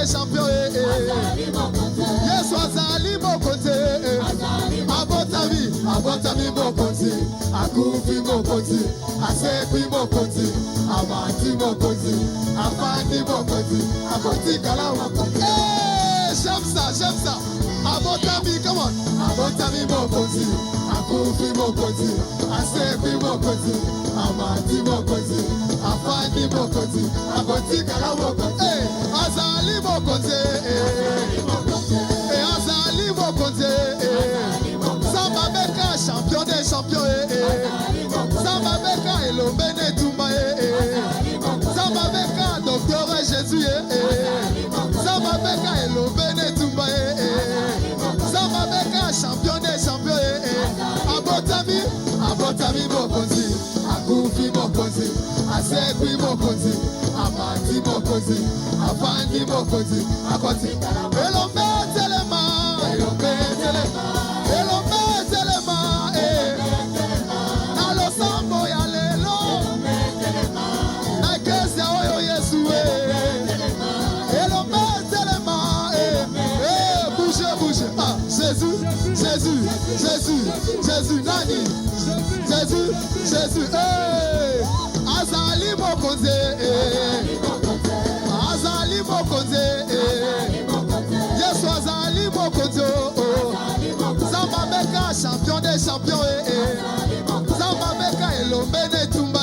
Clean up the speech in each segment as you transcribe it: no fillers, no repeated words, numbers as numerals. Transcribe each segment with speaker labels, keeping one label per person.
Speaker 1: des champions. Yesu azali mokonzi. Abotami mokonzi. Akufi mokonzi. Asekwi mokonzi. Amati mokonzi. Afandi mokonzi. Akoti kala mokonzi. J'aime ça. Abotami, come on. Abotami mokonzi. Akufi mokonzi. Asekwi mokonzi. Amati mokonzi. Afandi mokonzi. Akoti kala mokonzi. Azali mokonzi. Azali mokonzi. Samba Beka, champion des champions. Samba Beka, Elombene Tumba. Samba Beka, docteur Jésus. Samba Beka, Elombene Tumba. Samba Beka, champion des champions. Abotami mokonzi. Akufi mokonzi. Asekwi mokonzi. Amati mokonzi. Afandi mokonzi. Akoti. Elombe telema. Nalosambo ya lelo. Na kesi oyo Yesu. Elombe telema. Bouge. Ah, Jésus, nani? Jésus. Azali mokonzi. Yesu azali mokonzi. Samba Beka, champion des champions. Samba Beka, Elombene Tumba.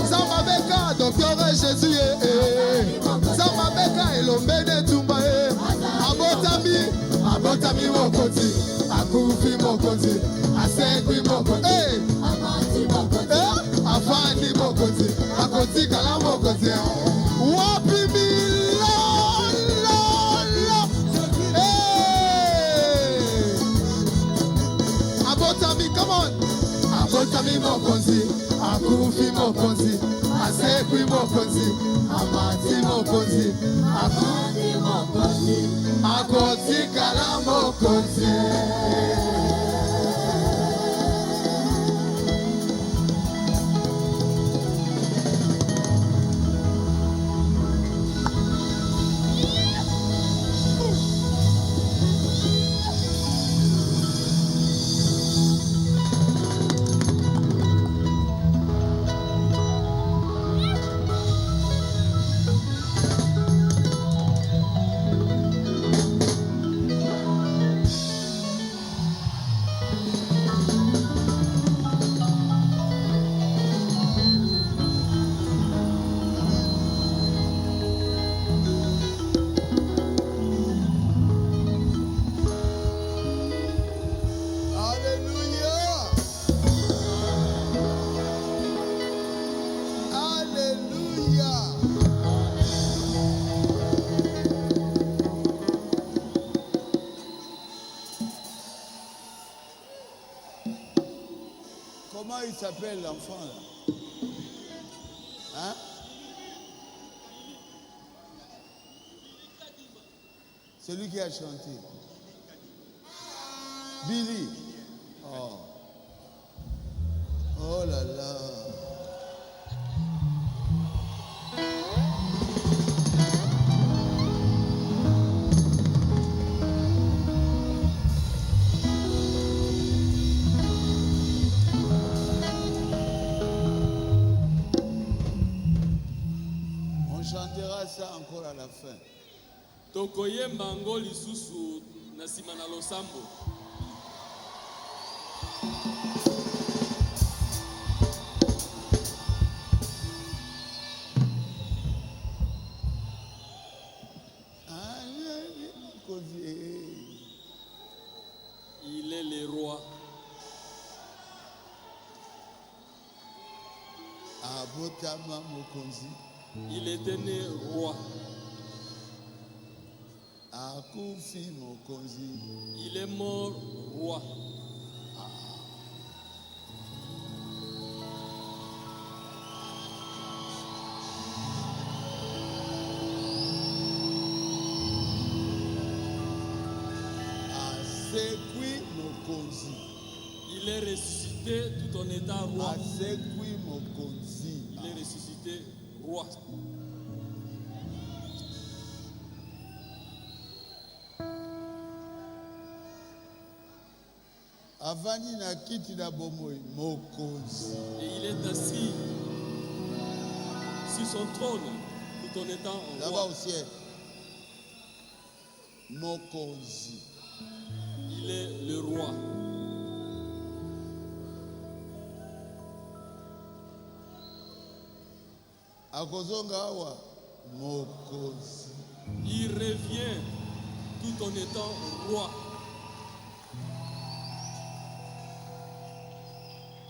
Speaker 1: Samba Beka, docteur Jésus. Samba Beka, Elombene Tumba. Abotami mokonzi. Akufi mokonzi. Asekwi mokonzi. Afandi mokonzi. Akoti kala mokonzi. Wapi milolo. Abotami, come on. Abotami mokonzi. Akufi mokonzi. Asekwi mokonzi. Amati mokonzi. Afandi mokonzi. Akoti kala mokonzi.
Speaker 2: Comment il s'appelle l'enfant là? Hein? Celui qui a chanté. Billy. Oh là là. On chantera ça encore à la fin.
Speaker 3: Tokoyemba ngo lisusu na sima na losambo. Il est le roi.
Speaker 2: Abotama mokonzi.
Speaker 3: Il était né roi.
Speaker 2: Akufi mokonzi.
Speaker 3: Il est mort roi.
Speaker 2: Asekwi mokonzi.
Speaker 3: Il est ressuscité tout en étant roi.
Speaker 2: Asekwi mokonzi.
Speaker 3: Il est ressuscité roi.
Speaker 2: avandi na kiti na bomoi mokonzi.
Speaker 3: Et il est assis sur son trône tout en étant en
Speaker 2: Là-bas
Speaker 3: roi.
Speaker 2: au ciel. Mokonzi.
Speaker 3: Il est le roi.
Speaker 2: Akozonga awa mokonzi.
Speaker 3: Il revient tout en étant roi.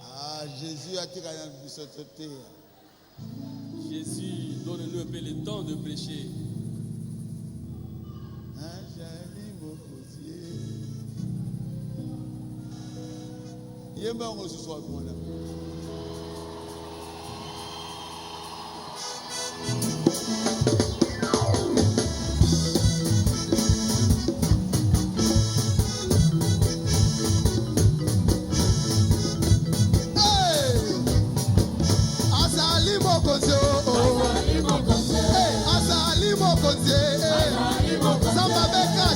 Speaker 2: Ah, Jésus a tiré dans le sauté.
Speaker 3: Jésus, donne-nous un peu le temps de prêcher.
Speaker 2: Ajali mokonzi. Yemba ngo ce soir mwana.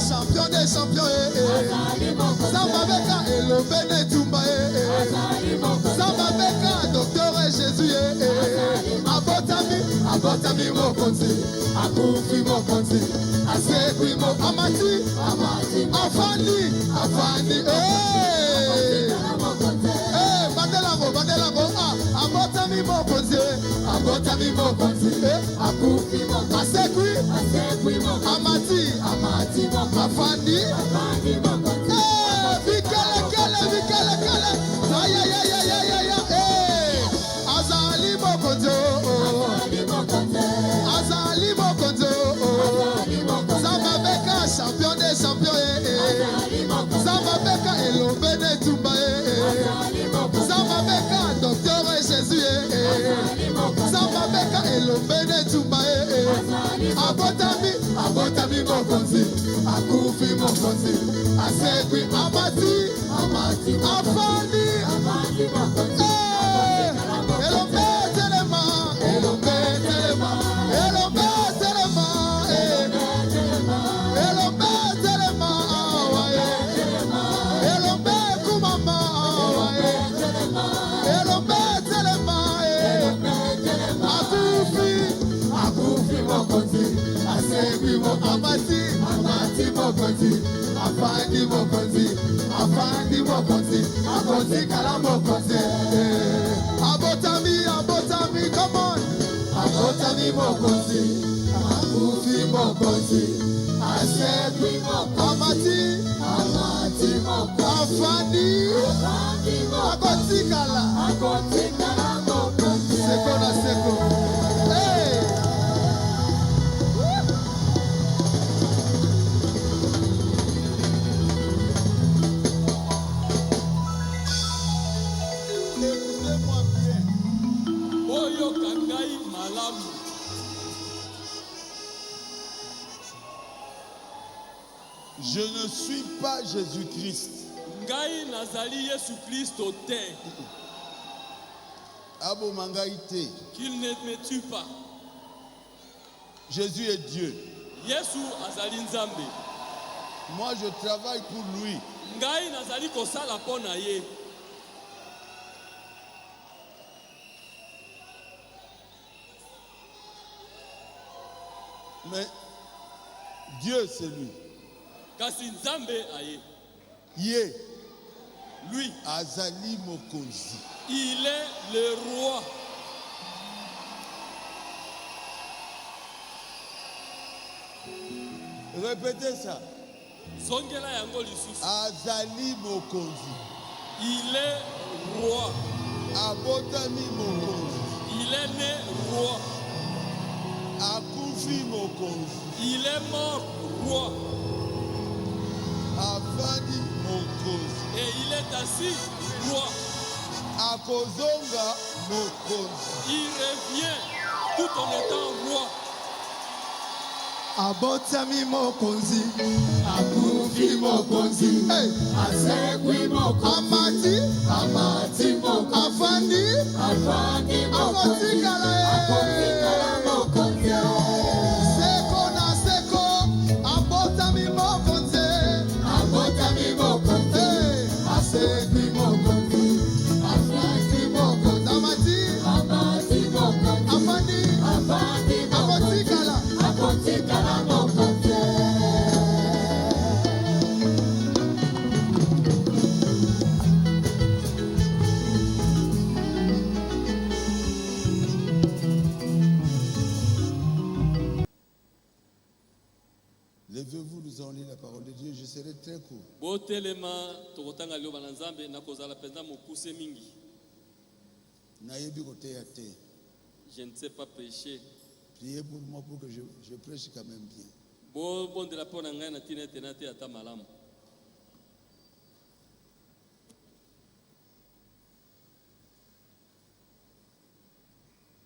Speaker 1: Champion des champions, Samba Beka Elobene Tumba, Samba Beka Docteur Jésus, Abotami Mokonzi, Akufi Mokonzi, Asekwi Mokamati, Afandi, Bandelango, Abotami Mokonzi, Akufi Mokonzi, Asekwi Amati, Afandi, Vikele, Azali Mokonzo, Samba Beka, champion des champions, Samba Beka, Elobene Tumba, Samba Beka, Docteur Jésus, Samba Beka, Elobene Tumba, Abotami Mokonzi, Akufi Mokonzi, Asekwi Amati, Afandi, Elombe Telema, Elombe Kumama, Elombe Telema, Akufi Mokonzi, Asekwi Amati Mokonzi, Afandi Mokonzi, Akonzi Kala Mokonzi, Abotami, come on, Abotami Mokonzi, Akufi Mokonzi, Asekwi Amati Mokonzi, Afandi Akonzi Kala Mokonzi, Seko. Hey!
Speaker 2: Écoutez-moi bien.
Speaker 3: Oyo kangai malamu.
Speaker 2: Je ne suis pas Jésus-Christ.
Speaker 3: Ngai nazali Yesu Kristo te.
Speaker 2: Abo mangai te.
Speaker 3: Qu'il ne me tue pas.
Speaker 2: Jésus est Dieu.
Speaker 3: Yesu azali nzambe.
Speaker 2: Moi, je travaille pour lui.
Speaker 3: Ngai nazali kosala mpo na ye.
Speaker 2: Mais Dieu, c'est lui.
Speaker 3: Kasi nzambe aye.
Speaker 2: Yé,
Speaker 3: Lui,
Speaker 2: Azali Mokonzi.
Speaker 3: il est le roi.
Speaker 2: Répétez ça.
Speaker 3: Zongela yango lisusu.
Speaker 2: Azali Mokonzi.
Speaker 3: Il est roi.
Speaker 2: Abotami Mokonzi.
Speaker 3: Il est né roi.
Speaker 2: Akufi Mokonzi.
Speaker 3: Il est mort roi.
Speaker 2: Afandi Mokonzi.
Speaker 3: Et il est assis roi.
Speaker 2: Akozonga Mokonzi.
Speaker 3: Il revient tout en étant roi.
Speaker 1: Abotami Mokonzi, Akufi Mokonzi, Asekwi Mokonzi, Amati Mokonzi, Afandi Mokonzi, Kala Mokonzi, Seko, Abotami Mokonzi, Asekwi
Speaker 2: Levez-vous, nous allons lire la parole de Dieu. Je serai très court.
Speaker 3: botelema tokotanga liloba na nzambe nakozala penza mokuse mingi.
Speaker 2: Nayebi koteya te.
Speaker 3: Je ne sais pas prêcher.
Speaker 2: Priez pour moi pour que je prêche quand même bien.
Speaker 3: Bondela mpo na ngai na ntina ete nateya ata malamu.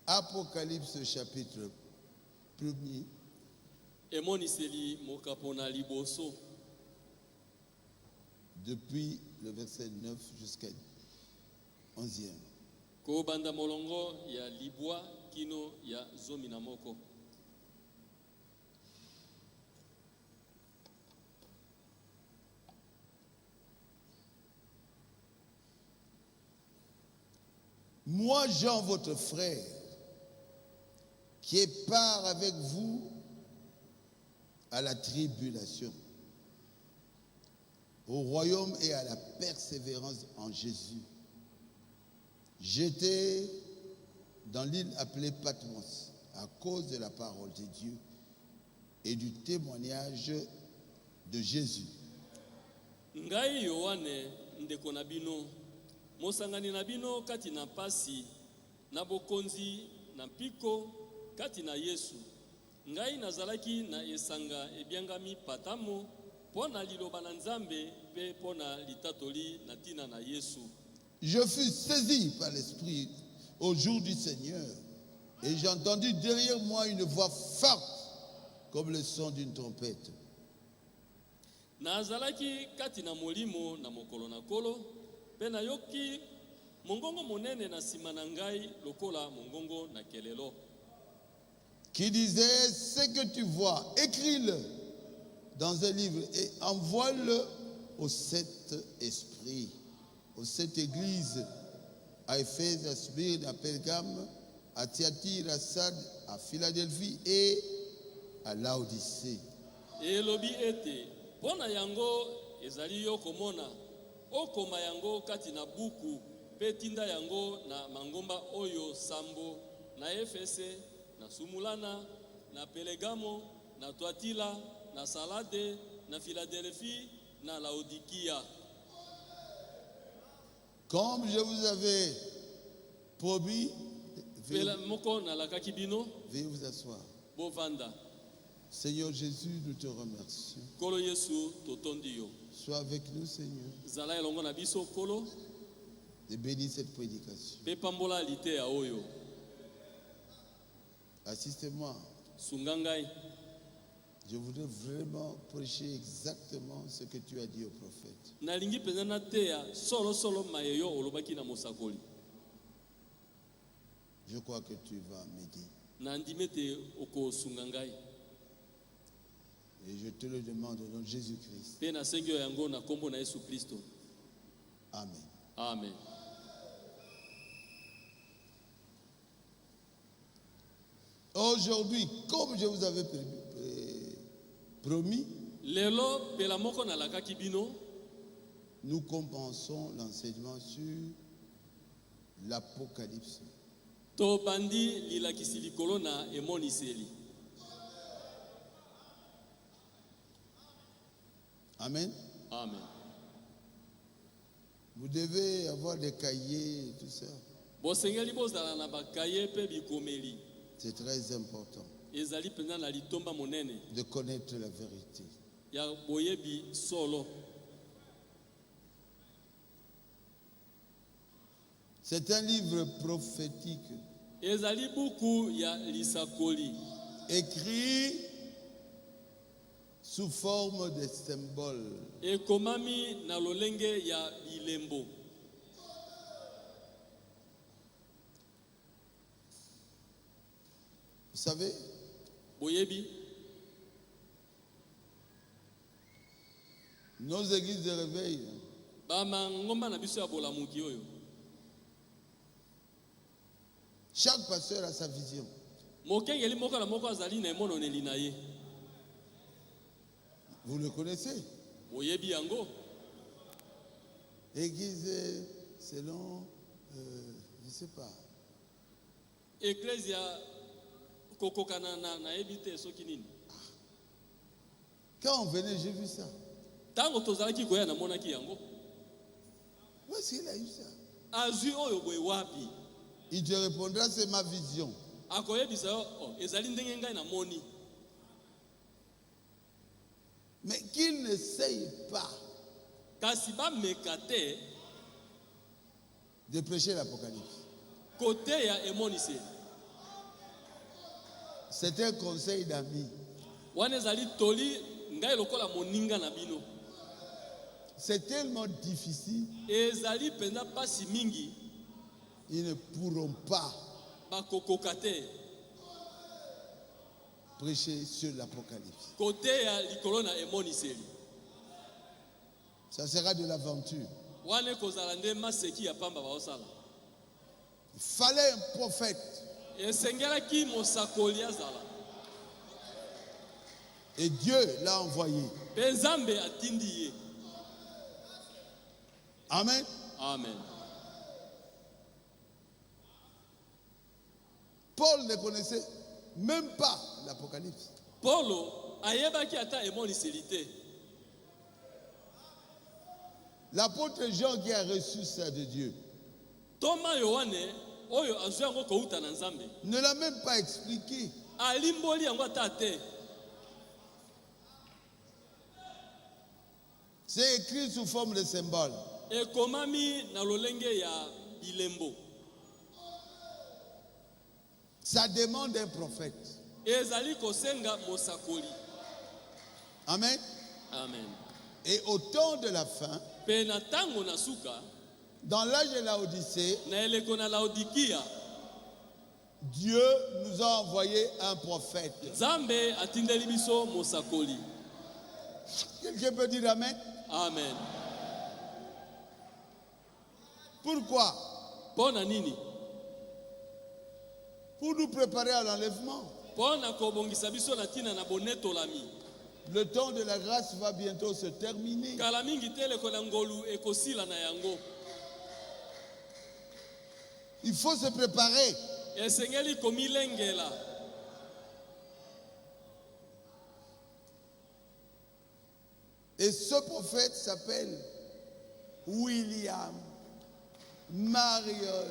Speaker 2: Apocalypse chapitre 1er.
Speaker 3: Emoniseli mokapo na liboso.
Speaker 2: Depuis le verset 9 jusqu'à 11e.
Speaker 3: Kobanda molongo ya libwa kino ya zomi na moko.
Speaker 2: Moi, Jean, votre frère, qui est part avec vous à la tribulation, au royaume et à la persévérance en Jésus. J'étais dans l'île appelée Patmos à cause de la parole de Dieu et du témoignage de Jésus.
Speaker 3: Ngai Yohane ndeko na bino mosangani na bino kati na pasi na bokonzi na mpiko kati na Yesu. Ngai nazalaki na esanga ebiangami Patamo pona liloba na Nzambe pe pona litatoli na tina na Yesu.
Speaker 2: Je fus saisi par l'Esprit au jour du Seigneur et j'ai entendu derrière moi une voix forte comme le son d'une trompette.
Speaker 3: Nazalaki kati na molimo na mokolo na kolo pe na yoki mongongo monene na sima na ngai lokola mongongo na kelelo.
Speaker 2: Qui disait: ce que tu vois, écris-le dans un livre et envoie-le aux 7 esprits, aux 7 églises, à Éphèse, à Smyrne, à Pergame, à Thyatire, à Sardes, à Philadelphie et à Laodicée.
Speaker 3: Et lobi ete pona yango ezali yo komona okoma yango kati na buku pe tinda yango na mangomba oyo sambo na Efese na Sumulana na Pelegamo na Tuatila na Salade na Philadelphie na Laodikia.
Speaker 2: Comme je vous avais promis, veuillez vous asseoir.
Speaker 3: Bovanda.
Speaker 2: Seigneur Jésus, nous te remercions.
Speaker 3: Kolo Yesu totondi yo.
Speaker 2: Sois avec nous, Seigneur.
Speaker 3: Zala elongo na biso kolo.
Speaker 2: Et bénis cette prédication.
Speaker 3: Pe pambola lite ya oyo.
Speaker 2: Assistez-moi.
Speaker 3: Sungangai.
Speaker 2: Je voudrais vraiment prêcher exactement ce que tu as dit au prophète.
Speaker 3: Nalingi penana teya solo solo mayeyo olobaki na mosakoli.
Speaker 2: Je crois que tu vas m'aider.
Speaker 3: Nandimete oko sungangai.
Speaker 2: Et je te le demande au nom de Jésus-Christ.
Speaker 3: Pe na sengyo yango na kombo na Yesu Kristo.
Speaker 2: Amen.
Speaker 3: Amen.
Speaker 2: Aujourd'hui, comme je vous avais promis,
Speaker 3: lelo pela moko na lakaki bino,
Speaker 2: nous commençons l'enseignement sur l'Apocalypse.
Speaker 3: To bandi lilakisi likolo na emoniseli.
Speaker 2: Amen.
Speaker 3: Amen.
Speaker 2: Vous devez avoir des cahiers et tout ça.
Speaker 3: Bosengeli bozala na bakaye pe bikomeli.
Speaker 2: C'est très important
Speaker 3: Ezali pena na litomba monene.
Speaker 2: de connaître la vérité.
Speaker 3: Ya boyebi solo.
Speaker 2: C'est un livre prophétique
Speaker 3: Ezali buku ya lisakoli.
Speaker 2: écrit sous forme de symboles.
Speaker 3: Ekomami na lolenge ya bilembo.
Speaker 2: Vous savez,
Speaker 3: Boyebi,
Speaker 2: nos églises de réveil,
Speaker 3: bama ngomba na biso ya bolamuki oyo.
Speaker 2: chaque pasteur a sa vision.
Speaker 3: Mokengeli moko na moko azali na emononeli na ye.
Speaker 2: Vous le connaissez.
Speaker 3: Boyebi yango.
Speaker 2: Église selon, je ne sais pas.
Speaker 3: Ecclesia kokokana na ebite soki nini.
Speaker 2: Quand on venait, j'ai vu ça.
Speaker 3: Tango tozalaki koya namonaki yango.
Speaker 2: Où est-ce qu'il a eu ça?
Speaker 3: Azui oyo boye wapi?
Speaker 2: Il te répondra, c'est ma vision.
Speaker 3: Akoyebisa yo, ezali ndenge ngai namoni.
Speaker 2: Mais qu'il n'essaye pas
Speaker 3: Kasi ba mekate
Speaker 2: de prêcher l'Apocalypse.
Speaker 3: kote ya emonise.
Speaker 2: C'est un conseil d'amis.
Speaker 3: Wana ezali toli ngai lokola moninga na bino.
Speaker 2: C'est tellement difficile,
Speaker 3: Ezali penza pasi mingi
Speaker 2: ils ne pourront pas
Speaker 3: bakokoka te
Speaker 2: prêcher sur l'Apocalypse.
Speaker 3: kote ya likolo na emoniseli.
Speaker 2: Ça sera de l'aventure.
Speaker 3: Wana kozala nde maseki ya pamba baosala.
Speaker 2: Il fallait un prophète.
Speaker 3: Esengelaki mosakoli azala.
Speaker 2: Et Dieu l'a envoyé.
Speaker 3: Pe Nzambe atindi ye.
Speaker 2: Amen.
Speaker 3: Amen.
Speaker 2: Paul ne connaissait même pas l'Apocalypse.
Speaker 3: Paulo ayebaki ata emoniseli te.
Speaker 2: L'apôtre Jean qui a reçu ça de Dieu
Speaker 3: Toma Yohane oyo azwi yango kouta na Nzambe.
Speaker 2: ne l'a même pas expliqué.
Speaker 3: Alimboli yango ata te.
Speaker 2: C'est écrit sous forme de symbole.
Speaker 3: Ekomami na lolenge ya bilembo.
Speaker 2: Ça demande un prophète.
Speaker 3: Ezali kosenga mosakoli.
Speaker 2: Amen.
Speaker 3: Amen.
Speaker 2: Et au temps de la fin,
Speaker 3: Pe na tango na suka
Speaker 2: dans l'âge de la Odyssée,
Speaker 3: na eleko na Laodikia,
Speaker 2: Dieu nous a envoyé un prophète.
Speaker 3: Nzambe atindeli biso mosakoli.
Speaker 2: Quelqu'un peut dire Amen?
Speaker 3: Amen.
Speaker 2: Pourquoi?
Speaker 3: Pona nini?
Speaker 2: Pour nous préparer à l'enlèvement.
Speaker 3: Pona kobongisa biso na tina na bonetolami.
Speaker 2: Le temps de la grâce va bientôt se terminer.
Speaker 3: Kala mingi te eleko na ngolu ekosila na yango.
Speaker 2: Il faut se préparer.
Speaker 3: Esengeli komilengela.
Speaker 2: Et ce prophète s'appelle William Marion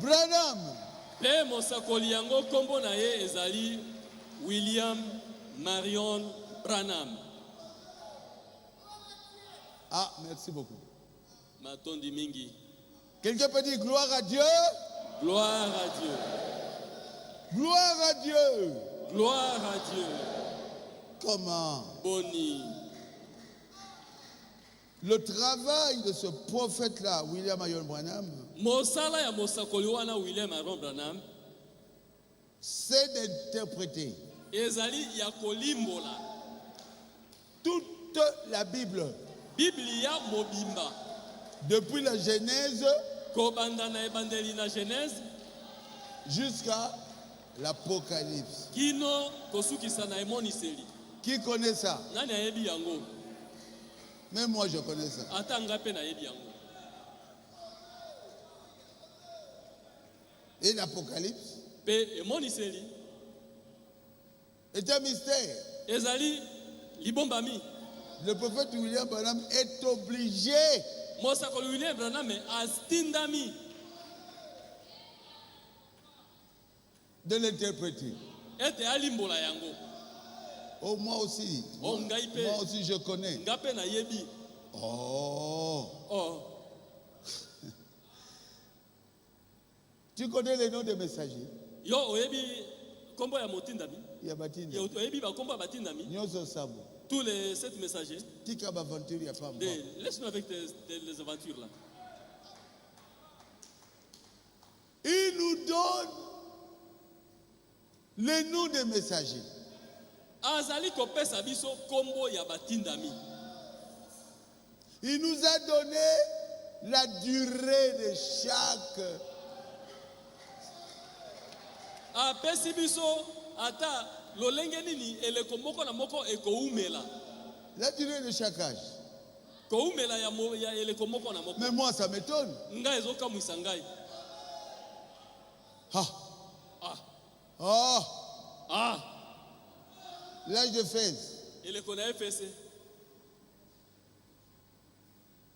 Speaker 2: Branham.
Speaker 3: Pe mosakoli yango kombo na ye ezali William Marion Branham.
Speaker 2: Ah, merci beaucoup.
Speaker 3: Matondi mingi.
Speaker 2: Quelqu'un peut dire gloire à Dieu?
Speaker 3: Gloire à Dieu.
Speaker 2: Gloire à Dieu.
Speaker 3: Gloire à Dieu.
Speaker 2: Comment?
Speaker 3: Boni.
Speaker 2: Le travail de ce prophète-là, William Marion Branham,
Speaker 3: Mosala ya mosakoli wana William Marion Branham
Speaker 2: c'est d'interpréter
Speaker 3: ezali ya kolimbola
Speaker 2: toute la Bible,
Speaker 3: Biblia mobimba
Speaker 2: depuis la Genèse
Speaker 3: kobanda na ebandeli na Genèse
Speaker 2: jusqu'à l'Apocalypse.
Speaker 3: kino kosukisa na emoniseli.
Speaker 2: Qui connaît ça?
Speaker 3: Nani ayebi yango?
Speaker 2: Même moi, je connais ça.
Speaker 3: Ata nga pe nayebi yango.
Speaker 2: Et l'Apocalypse
Speaker 3: Pe emoniseli
Speaker 2: est un mystère.
Speaker 3: ezali libombami.
Speaker 2: Le prophète William Branham est obligé
Speaker 3: Mosakoli William Branham astindami
Speaker 2: de l'interpréter.
Speaker 3: ete alimbola yango.
Speaker 2: Oh, moi aussi.
Speaker 3: Oh, ngai pe.
Speaker 2: Moi aussi, je connais.
Speaker 3: Nga pe nayebi.
Speaker 2: Oh.
Speaker 3: Oh,
Speaker 2: Tu connais les noms des messagers?
Speaker 3: yo oyebi kombo ya motindami?
Speaker 2: Yabatinda.
Speaker 3: Yo oyebi ba kombo ya batindami?
Speaker 2: Nyoso Sabo.
Speaker 3: Tous les 7 messagers.
Speaker 2: Tika Baventure, il n'y a pas moi.
Speaker 3: Laisse-nous avec les aventures là.
Speaker 2: Il nous donne les noms des messagers.
Speaker 3: Azali kopesa biso kombo ya batindami.
Speaker 2: Il nous a donné la durée de chaque.
Speaker 3: Apesi biso ata lolenge nini eleko moko na moko ekoumela.
Speaker 2: La durée de chaque âge.
Speaker 3: Koumela ya eleko moko na moko.
Speaker 2: Mais moi, ça m'étonne.
Speaker 3: Nga ezokamwisa ngai.
Speaker 2: Ah.
Speaker 3: Ah.
Speaker 2: Ah.
Speaker 3: Ah.
Speaker 2: L'âge de Fès.
Speaker 3: eleko na FSC.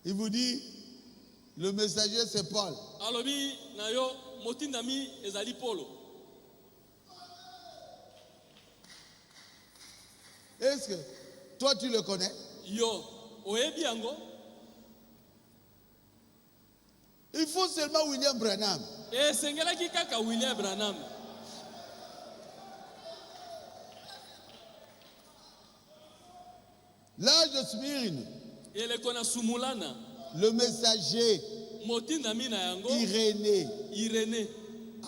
Speaker 2: Il vous dit, le messager c'est Paul.
Speaker 3: Alobi na yo motindami ezali Polo.
Speaker 2: Est-ce que toi tu le connais?
Speaker 3: Yo oyebi yango.
Speaker 2: Il faut seulement William Branham.
Speaker 3: Esengelaki kaka William Branham.
Speaker 2: L'âge de Smyrne,
Speaker 3: Eleko na Sumulana.
Speaker 2: le messager
Speaker 3: Motindami na yango.
Speaker 2: Irénée. Ah,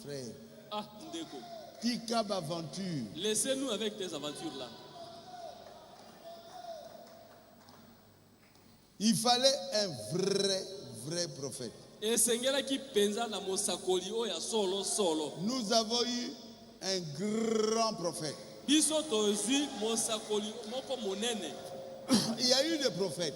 Speaker 2: frère,
Speaker 3: Ah, ndeko.
Speaker 2: tika aventure.
Speaker 3: Laissez-nous avec tes aventures là.
Speaker 2: Il fallait un vrai prophète.
Speaker 3: Esengelaki penza na mosakoli oya solo.
Speaker 2: Nous avons eu un grand prophète.
Speaker 3: Biso tozwi mosakoli moko monene.
Speaker 2: Il y a eu des prophètes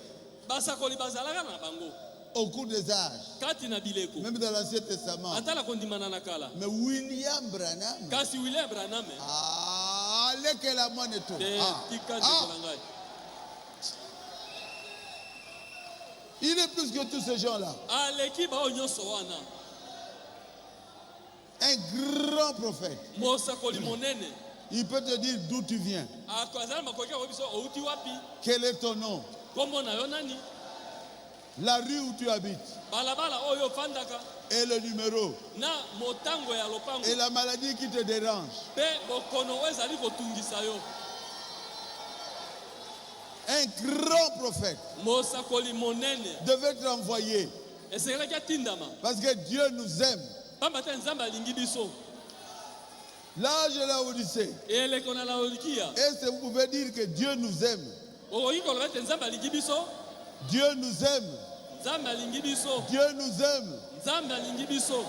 Speaker 3: Basakoli bazalaka na bango.
Speaker 2: au cours des âges,
Speaker 3: Kati na bileko.
Speaker 2: même dans l'Ancien Testament.
Speaker 3: Atala kondimana na kala.
Speaker 2: Mais William Branham,
Speaker 3: Kasi William Branham.
Speaker 2: allez que la monnaie est tout.
Speaker 3: Tika ndeko na ngai.
Speaker 2: Il est plus que tous ces gens-là.
Speaker 3: Aleki ba onyoso wana.
Speaker 2: Un grand prophète.
Speaker 3: Mosakoli monene.
Speaker 2: Il peut te dire d'où tu viens.
Speaker 3: Akwazala makoki ko biso outi wapi?
Speaker 2: Quel est ton nom?
Speaker 3: Kombo na yo nani?
Speaker 2: La rue où tu habites.
Speaker 3: Balabala oyo fandaka.
Speaker 2: Et le numéro.
Speaker 3: Na motango ya lopango.
Speaker 2: Et la maladie qui te dérange.
Speaker 3: Pe bokono ezali kotungisa yo.
Speaker 2: Un grand prophète
Speaker 3: Mosakoli monene.
Speaker 2: devait être envoyé.
Speaker 3: Esengelaki atindama.
Speaker 2: Parce que Dieu nous aime.
Speaker 3: Pamba te nzambe alingi biso.
Speaker 2: L'âge de la Odyssée.
Speaker 3: Eleko na Laodikia.
Speaker 2: Est-ce que vous pouvez dire que Dieu nous aime?
Speaker 3: Okoki koloba te nzambe alingi biso.
Speaker 2: Dieu nous aime.
Speaker 3: Nzambe alingi biso.
Speaker 2: Dieu nous aime.
Speaker 3: Nzambe alingi biso.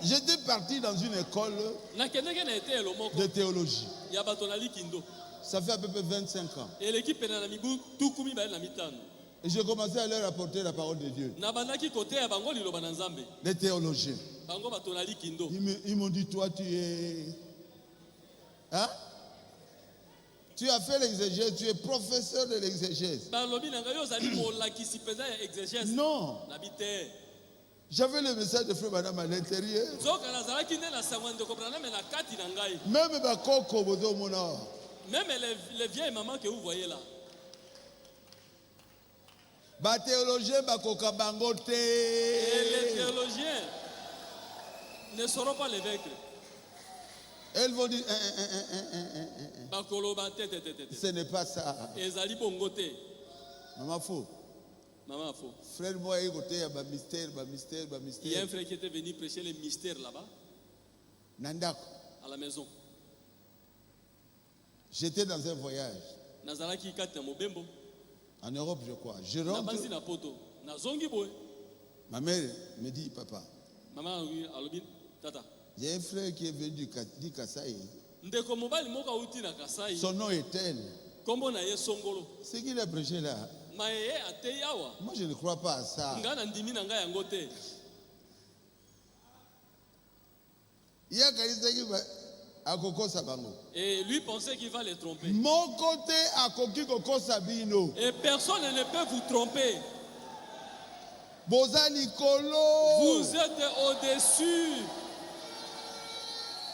Speaker 2: J'étais parti dans une école
Speaker 3: Nakendeke na etelo moko.
Speaker 2: de théologie.
Speaker 3: Ya bato na likindo.
Speaker 2: Ça fait à peu près 25 ans.
Speaker 3: Eleki pena na mibu tukumi ba na mitano.
Speaker 2: Et j'ai commencé à leur apporter la parole de Dieu.
Speaker 3: Na bandaki kote ya bango liloba na nzambe.
Speaker 2: Les théologiens.
Speaker 3: Bango bato na likindo.
Speaker 2: Ils m'ont dit, toi tu es... Hein? Tu as fait l'exégèse, tu es professeur de l'exégèse.
Speaker 3: Balobi na ngai ozali molakisi peza ya exégèse.
Speaker 2: Non.
Speaker 3: Na bite.
Speaker 2: J'avais le message de Frère Madame à l'intérieur.
Speaker 3: Zoka nazalaki nde na sangwande ko prana me na kati na ngai.
Speaker 2: Même Bakoko Bozomona.
Speaker 3: Même les vieilles mamans que vous voyez là.
Speaker 2: Ba théologien Bakoka Bangote.
Speaker 3: Et les théologiens ne sauront pas les vaincre.
Speaker 2: Elles vont dire,
Speaker 3: Bakolo ba tete.
Speaker 2: ce n'est pas ça.
Speaker 3: Ezali bongo te.
Speaker 2: Maman faux.
Speaker 3: Maman faux.
Speaker 2: Frère moi, il y a un mystère.
Speaker 3: Il y a un frère qui était venu prêcher les mystères là-bas,
Speaker 2: Nandak.
Speaker 3: à la maison.
Speaker 2: J'étais dans un voyage.
Speaker 3: Nazalaki kati na mobembo.
Speaker 2: En Europe, je crois. Je rentre.
Speaker 3: Nabanzi na poto. Nazongi boy.
Speaker 2: Ma mère me dit, papa,
Speaker 3: Maman alobi tata.
Speaker 2: il y a un frère qui est venu du Kasaï.
Speaker 3: Ndeko mobali moko uti na Kasai.
Speaker 2: Son nom est tel.
Speaker 3: Kombo na ye songolo.
Speaker 2: Ce qu'il a prêché là,
Speaker 3: Maye atei awa.
Speaker 2: moi je ne crois pas à ça.
Speaker 3: Ngana ndimi na ngai yango te.
Speaker 2: Il y a quelqu'un qui va à Koko Sabango.
Speaker 3: Et lui pensait qu'il va les tromper.
Speaker 2: Mon côté à Koki Koko Sabino.
Speaker 3: Et personne ne peut vous tromper.
Speaker 2: Boza Nicolo.
Speaker 3: Vous êtes au-dessus.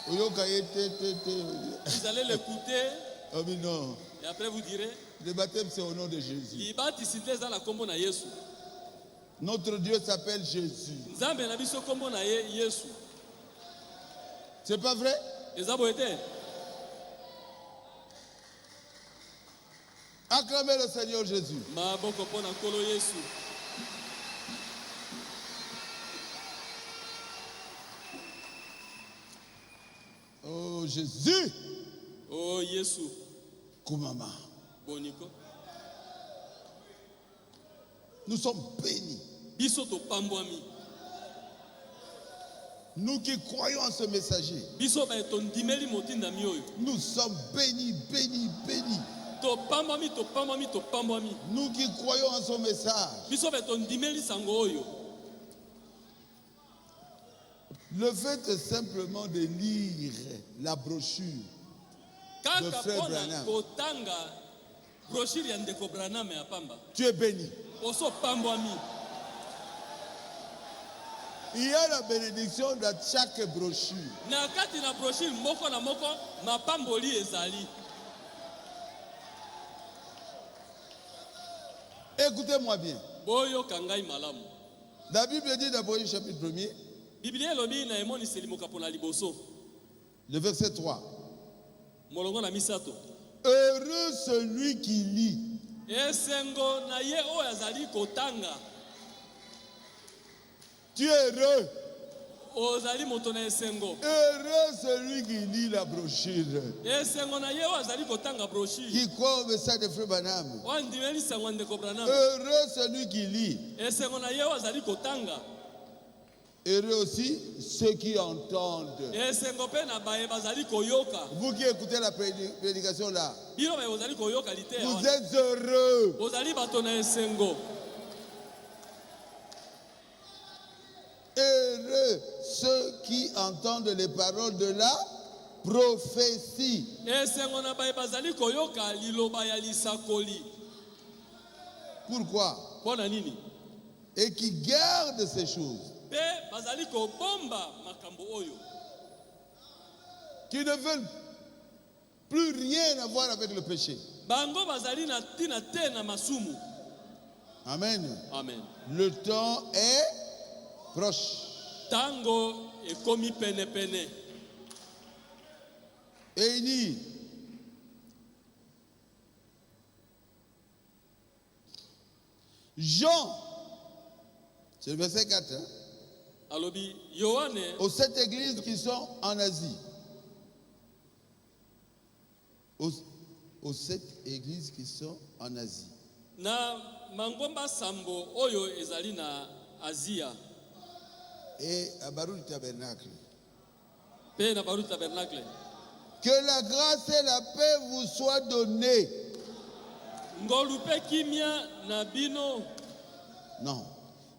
Speaker 3: Vous allez l'écouter
Speaker 2: Oh mais non.
Speaker 3: et après vous direz
Speaker 2: Le baptême c'est au nom de Jésus.
Speaker 3: Libati sinteza la kombo na Yesu.
Speaker 2: Notre Dieu s'appelle Jésus.
Speaker 3: Nzambe na biso kombo na ye Yesu.
Speaker 2: C'est pas vrai?
Speaker 3: Ezabo ete.
Speaker 2: Acclamez le Seigneur Jésus.
Speaker 3: Maboko pona kolo Yesu.
Speaker 2: Oh Jésus.
Speaker 3: Oh Yesu.
Speaker 2: Koumama.
Speaker 3: Boniko.
Speaker 2: Nous sommes bénis.
Speaker 3: Biso to pambwami.
Speaker 2: Nous qui croyons en ce messager.
Speaker 3: Biso ba tondimeli motinda mioyo.
Speaker 2: Nous sommes bénis.
Speaker 3: To pambwami.
Speaker 2: Nous qui croyons en son message.
Speaker 3: Biso ba tondimeli sango oyo.
Speaker 2: Le fait simplement de lire la brochure de
Speaker 3: Kaka
Speaker 2: Frère
Speaker 3: pona
Speaker 2: Branham
Speaker 3: kotanga brochure ya ndeko Branham ya pamba.
Speaker 2: Tu es béni.
Speaker 3: Oso pambwami.
Speaker 2: Il y a la bénédiction dans chaque brochure.
Speaker 3: Na kati na brochure moko na moko mapamboli ezali.
Speaker 2: Écoutez-moi bien.
Speaker 3: Boyo kangai malamu.
Speaker 2: La Bible dit dans Apocalypse chapitre 1er,
Speaker 3: Biblia elobi na emoni selimo kapona liboso.
Speaker 2: le verset 3.
Speaker 3: Molongo na misato.
Speaker 2: Heureux celui qui lit.
Speaker 3: Esengo na ye oyo azali kotanga.
Speaker 2: Tu es heureux.
Speaker 3: Ozali moto na esengo.
Speaker 2: Heureux celui qui lit la brochure.
Speaker 3: Esengo na ye oyo azali kotanga brochure.
Speaker 2: Qui croit au message de Frère Branham.
Speaker 3: Wandimeli sango ndeko Branham.
Speaker 2: Heureux celui qui lit.
Speaker 3: Esengo na ye oyo azali kotanga.
Speaker 2: Heureux aussi ceux qui entendent.
Speaker 3: Esengo pe na baye bazali koyoka.
Speaker 2: Vous qui écoutez la prédication là,
Speaker 3: Bino baye ozali koyoka lite.
Speaker 2: vous êtes heureux.
Speaker 3: Ozali bato na esengo.
Speaker 2: Heureux ceux qui entendent les paroles de la prophétie.
Speaker 3: Esengo na baye bazali koyoka liloba ya lisakoli.
Speaker 2: Pourquoi?
Speaker 3: Pona nini?
Speaker 2: Et qui gardent ces choses.
Speaker 3: Pe bazali kobomba makambo oyo.
Speaker 2: Qui ne veulent plus rien avoir avec le péché.
Speaker 3: Bango bazali na tina te na masumu.
Speaker 2: Amen.
Speaker 3: Amen.
Speaker 2: Le temps est proche.
Speaker 3: Tango ekomi pene pene.
Speaker 2: Et il dit, Jean, c'est le verset 4, hein,
Speaker 3: Alobi Yohane
Speaker 2: aux 7 églises qui sont en Asie. Aux 7 églises qui sont en Asie.
Speaker 3: na mangomba sambo oyo ezali na Asia.
Speaker 2: Et à Baruch Tabernacle.
Speaker 3: Pe na Baruch Tabernacle.
Speaker 2: Que la grâce et la paix vous soient données.
Speaker 3: Ngolupe kimia na bino.
Speaker 2: Non.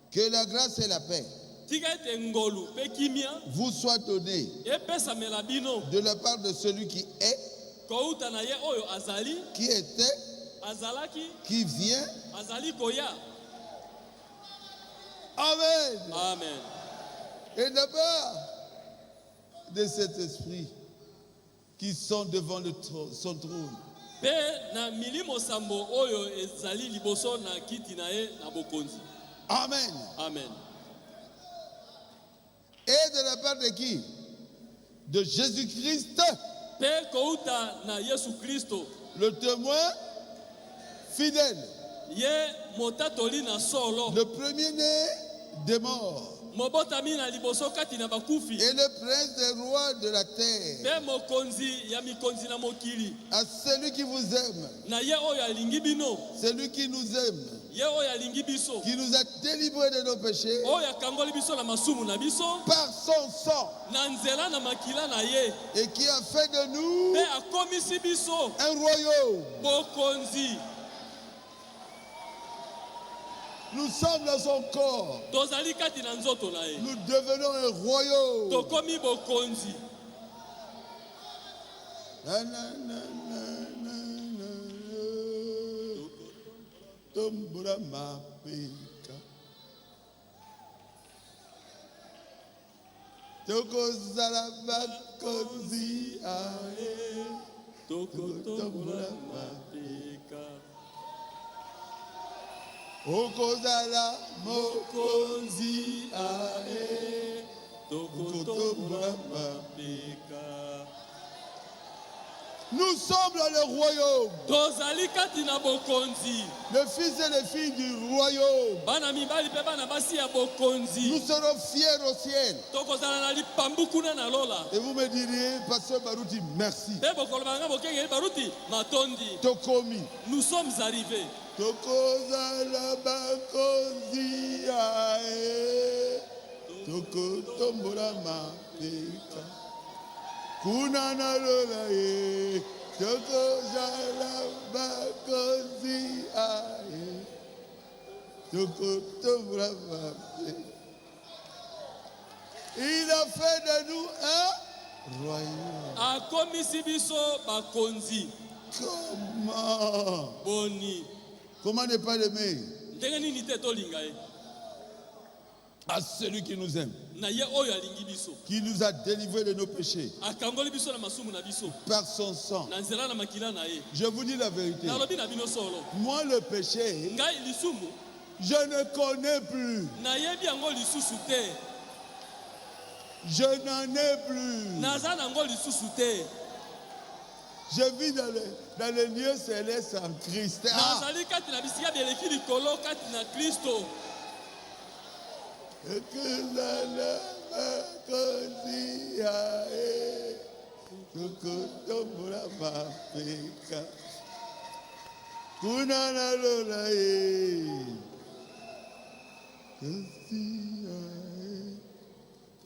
Speaker 2: Que la grâce et la paix
Speaker 3: Tika ete ngolu pe kimia
Speaker 2: vous soient données
Speaker 3: epesa mela bino.
Speaker 2: de la part de celui qui est,
Speaker 3: Kouta na ye oyo azali,
Speaker 2: qui était,
Speaker 3: azalaki,
Speaker 2: qui vient.
Speaker 3: azali koya.
Speaker 2: Amen.
Speaker 3: Amen.
Speaker 2: Et d'abord de cet esprit qui sont devant son trône.
Speaker 3: Pe na milimo sambo oyo ezali liboso na kiti na ye na bokonzi.
Speaker 2: Amen.
Speaker 3: Amen.
Speaker 2: Et de la part de qui? De Jésus-Christ,
Speaker 3: Pe kouta na Yesu Kristo.
Speaker 2: le témoin fidèle,
Speaker 3: Ye motatoli na solo.
Speaker 2: le premier-né des morts
Speaker 3: Mobotami na liboso kati na bakufi.
Speaker 2: et le prince des rois de la terre.
Speaker 3: Pe mokonzi ya mikonzi na mokili.
Speaker 2: À celui qui vous aime,
Speaker 3: Na ye oyo alingi bino.
Speaker 2: celui qui nous aime,
Speaker 3: Ye oyo alingi biso.
Speaker 2: qui nous a délivrés de nos péchés
Speaker 3: Oyo akangoli biso na masumu na biso.
Speaker 2: par son sang
Speaker 3: Na nzela na makila na ye.
Speaker 2: et qui a fait de nous
Speaker 3: Pe akomisi biso.
Speaker 2: un royaume.
Speaker 3: Bokonzi.
Speaker 2: Nous sommes dans son corps.
Speaker 3: Tozali kati na nzoto na ye.
Speaker 2: Nous devenons un royaume.
Speaker 3: Tokomi bokonzi.
Speaker 2: Na, na, na, na, na, na, na. Tombora mapeka. Tokozala bakonzi ae.
Speaker 3: Tokotombula mapeka.
Speaker 2: Okozala mokonzi ae.
Speaker 3: Ae. Tokotombula mapeka.
Speaker 2: Nous sommes dans le royaume.
Speaker 3: Tozali kati na bokonzi.
Speaker 2: Les fils et les filles du royaume.
Speaker 3: Bana mibali pe bana basi ya
Speaker 2: Nous
Speaker 3: bokonzi.
Speaker 2: serons fiers au ciel.
Speaker 3: Tokozala na lipambu kuna na lola.
Speaker 2: Et vous me direz, Pasteur Baruti, merci.
Speaker 3: Pe bokoloba nga bokengeli baruti matondi.
Speaker 2: Tokomi.
Speaker 3: Nous sommes arrivés.
Speaker 2: Tokozala bakonzi ae. Tokotombola mapeka. Kuna na lola ye. Tokozala bakonzi ae. Tokotombola mapeka. Il a fait de nous un royaume.
Speaker 3: Akomisi biso bakonzi.
Speaker 2: Comment?
Speaker 3: boni
Speaker 2: Comment ne pas l'aimer?
Speaker 3: ndenge nini te tolinga ye
Speaker 2: À celui qui nous aime,
Speaker 3: na ye oyo alingi biso
Speaker 2: qui nous a délivrés de nos péchés
Speaker 3: akangoli biso na masumu na biso
Speaker 2: par son sang.
Speaker 3: na nzela na makila na ye
Speaker 2: Je vous dis la vérité.
Speaker 3: nalobi na bino solo
Speaker 2: Moi, le péché,
Speaker 3: ngai lisumu
Speaker 2: je ne connais plus.
Speaker 3: nayebi yango lisusu te
Speaker 2: Je n'en ai plus.
Speaker 3: naza nango lisusu te
Speaker 2: Je vis dans les lieux célestes en Christ. Ah!
Speaker 3: nazali kati na bisika bieleki likolo kati na kristo
Speaker 2: Et que la kosia e kukutombula mapeka kuna na lola e kosia e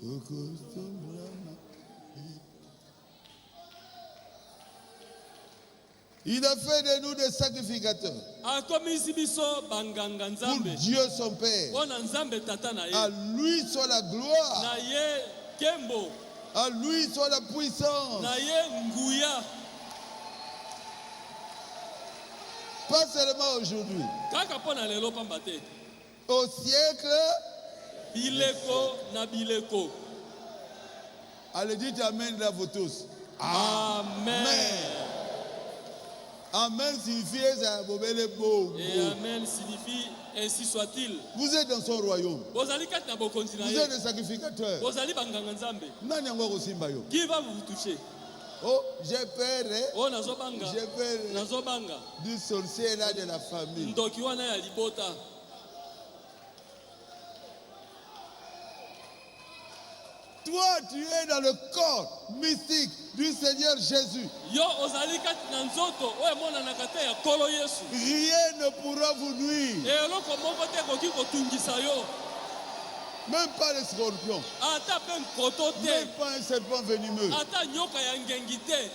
Speaker 2: kukutombula mapeka. Il a fait de nous des sacrificateurs
Speaker 3: akomisi biso banganga
Speaker 2: pour
Speaker 3: nzambe
Speaker 2: Dieu son Père.
Speaker 3: mpo na nzambe tata na
Speaker 2: À
Speaker 3: ye
Speaker 2: lui soit la gloire,
Speaker 3: na ye kembo
Speaker 2: à lui soit la puissance.
Speaker 3: na ye nguya
Speaker 2: Pas seulement aujourd'hui,
Speaker 3: kaka mpo na lelo pamba te
Speaker 2: au siècle.
Speaker 3: bileko na bileko
Speaker 2: Allez, dites Amen là, vous tous.
Speaker 3: amen
Speaker 2: Amen signifie ça, bobele bo.
Speaker 3: et amen signifie ainsi soit-il
Speaker 2: Vous êtes dans son royaume.
Speaker 3: bozali kati na bokonzi na
Speaker 2: Vous
Speaker 3: ye
Speaker 2: êtes des sacrificateurs.
Speaker 3: bozali banganga nzambe
Speaker 2: Nani yango kosimba yo?
Speaker 3: qui va vous toucher
Speaker 2: Oh, j'ai peur, hein?
Speaker 3: oyo nazobanga
Speaker 2: J'ai peur
Speaker 3: nazobanga
Speaker 2: du sorcier là de la famille.
Speaker 3: ndoki wana ya libota
Speaker 2: Toi, tu es dans le corps mystique du Seigneur Jésus.
Speaker 3: yo ozali kati na nzoto oyo emonanaka te ya nkolo yesu
Speaker 2: Rien ne pourra vous nuire.
Speaker 3: eloko moko te ekoki kotungisa yo
Speaker 2: Même pas les scorpions.
Speaker 3: ata mpe nkoto te
Speaker 2: Même pas un serpent venimeux.
Speaker 3: ata nyoka ya ngengi te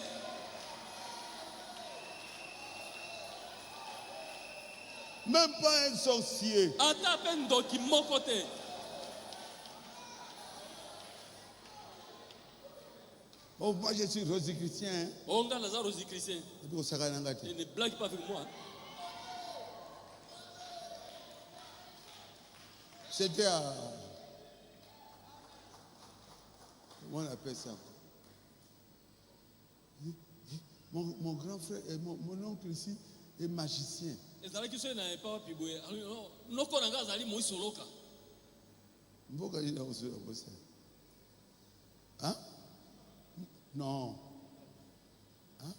Speaker 2: Même pas un sorcier.
Speaker 3: ata mpe ndoki moko te
Speaker 2: Oh, moi je suis rosichristien. Hein?
Speaker 3: oyo nga naza rosi christien
Speaker 2: Et puis, au Sakananga, te.
Speaker 3: et ne blague pas avec moi
Speaker 2: C'était à. Comment on appelle ça? Mon grand frère, mon oncle ici est magicien.
Speaker 3: ezalaki so na epa wapi boye noko na nga azali moisoloka
Speaker 2: Mboka ina osula bosa. Hein? Non. Hein?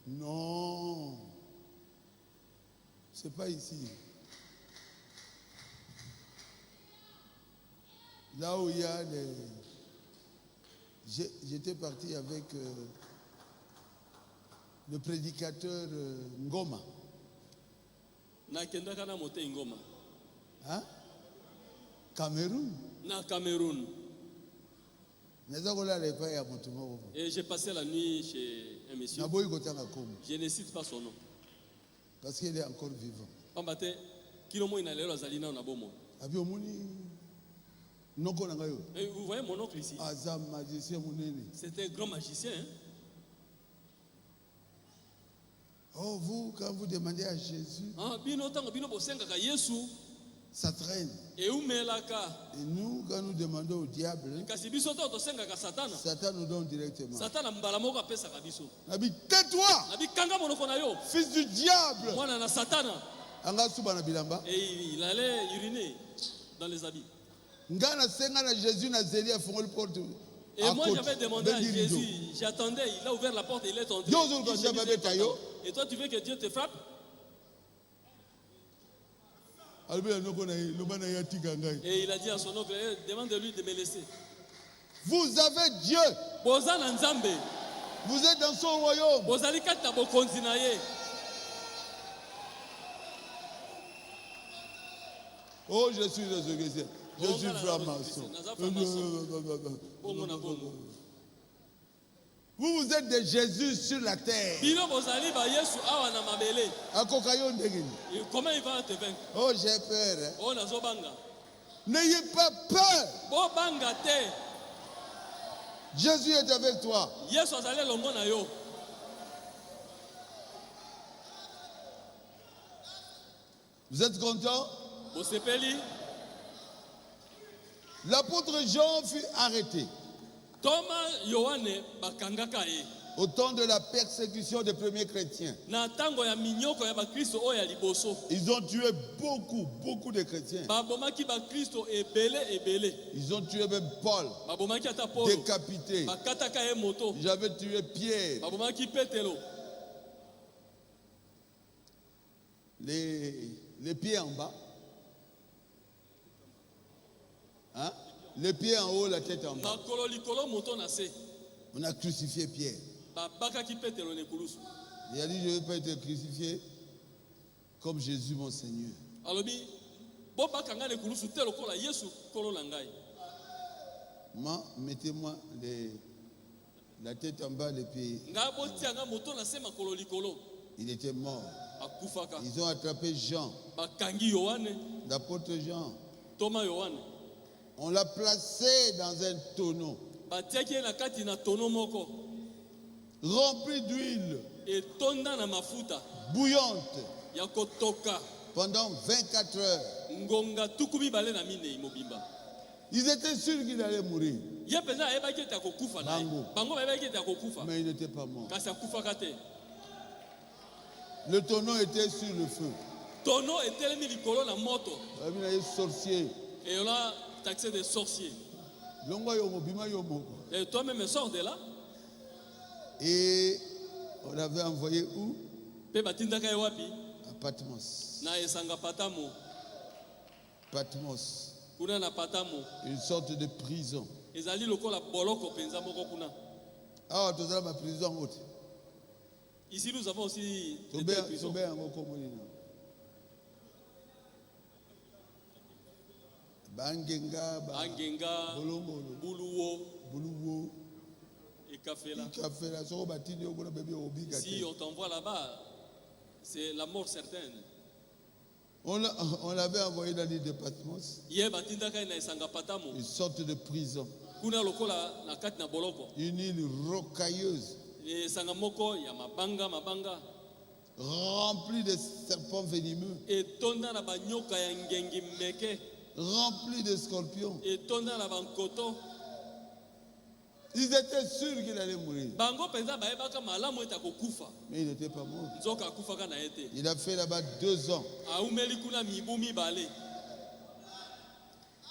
Speaker 2: Non. C'est pas ici. Là où il y a les. J'étais parti avec le prédicateur Ngoma.
Speaker 3: nakendaka na motei ngoma
Speaker 2: Hein? Cameroun.
Speaker 3: na Cameroun et j'ai passé la nuit chez un monsieur je ne cite pas son nom
Speaker 2: parce qu'il est encore vivant.
Speaker 3: pamba te kilo moi na lelo azali nao na bomo et vous voyez mon oncle ici c'était un grand magicien hein?
Speaker 2: Oh, vous, quand vous demandez à Jésus, ça traîne. Et nous, quand nous demandons au diable, Satan nous donne directement. Tais-toi, fils du diable.
Speaker 3: Et il allait uriner dans les habits. Et moi j'avais demandé à Jésus, j'attendais, il a ouvert la porte et il est entré. Et toi tu veux que Dieu te frappe? Et il a dit à son oncle, demande-lui de me laisser.
Speaker 2: Vous avez Dieu. Vous êtes dans son royaume. Oh, je suis résurrecté. Je suis franc-maçon. Vous êtes de Jésus sur la terre.
Speaker 3: Comment il va te vaincre?
Speaker 2: Oh, j'ai peur.
Speaker 3: Oh,
Speaker 2: n'ayez pas peur. Jésus est avec toi. Vous êtes contents?
Speaker 3: Bosepeli.
Speaker 2: L'apôtre Jean fut arrêté
Speaker 3: Thomas Yohane bakangaka ye.
Speaker 2: au temps de la persécution des premiers chrétiens.
Speaker 3: Na tango ya minyoko ya bakristo oyo ya liboso.
Speaker 2: Ils ont tué beaucoup de chrétiens.
Speaker 3: Babomaki bakristo ebele.
Speaker 2: Ils ont tué même Paul,
Speaker 3: Babomaki ata Paul.
Speaker 2: décapité.
Speaker 3: Bakataka ye moto.
Speaker 2: Ils avaient tué Pierre.
Speaker 3: Babomaki Petelo.
Speaker 2: Les pieds en bas. Hein? Les pieds en haut, la tête en bas.
Speaker 3: Makolo likolo moto na se.
Speaker 2: On a crucifié Pierre.
Speaker 3: Babakaki Petelo ne kulusu.
Speaker 2: Il a dit, je ne veux pas être crucifié comme Jésus mon Seigneur.
Speaker 3: Alobi bo bakanga ne kulusu te lokola Yesu kolo na ngai.
Speaker 2: Moi, mettez-moi la tête en bas, les pieds.
Speaker 3: Nga botianga moto na se makolo likolo.
Speaker 2: Il était mort.
Speaker 3: Akufaka.
Speaker 2: Ils ont attrapé Jean,
Speaker 3: Bakangi Yohane,
Speaker 2: l'apôtre Jean.
Speaker 3: Thomas Yohane.
Speaker 2: On l'a placé dans un tonneau
Speaker 3: Batiaki ye na kati na tono moko.
Speaker 2: rempli d'huile
Speaker 3: Etonda na mafuta
Speaker 2: bouillante
Speaker 3: ya kotoka.
Speaker 2: pendant 24 heures.
Speaker 3: Ngonga tuku mibale na minei mobimba.
Speaker 2: Ils étaient sûrs qu'il allait mourir,
Speaker 3: Ye penza ayebaki ete akokufa na ye.
Speaker 2: Bango.
Speaker 3: Bango bayebaki ete akokufa.
Speaker 2: mais il n'était pas mort.
Speaker 3: Kasi akufaka te.
Speaker 2: Le tonneau était sur le feu.
Speaker 3: Tono etelemi likolo na moto.
Speaker 2: Il y a des sorciers.
Speaker 3: Et on a taxé des sorciers. Et toi-même sors de là.
Speaker 2: Et on l'avait envoyé où?
Speaker 3: Pe batindaka ye wapi?
Speaker 2: À Patmos.
Speaker 3: Na esanga Patamo.
Speaker 2: Patmos,
Speaker 3: Kuna na Patamo.
Speaker 2: une sorte de prison.
Speaker 3: Ezali lokola boloko penza moko kuna.
Speaker 2: Ah, tu as ma prison haute.
Speaker 3: Ici nous avons aussi
Speaker 2: Tu
Speaker 3: des prisons.
Speaker 2: Bangenga,
Speaker 3: Angenga,
Speaker 2: Bolongolo,
Speaker 3: Buluwo,
Speaker 2: Buluwo,
Speaker 3: et Kafela.
Speaker 2: Ikafela, so batini okona bébé obiga
Speaker 3: Si
Speaker 2: te.
Speaker 3: on t'envoie là-bas, c'est la mort certaine.
Speaker 2: On l'avait envoyé dans l'île de Patmos,
Speaker 3: Ye batindaka ye na esanga Patamo.
Speaker 2: une sorte de prison,
Speaker 3: Kuna lokola na kati na boloko.
Speaker 2: une île rocailleuse,
Speaker 3: Esanga moko ya mabanga.
Speaker 2: remplie de serpents venimeux,
Speaker 3: Etonda na banyoka ya ngengi meke.
Speaker 2: remplie de scorpions.
Speaker 3: Etonda na bankoto.
Speaker 2: Ils étaient sûrs qu'il allait mourir,
Speaker 3: Bango penza bayebaka malamu ete akokufa.
Speaker 2: mais il n'était pas mort.
Speaker 3: Nzoka akufaka na ye te.
Speaker 2: Il a fait là-bas 2 ans,
Speaker 3: Aumeli kuna mibu mibale.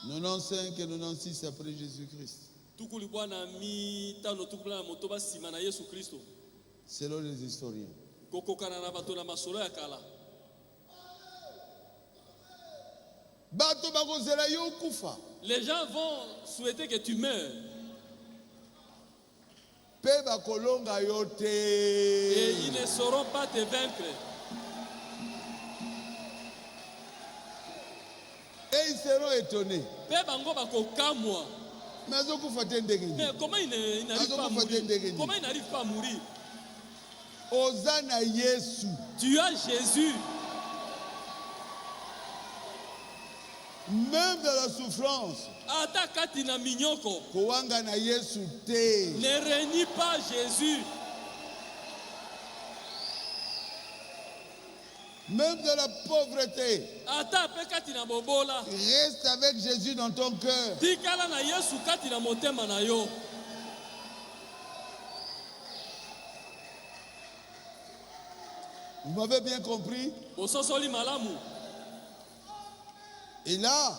Speaker 2: 95 et 96 après Jésus-Christ,
Speaker 3: Tukuli bwana mitano tukula na motoba sima na Yesu Kristo.
Speaker 2: selon les historiens.
Speaker 3: Kokokana na bato na masolo ya kala.
Speaker 2: Bato bakozela yo kufa,
Speaker 3: Les gens vont souhaiter que tu meurs.
Speaker 2: pe bakolonga yo
Speaker 3: Et
Speaker 2: te.
Speaker 3: ils ne sauront pas te vaincre.
Speaker 2: Et ils seront étonnés.
Speaker 3: Pe bango bakokamwa.
Speaker 2: Mais azokufa te ndenge nini?
Speaker 3: Mais comment il n'arrive pas à mourir? Comment il n'arrive pas à mourir?
Speaker 2: Oza na Yesu.
Speaker 3: Tu as Jésus.
Speaker 2: Même dans la souffrance,
Speaker 3: Ata kati na minyoko.
Speaker 2: kowanga na Yesu te.
Speaker 3: Ne renie pas Jésus.
Speaker 2: Même dans la pauvreté,
Speaker 3: Ata pe kati na bobola.
Speaker 2: reste avec Jésus dans ton cœur.
Speaker 3: Tikala na Yesu kati na motema na yo.
Speaker 2: Vous m'avez bien compris?
Speaker 3: Ososoli malamu.
Speaker 2: Et là,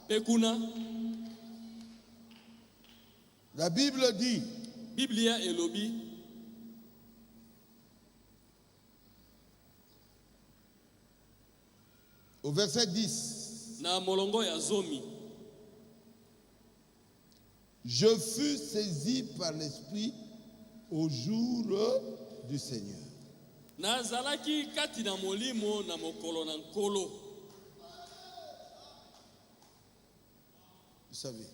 Speaker 3: Pe kuna.
Speaker 2: la Bible dit,
Speaker 3: Biblia elobi.
Speaker 2: au verset 10,
Speaker 3: Na molongo ya zomi.
Speaker 2: je fus saisi par l'Esprit au jour du Seigneur.
Speaker 3: Nazalaki kati na molimo na mokolo na nkolo.
Speaker 2: Vous savez,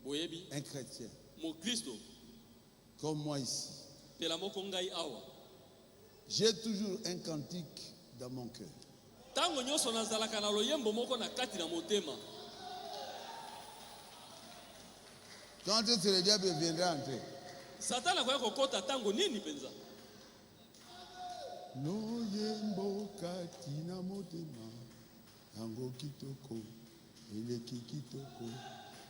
Speaker 3: Boyebi.
Speaker 2: un chrétien
Speaker 3: Mo Kristo.
Speaker 2: comme moi ici,
Speaker 3: Pela moko ngai awa.
Speaker 2: j'ai toujours un cantique dans mon cœur.
Speaker 3: Tango nyoso nazalaka na loyembo moko na kati na motema.
Speaker 2: Quand est-ce que le diable viendra entrer?
Speaker 3: Satan akoya kokota tango nini penza?
Speaker 2: Loyembo katina motema yango kitoko eleki kitoko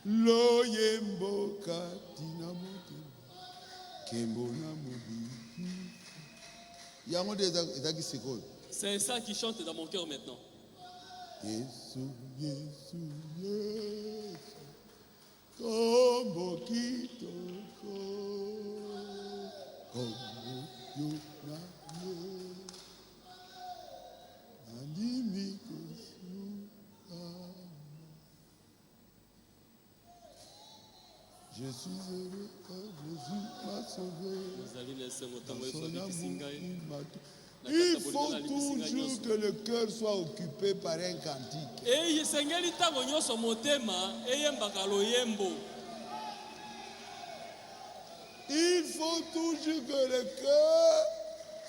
Speaker 2: loyembo kati na motema kembo na mobili yango nde ezalaki sikoyo.
Speaker 3: C'est ça qui chante dans mon cœur maintenant.
Speaker 2: Yesu Yesu Yesu kombo kitoko kombo yo na ye nandimi kosuka. Je suis heureux car Jésus m'a sauvé. Dans son amour, il m'a tout. Il faut toujours que le cœur soit occupé par un cantique. Il faut toujours que le cœur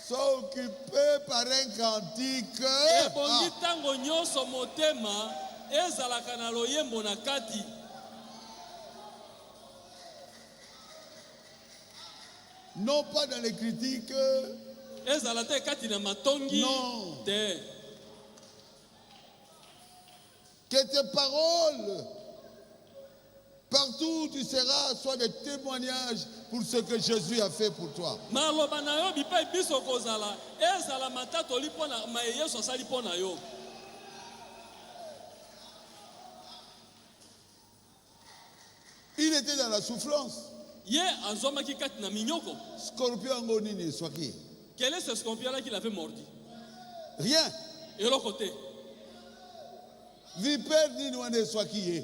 Speaker 2: soit occupé par un cantique. Non pas dans les critiques. Non. Que tes paroles, partout où tu seras, soient des témoignages pour ce que Jésus a fait pour toi. Il était dans la souffrance. Scorpion nini swaki.
Speaker 3: Quel est ce scorpion-là qui l'avait mordi?
Speaker 2: Rien.
Speaker 3: Et l'autre côté?
Speaker 2: Vipère nini wane swaki.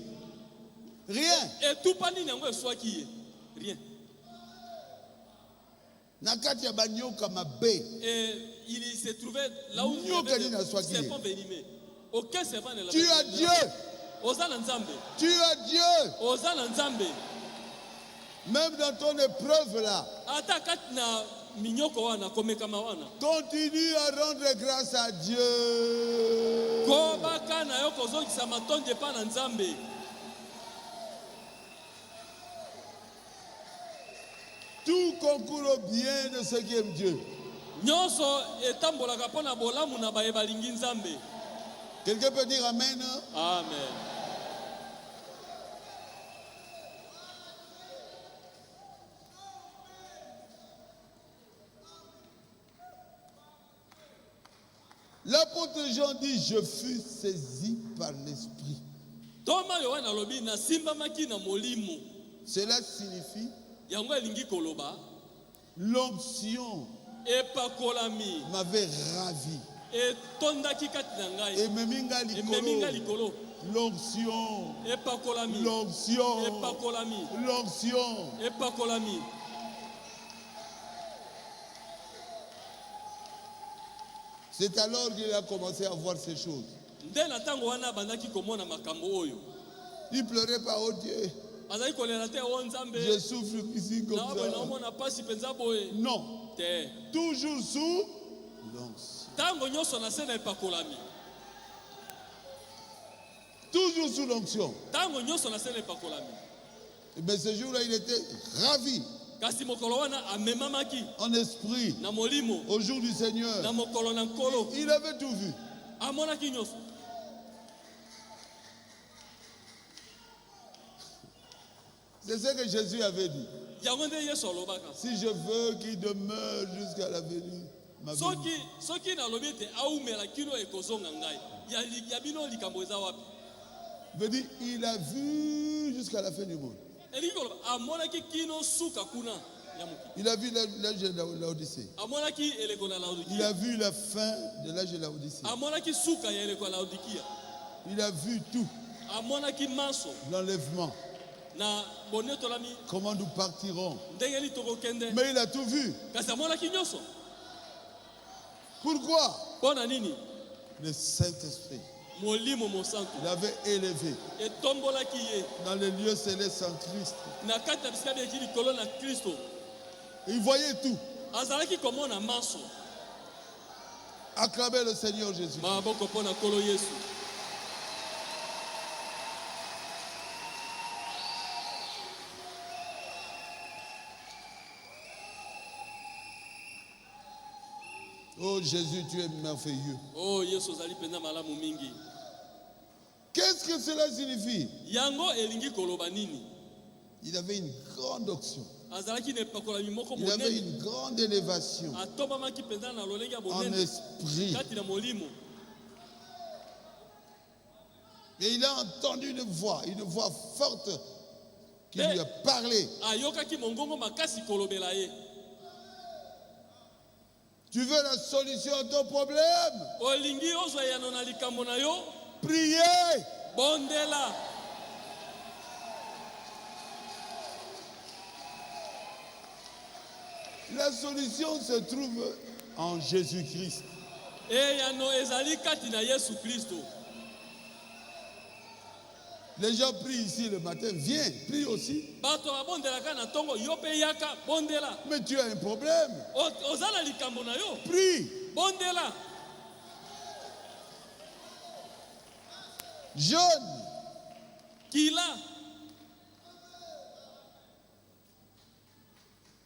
Speaker 2: Rien.
Speaker 3: Et tout pas nini wane swaki. Rien.
Speaker 2: Nakati ya banyoka mabe.
Speaker 3: Et il se trouvait là où il y avait des serpents venimeux. Aucun serpent ne l'avait.
Speaker 2: Tu as Dieu. Tu as Dieu. Même dans ton épreuve là. Continue à rendre grâce à Dieu. Tout concourt au bien de ceux qui aiment Dieu. Quelqu'un peut dire Amen?
Speaker 3: Amen.
Speaker 2: L'apôtre Jean dit, je fus saisi par l'Esprit. Cela signifie l'onction m'avait ravi. Et l'onction. C'est alors qu'il a commencé à voir ces choses. Il pleurait pas, oh Dieu. Je souffre ici comme ça. Non. Toujours sous l'onction. Toujours sous l'onction. Mais ce jour-là, il était ravi. En esprit, au jour du Seigneur, il avait tout vu. C'est ce que Jésus avait dit. Si je veux qu'il demeure jusqu'à la venue, ma vie. Veut dire, il a vu jusqu'à la fin du monde. Il a vu l'âge de Laodicée. Il a vu la fin de l'âge de Laodicée. Il a vu tout. L'enlèvement. Comment nous partirons. Mais il a tout vu. Pourquoi? Le Saint-Esprit l'avait élevé dans les lieux célestes en Christ. Il voyait tout. Acclamez le Seigneur Jésus. Oh Jésus, tu es merveilleux.
Speaker 3: Oh Yesu zali penda malamu mingi.
Speaker 2: Qu'est-ce que cela signifie?
Speaker 3: Yango elingi koloba nini?
Speaker 2: Il avait une grande onction.
Speaker 3: Azalaki na epakolami moko
Speaker 2: Il avait
Speaker 3: monene.
Speaker 2: une grande élévation
Speaker 3: Atobamaki mpenza na lolenge ya
Speaker 2: en
Speaker 3: bonene.
Speaker 2: esprit.
Speaker 3: Kati na molimo.
Speaker 2: Et il a entendu une voix forte qui lui a parlé.
Speaker 3: Ayokaki mongongo makasi kolobela ye.
Speaker 2: Tu veux la solution à ton problème?
Speaker 3: Olingi ozwa yano na likambo na yo?
Speaker 2: Priez.
Speaker 3: Bondela.
Speaker 2: La solution se trouve en Jésus-Christ.
Speaker 3: Yano ezali kati na Yesu Kristo.
Speaker 2: Les gens prient ici le matin. Viens, prie aussi.
Speaker 3: Bato babondelaka na tongo yo pe yaka bondela.
Speaker 2: Mais tu as un problème.
Speaker 3: Ozala likambo na yo?
Speaker 2: Prie.
Speaker 3: Bondela.
Speaker 2: Jeûne.
Speaker 3: Kila.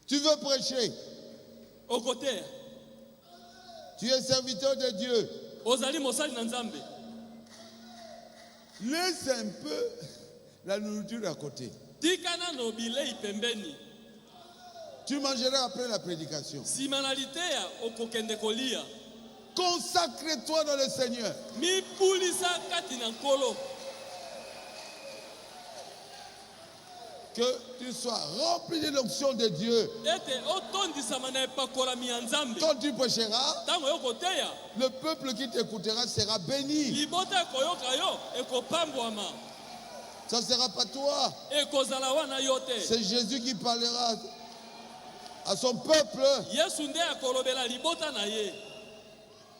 Speaker 2: Tu veux prêcher.
Speaker 3: Au côté.
Speaker 2: Tu es serviteur de Dieu.
Speaker 3: Ozali mosali na Nzambe.
Speaker 2: Laisse un peu la nourriture à côté.
Speaker 3: Tikana no bilei pembeni.
Speaker 2: Tu mangeras après la prédication.
Speaker 3: Simanalitea okokende kolia.
Speaker 2: Consacre-toi dans le Seigneur.
Speaker 3: Mipulisa kati na nkolo.
Speaker 2: Que tu sois rempli de l'onction de Dieu.
Speaker 3: Ete otondisama na epakolami ya Nzambe.
Speaker 2: Quand tu prêcheras,
Speaker 3: Tango yokoteya.
Speaker 2: le peuple qui t'écoutera sera béni.
Speaker 3: Libota koyoka yo ekopambwama.
Speaker 2: Ça ne sera pas toi.
Speaker 3: Ekozala wana yo te.
Speaker 2: C'est Jésus qui parlera à son peuple.
Speaker 3: Yesu nde akolobela libota na ye.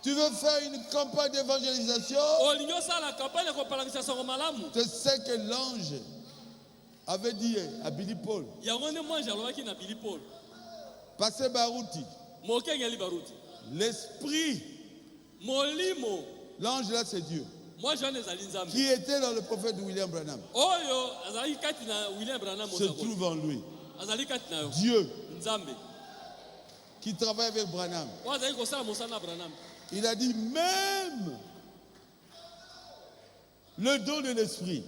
Speaker 2: Tu veux faire une campagne d'évangélisation?
Speaker 3: Olingi osala kampanye kopalangisa sango malamu.
Speaker 2: Tu sais que l'ange avait dit à Billy Paul,
Speaker 3: Yango nde mwanji alobaki na Billy Paul.
Speaker 2: passez Barouti,
Speaker 3: Mokengeli baruti.
Speaker 2: l'esprit,
Speaker 3: Molimo.
Speaker 2: l'ange là c'est Dieu,
Speaker 3: Mwanji wana ezali Nzambe.
Speaker 2: qui était dans le prophète William Branham,
Speaker 3: Oyo azali kati na William Branham
Speaker 2: se
Speaker 3: mosakoli.
Speaker 2: trouve en lui.
Speaker 3: Azali kati na yo.
Speaker 2: Dieu
Speaker 3: Nzambe.
Speaker 2: qui travaille avec Branham.
Speaker 3: Oyo azali kosala mosala na Branham.
Speaker 2: Il a dit même le don de l'esprit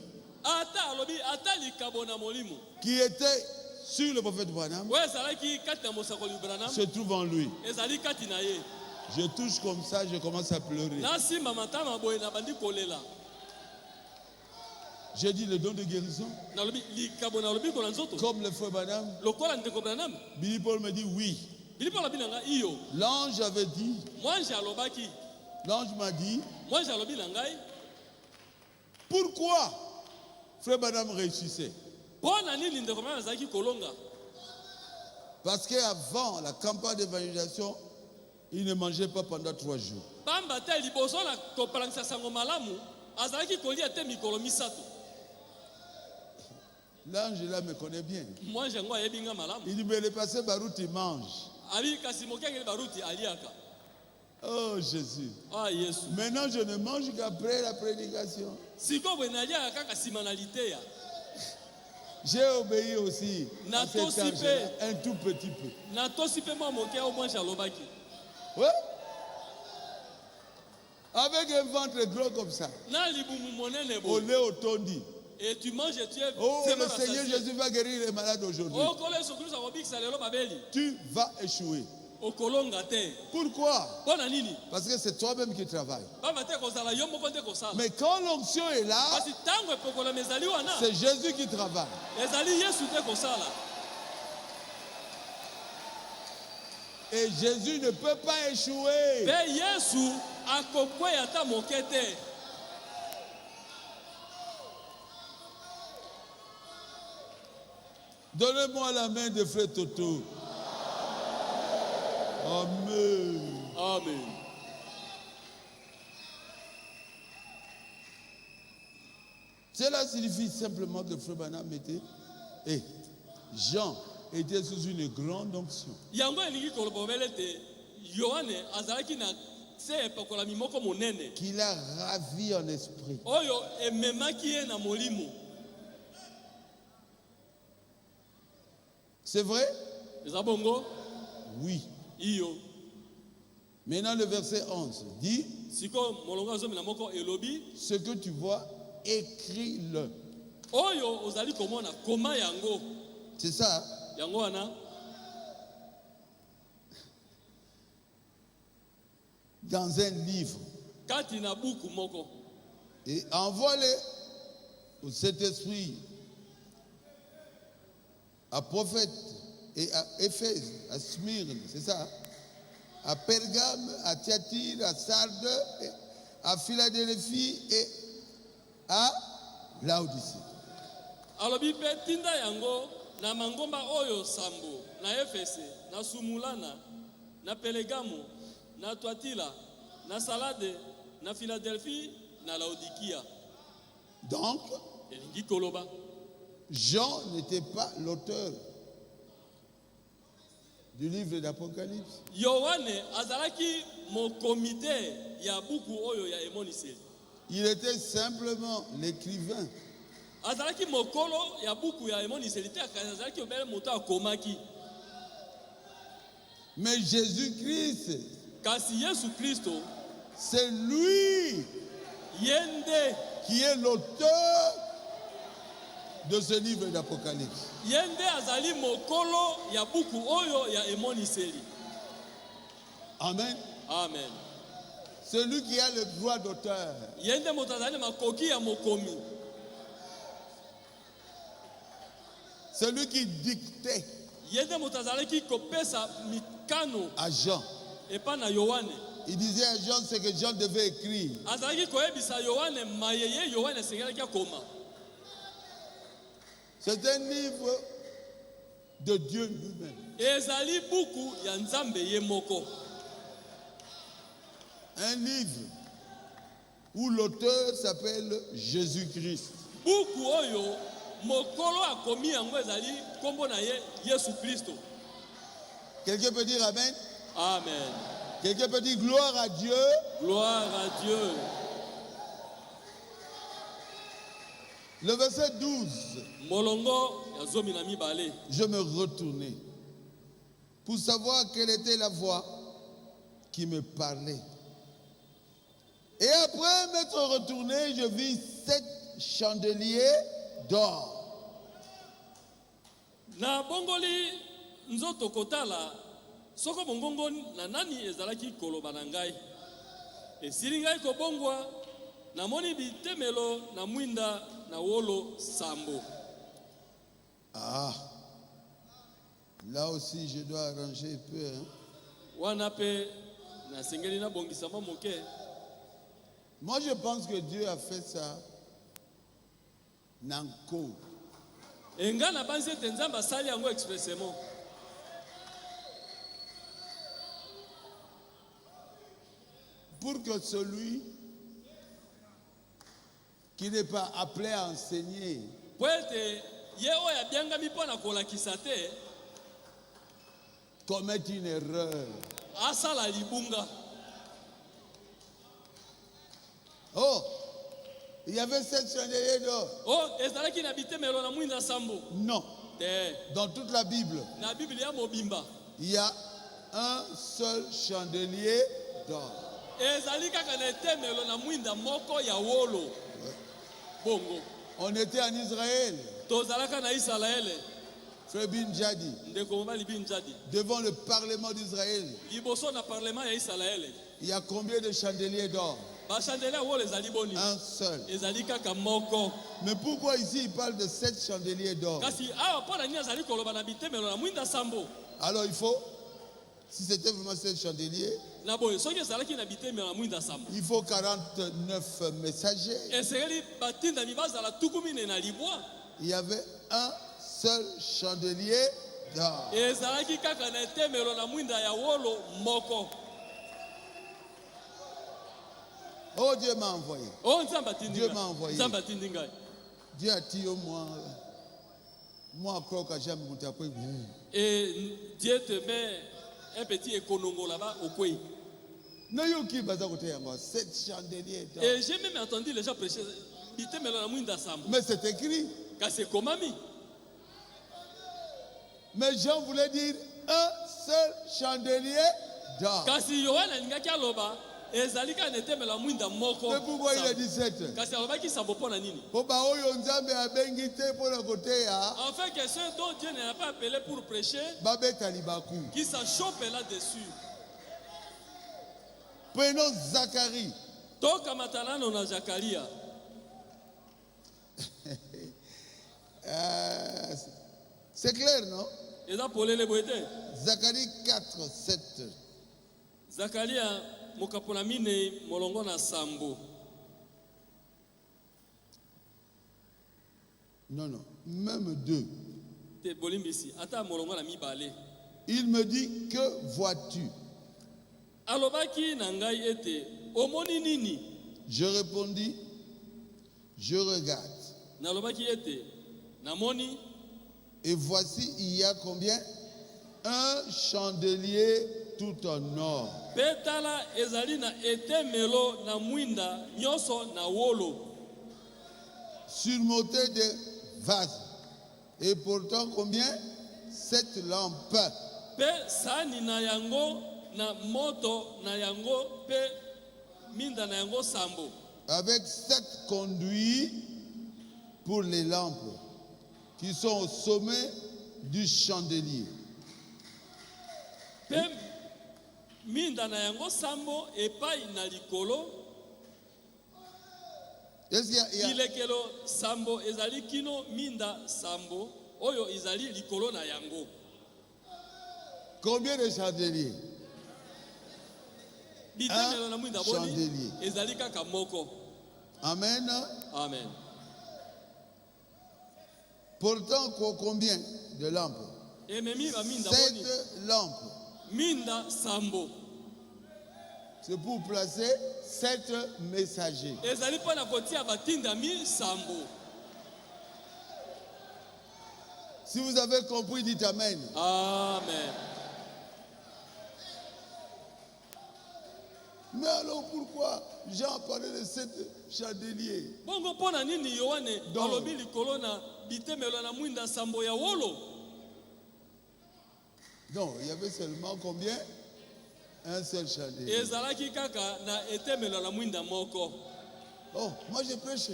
Speaker 3: Ata alobi ata likabo na molimo.
Speaker 2: qui était sur le prophète Branham
Speaker 3: Oyo ezalaki kati na mosakoli Branham.
Speaker 2: se trouve en lui.
Speaker 3: Ezali kati na ye.
Speaker 2: Je touche comme ça, je commence à pleurer.
Speaker 3: Nasimba matama boye na bandi kolela.
Speaker 2: J'ai dit le don de guérison,
Speaker 3: Nalobi likabo na lobi ko na nzoto.
Speaker 2: comme le frère Branham.
Speaker 3: Lokola ndeko Branham.
Speaker 2: Billy Paul me dit oui.
Speaker 3: Bilipo alobi na nga iyo.
Speaker 2: L'ange avait dit,
Speaker 3: Mwanji alobaki.
Speaker 2: l'ange m'a dit,
Speaker 3: Mwanji alobi na ngai.
Speaker 2: pourquoi frère Branham réussissait?
Speaker 3: Pona nini ndeko Branham azalaki kolonga?
Speaker 2: Parce qu'avant la campagne d'évangélisation, il ne mangeait pas pendant 3 jours.
Speaker 3: Pamba te liboso na kopalangisa sango malamu. Azalaki kolia te mikolo misato.
Speaker 2: L'ange là me connaît bien.
Speaker 3: Mwanji yango ayebi nga malamu.
Speaker 2: Il dit, mais le passé Barout, il mange.
Speaker 3: Abi kasi mokengeli baruti aliaka.
Speaker 2: Oh Jésus.
Speaker 3: Ah Yesu.
Speaker 2: Maintenant, je ne mange qu'après la prédication.
Speaker 3: Siko bwe naliaka kaka simanalite ya.
Speaker 2: J'ai obéi aussi
Speaker 3: Na
Speaker 2: à cet
Speaker 3: tosi
Speaker 2: ange,
Speaker 3: pe.
Speaker 2: un tout petit peu.
Speaker 3: Na tosi pe mwa moke o mwanji alobaki.
Speaker 2: Ouais. Avec un ventre gros comme ça.
Speaker 3: Na libumu monene
Speaker 2: Au
Speaker 3: bo.
Speaker 2: lait au tondi.
Speaker 3: Et tu manges et tu es
Speaker 2: Oh,
Speaker 3: vraiment
Speaker 2: le Seigneur
Speaker 3: rassasié.
Speaker 2: Jésus va guérir les malades aujourd'hui.
Speaker 3: O kole Yesu Kristo akobikisa lelo babeli.
Speaker 2: Tu vas échouer.
Speaker 3: Okolonga te.
Speaker 2: Pourquoi?
Speaker 3: Pona nini?
Speaker 2: Parce que c'est toi-même qui travailles.
Speaker 3: Baba te kozala yo moko te kosala.
Speaker 2: Mais quand l'onction est là,
Speaker 3: Kasi tango epokola mezali wana.
Speaker 2: c'est Jésus qui travaille.
Speaker 3: Ezali Yesu te kosala.
Speaker 2: Et Jésus ne peut pas échouer.
Speaker 3: Pe Yesu akokweya ata moke te.
Speaker 2: Donnez-moi la main de frère Toto. Amen.
Speaker 3: Amen.
Speaker 2: Cela signifie simplement que frère Branham était, et Jean était sous une grande onction.
Speaker 3: Yango elingi kolobobele te. Yohane azalaki na se epakolami moko monene.
Speaker 2: Qui l'a ravi en esprit.
Speaker 3: Oyo ememaki ye na molimo.
Speaker 2: C'est vrai?
Speaker 3: Eza bongo?
Speaker 2: Oui.
Speaker 3: Iyo.
Speaker 2: Maintenant le verset 11 dit,
Speaker 3: Siko molongo azomela moko elobi.
Speaker 2: ce que tu vois, écris-le.
Speaker 3: Oyo ozali komona koma yango.
Speaker 2: C'est ça.
Speaker 3: Yango wana.
Speaker 2: Dans un livre.
Speaker 3: Kati na buku moko.
Speaker 2: Et envoie-le au Saint-Esprit, à prophète et à Éphèse, à Smyrne, c'est ça, à Pergame, à Thyatire, à Sardes, à Philadelphie et à Laodicée.
Speaker 3: Alobi pe tinda yango na mangomba oyo sambo, na Efese, na Sumulana, na Pergamo, na Thyatira, na Salade, na Philadelphie, na Laodikia.
Speaker 2: Donc,
Speaker 3: Elingi koloba.
Speaker 2: Jean n'était pas l'auteur du livre d'Apocalypse.
Speaker 3: Yohane azalaki mo comité ya buku oyo ya emoniseli.
Speaker 2: Il était simplement l'écrivain.
Speaker 3: Azalaki mokolo ya buku ya emoniseli te azalaki obele moto akomaki.
Speaker 2: Mais Jésus-Christ,
Speaker 3: Kasi Yesu Kristo
Speaker 2: c'est lui
Speaker 3: yende
Speaker 2: qui est l'auteur de ce livre d'Apocalypse.
Speaker 3: yende azali mokolo ya buku oyo ya emoniseli.
Speaker 2: Amen.
Speaker 3: Amen.
Speaker 2: Celui qui a le droit d'auteur.
Speaker 3: Yende moto azali makoki ya mokomi.
Speaker 2: Celui qui dictait
Speaker 3: Yende moto azalaki kopesa mikano
Speaker 2: à Jean.
Speaker 3: epa na Yohane.
Speaker 2: Il disait à Jean ce que Jean devait écrire.
Speaker 3: Azalaki koyebisa Yohane mayeye Yohane sengelaki akoma.
Speaker 2: C'est un livre de Dieu lui-même.
Speaker 3: Ezali buku ya Nzambe ye moko.
Speaker 2: Un livre où l'auteur s'appelle Jésus-Christ.
Speaker 3: Buku oyo mokolo akomi yango ezali kombo na ye Yesu Kristo.
Speaker 2: Quelqu'un peut dire Amen?
Speaker 3: Amen.
Speaker 2: Quelqu'un peut dire gloire à Dieu?
Speaker 3: Gloire à Dieu.
Speaker 2: Le verset 12.
Speaker 3: Molongo ya zomi na mibale.
Speaker 2: Je me retournai pour savoir quelle était la voix qui me parlait. Et après m'être retourné, je vis 7 chandeliers d'or.
Speaker 3: Na bongoli nzoto kotala soko bongongo na nani ezalaki koloba na ngai. Esili ngai kobongwa namoni bitemelo na mwinda na wolo sambo.
Speaker 2: Ah, là aussi je dois arranger un peu. Hein?
Speaker 3: Wana pe na sengeli na bongisa moke.
Speaker 2: Moi je pense que Dieu a fait ça nanko.
Speaker 3: Enga na banzi ete Nzambe asali yango expressément.
Speaker 2: Pour que celui qui n'est pas appelé à enseigner
Speaker 3: Po ete ye oyo abiangami mpo na kolakisa te
Speaker 2: commette une erreur.
Speaker 3: asala libunga.
Speaker 2: Oh, il y avait 7 chandeliers d'or.
Speaker 3: Oh, ezalaki na bitemelo na mwinda sambo.
Speaker 2: Non,
Speaker 3: Te
Speaker 2: dans toute la Bible,
Speaker 3: na Biblia mobimba.
Speaker 2: il y a un seul chandelier d'or.
Speaker 3: Ezali kaka na etemelo na mwinda moko ya wolo. Bongo.
Speaker 2: On était en Israël,
Speaker 3: Tozalaka na Israele.
Speaker 2: Frère Bin Jadi,
Speaker 3: Ndeko mobali binjadi.
Speaker 2: devant le Parlement d'Israël.
Speaker 3: Liboso na parlement ya Israele.
Speaker 2: Il y a combien de chandeliers d'or?
Speaker 3: Ba chandelier wolo ezali boni.
Speaker 2: Un seul.
Speaker 3: Ezali kaka moko.
Speaker 2: Mais pourquoi ici il parle de 7 chandeliers d'or?
Speaker 3: Kasi awa pona ni azali koloba na bitemelo na mwinda sambo.
Speaker 2: Alors il faut, si c'était vraiment 7 chandeliers,
Speaker 3: Na boye soki ezalaki na bitemelo na mwinda sambo.
Speaker 2: il faut 49 messagers.
Speaker 3: Esengeli batinda mibazala tukumine na libwa.
Speaker 2: Il y avait un seul chandelier d'or.
Speaker 3: Ezalaki kaka na etemelo na mwinda ya wolo moko.
Speaker 2: Oh, Dieu m'a envoyé.
Speaker 3: Oh, Nzambe atindi
Speaker 2: Dieu
Speaker 3: ngai.
Speaker 2: m'a envoyé.
Speaker 3: Nzambe atindi ngai.
Speaker 2: Dieu a dit au moi encore que j'aime monter après.
Speaker 3: Et Dieu te met un petit éconongo là-bas au coin.
Speaker 2: Non, yo qui baza côté yango 7 chandeliers d'or.
Speaker 3: Et j'ai même entendu les gens prêcher. Bitemelo na mwinda sambo.
Speaker 2: Mais c'est écrit.
Speaker 3: Kasi komami.
Speaker 2: Mais Jean voulait dire un seul chandelier d'or.
Speaker 3: Kasi Yohana alingaki aloba ezalika netemela mwinda moko.
Speaker 2: Mais pourquoi il a dit 7?
Speaker 3: Kasi alobaki sambo pona nini?
Speaker 2: Po ba oyo nzambe abengi te pona koteya
Speaker 3: Afin que ceux dont Dieu n'a pas appelé pour prêcher,
Speaker 2: babeta libaku.
Speaker 3: qui s'en chopent là-dessus.
Speaker 2: Prenons Zacharie.
Speaker 3: Toka matanano na Zakaria.
Speaker 2: C'est clair, non?
Speaker 3: Eza polele boete.
Speaker 2: Zacharie 4, 7.
Speaker 3: Zakaria mokapona mine molongo na sambo.
Speaker 2: Non, non, même 2.
Speaker 3: Te bolimbisi ata molongo na mibale.
Speaker 2: Il me dit, que vois-tu?
Speaker 3: Alobaki na ngai ete omoni nini?
Speaker 2: Je répondis, je regarde.
Speaker 3: Nalobaki ete namoni.
Speaker 2: Et voici, il y a combien? Un chandelier tout en or.
Speaker 3: Petala ezali na etemelo na mwinda nyonso na wolo.
Speaker 2: Surmonté de vases. Et pourtant combien? 7 lampes.
Speaker 3: Pe sani na yango na moto na yango pe minda na yango sambo.
Speaker 2: Avec 7 conduits pour les lampes qui sont au sommet du chandelier.
Speaker 3: Pe minda na yango sambo epai na likolo.
Speaker 2: Est-ce qu'il y a...
Speaker 3: Bilekelo sambo ezali kino minda sambo oyo ezali likolo na yango.
Speaker 2: Combien de chandeliers?
Speaker 3: Bitemelo na mwinda boni
Speaker 2: chandelier.
Speaker 3: ezali kaka moko.
Speaker 2: Amen.
Speaker 3: Amen.
Speaker 2: Pourtant, combien de lampes?
Speaker 3: Ememi ba minda
Speaker 2: 7
Speaker 3: boni.
Speaker 2: lampes.
Speaker 3: Minda sambo.
Speaker 2: C'est pour placer 7 messagers.
Speaker 3: Ezali pona kotia batinda mi sambo.
Speaker 2: Si vous avez compris, dites Amen.
Speaker 3: Amen.
Speaker 2: Mais alors pourquoi Jean parlait de 7 chandeliers?
Speaker 3: Bongo pona nini Yohane
Speaker 2: Donc.
Speaker 3: alobi likolo na bitemelo na mwinda sambo ya wolo?
Speaker 2: Non, il y avait seulement combien? Un seul chandelier.
Speaker 3: Ezalaki kaka na etemelo na mwinda moko.
Speaker 2: Oh, moi je prêche.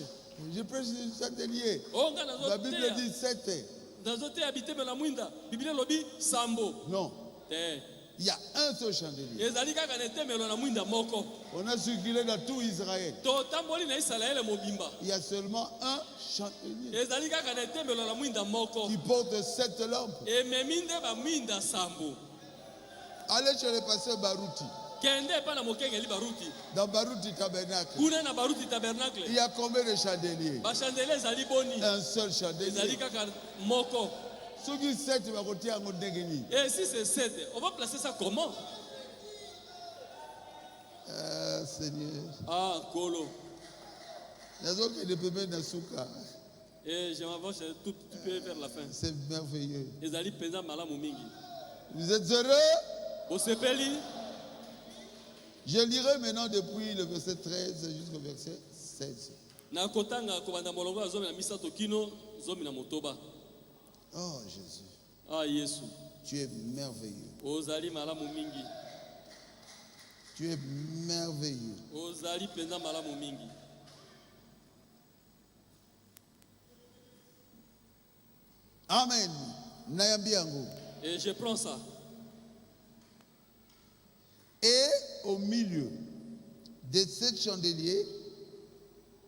Speaker 2: Je prêche le chandelier.
Speaker 3: Onga
Speaker 2: La Bible dit 7.
Speaker 3: nazoteya bitemelo na mwinda. Biblia lobi sambo.
Speaker 2: Non,
Speaker 3: Te.
Speaker 2: il y a un seul chandelier.
Speaker 3: Ezali kaka na etemelo na mwinda moko.
Speaker 2: On a circulé dans tout Israël.
Speaker 3: Totamboli na Israele mobimba.
Speaker 2: Il y a seulement un chandelier
Speaker 3: Ezali kaka na etemelo na mwinda moko.
Speaker 2: qui porte 7 lampes.
Speaker 3: Ememi nde ba mwinda sambo.
Speaker 2: Allez chez le pasteur Barouti.
Speaker 3: Kende pa na mokengeli baruti.
Speaker 2: Dans Barouti Tabernacle,
Speaker 3: Kuna na baruti tabernacle.
Speaker 2: il y a combien de chandeliers?
Speaker 3: Ba chandelier ezali boni.
Speaker 2: Un seul
Speaker 3: Ezali
Speaker 2: chandelier.
Speaker 3: kaka moko.
Speaker 2: Ceux qui 7 va côté en Odegeni.
Speaker 3: Et si c'est 7, on va placer ça comment?
Speaker 2: Seigneur.
Speaker 3: Ah, Kolo.
Speaker 2: Les autres qui ne peuvent pas souka.
Speaker 3: Et je m'avance, tu peux vers la fin.
Speaker 2: C'est merveilleux.
Speaker 3: Ezali penza malamu mingi.
Speaker 2: Vous êtes heureux?
Speaker 3: Osepeli,
Speaker 2: Je lirai maintenant depuis le verset 13 jusqu'au verset 16.
Speaker 3: na kotanga kobanda molongo ya zomi na misato kino zomi na motoba.
Speaker 2: Oh Jésus,
Speaker 3: Ah, Yesu.
Speaker 2: tu es merveilleux.
Speaker 3: Ozali malamu mingi.
Speaker 2: Tu es merveilleux.
Speaker 3: Ozali penza malamu mingi.
Speaker 2: Amen. Nayambi yango.
Speaker 3: Et je prends ça.
Speaker 2: Et au milieu de 7 chandeliers,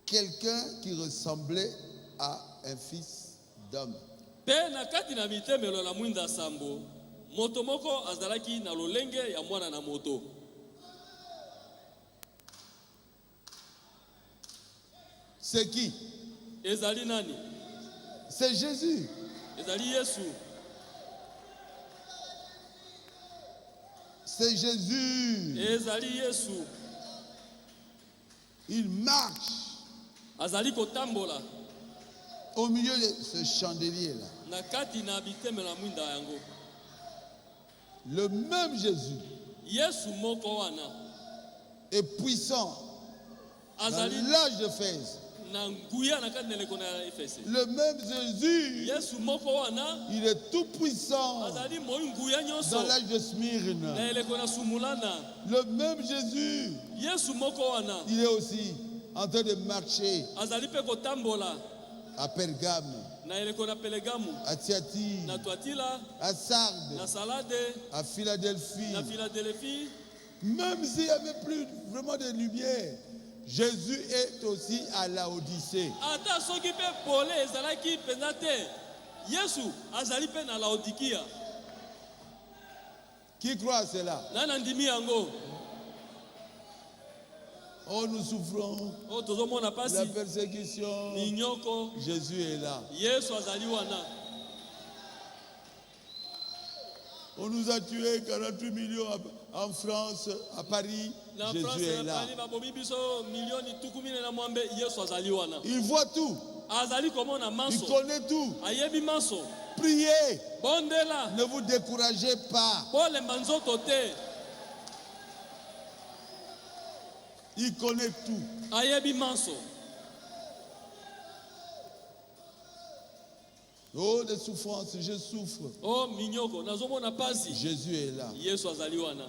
Speaker 2: quelqu'un qui ressemblait à un fils d'homme.
Speaker 3: Pe na kati na bitemelo na mwinda sambo, moto moko azalaki na lolenge ya mwana na moto.
Speaker 2: C'est qui?
Speaker 3: Ezali nani?
Speaker 2: C'est Jésus.
Speaker 3: Ezali Yesu.
Speaker 2: C'est Jésus.
Speaker 3: Ezali Yesu.
Speaker 2: Il marche
Speaker 3: Azali kotambola
Speaker 2: au milieu de ce chandelier-là.
Speaker 3: na kati na bitemelo na mwinda yango.
Speaker 2: Le même Jésus
Speaker 3: Yesu moko wana
Speaker 2: est puissant dans
Speaker 3: azali
Speaker 2: l'âge de fer
Speaker 3: na nguya na kati na eleko na Efese.
Speaker 2: Le même Jésus,
Speaker 3: Yesu moko wana
Speaker 2: il est tout puissant
Speaker 3: azali moi nguya
Speaker 2: dans
Speaker 3: nyonso
Speaker 2: l'âge de Smyrne.
Speaker 3: na eleko na sumulana.
Speaker 2: Le même Jésus,
Speaker 3: Yesu moko wana
Speaker 2: il est aussi en train de marcher
Speaker 3: azali pe kotambola
Speaker 2: à Pergame,
Speaker 3: na eleko na Pelegamu,
Speaker 2: à Thyatire,
Speaker 3: na Tuatila,
Speaker 2: à Sardes,
Speaker 3: na Salade,
Speaker 2: à Philadelphie.
Speaker 3: na Philadelphie.
Speaker 2: Même s'il n'y avait plus vraiment de lumière, Jésus est aussi à Laodicée.
Speaker 3: Ata soki pe pole ezalaki penza te, Yesu azali pe na Laodikia.
Speaker 2: Qui croit à cela?
Speaker 3: Nana ndimi yango.
Speaker 2: Oh, nous souffrons
Speaker 3: O tozomona
Speaker 2: la
Speaker 3: pasi
Speaker 2: persécution.
Speaker 3: ninyoko,
Speaker 2: Jésus est là.
Speaker 3: Yesu azali wana.
Speaker 2: On nous a tués 48 millions en France, à Paris.
Speaker 3: Na
Speaker 2: Jésus
Speaker 3: France
Speaker 2: est
Speaker 3: na
Speaker 2: là.
Speaker 3: Paris babomi biso milioni tukumine na mwambe, Yesu azali wana.
Speaker 2: Il voit tout.
Speaker 3: Azali komona
Speaker 2: Il
Speaker 3: manso.
Speaker 2: connaît tout.
Speaker 3: Ayebi manso.
Speaker 2: Priez.
Speaker 3: Bondela.
Speaker 2: Ne vous découragez pas.
Speaker 3: Bolemba nzoto te.
Speaker 2: Il connaît tout.
Speaker 3: Ayebi manso.
Speaker 2: Oh, des souffrances, je souffre.
Speaker 3: Oh minyoko nazomona pasi.
Speaker 2: Jésus est là.
Speaker 3: Yesu azali wana.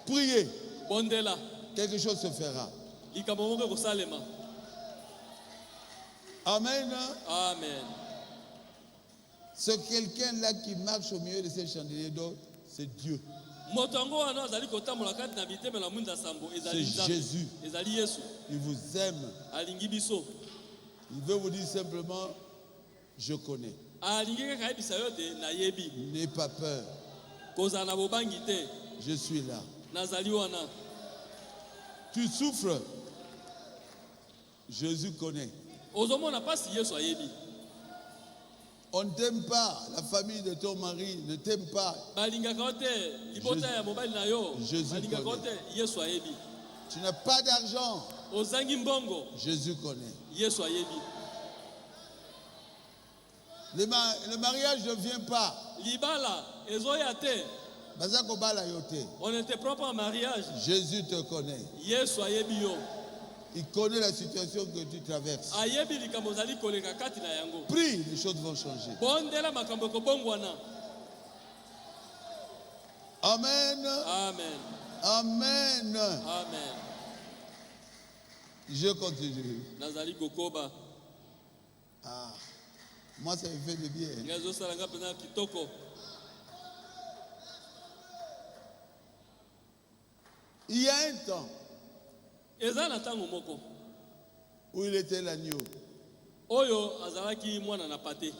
Speaker 2: Priez.
Speaker 3: Bondela.
Speaker 2: Quelque chose se fera.
Speaker 3: Likambo moko kosalema.
Speaker 2: Amen.
Speaker 3: Amen.
Speaker 2: Ce quelqu'un-là qui marche au milieu de ces chandeliers d'or, c'est Dieu.
Speaker 3: Motongo wana azali kotambola kati na biteme na mwinda sambo ezali
Speaker 2: C'est
Speaker 3: Nzambe.
Speaker 2: Jésus.
Speaker 3: Ezali Yesu.
Speaker 2: Il vous aime.
Speaker 3: Alingi biso.
Speaker 2: Il veut vous dire simplement, je connais.
Speaker 3: Alingi kaka yebisa yo te na yebi.
Speaker 2: N'aie pas peur.
Speaker 3: Kozala na bobangi te.
Speaker 2: Je suis là.
Speaker 3: Nazali wana.
Speaker 2: Tu souffres. Jésus connaît.
Speaker 3: Ozomona pasi Yesu ayebi.
Speaker 2: On ne t'aime pas. La famille de ton mari ne t'aime pas.
Speaker 3: Balingaka yo te. Libota ya mobali na yo.
Speaker 2: Jésus
Speaker 3: Balingaka yo te. Yesu ayebi.
Speaker 2: Tu n'as pas d'argent.
Speaker 3: Ozangi mbongo.
Speaker 2: Jésus connaît.
Speaker 3: Yesu ayebi.
Speaker 2: Le mariage ne vient pas.
Speaker 3: Libala ezoya te.
Speaker 2: Bazako bala yote.
Speaker 3: On n'était pas en mariage.
Speaker 2: Jésus te connaît.
Speaker 3: Yesu ayebi yo.
Speaker 2: Il connaît la situation que tu traverses.
Speaker 3: Ayebi likambo zali koleka kati na yango.
Speaker 2: Prie, les choses vont changer.
Speaker 3: Bondela makambo kobongwana.
Speaker 2: Amen.
Speaker 3: Amen.
Speaker 2: Amen.
Speaker 3: Amen.
Speaker 2: Je continue.
Speaker 3: Nazali kokoba.
Speaker 2: Ah, moi ça me fait du bien.
Speaker 3: Ngazo salanga pena kitoko.
Speaker 2: Il y a un temps
Speaker 3: Eza na tango moko.
Speaker 2: où il était l'agneau.
Speaker 3: Oyo azalaki mwana na pate.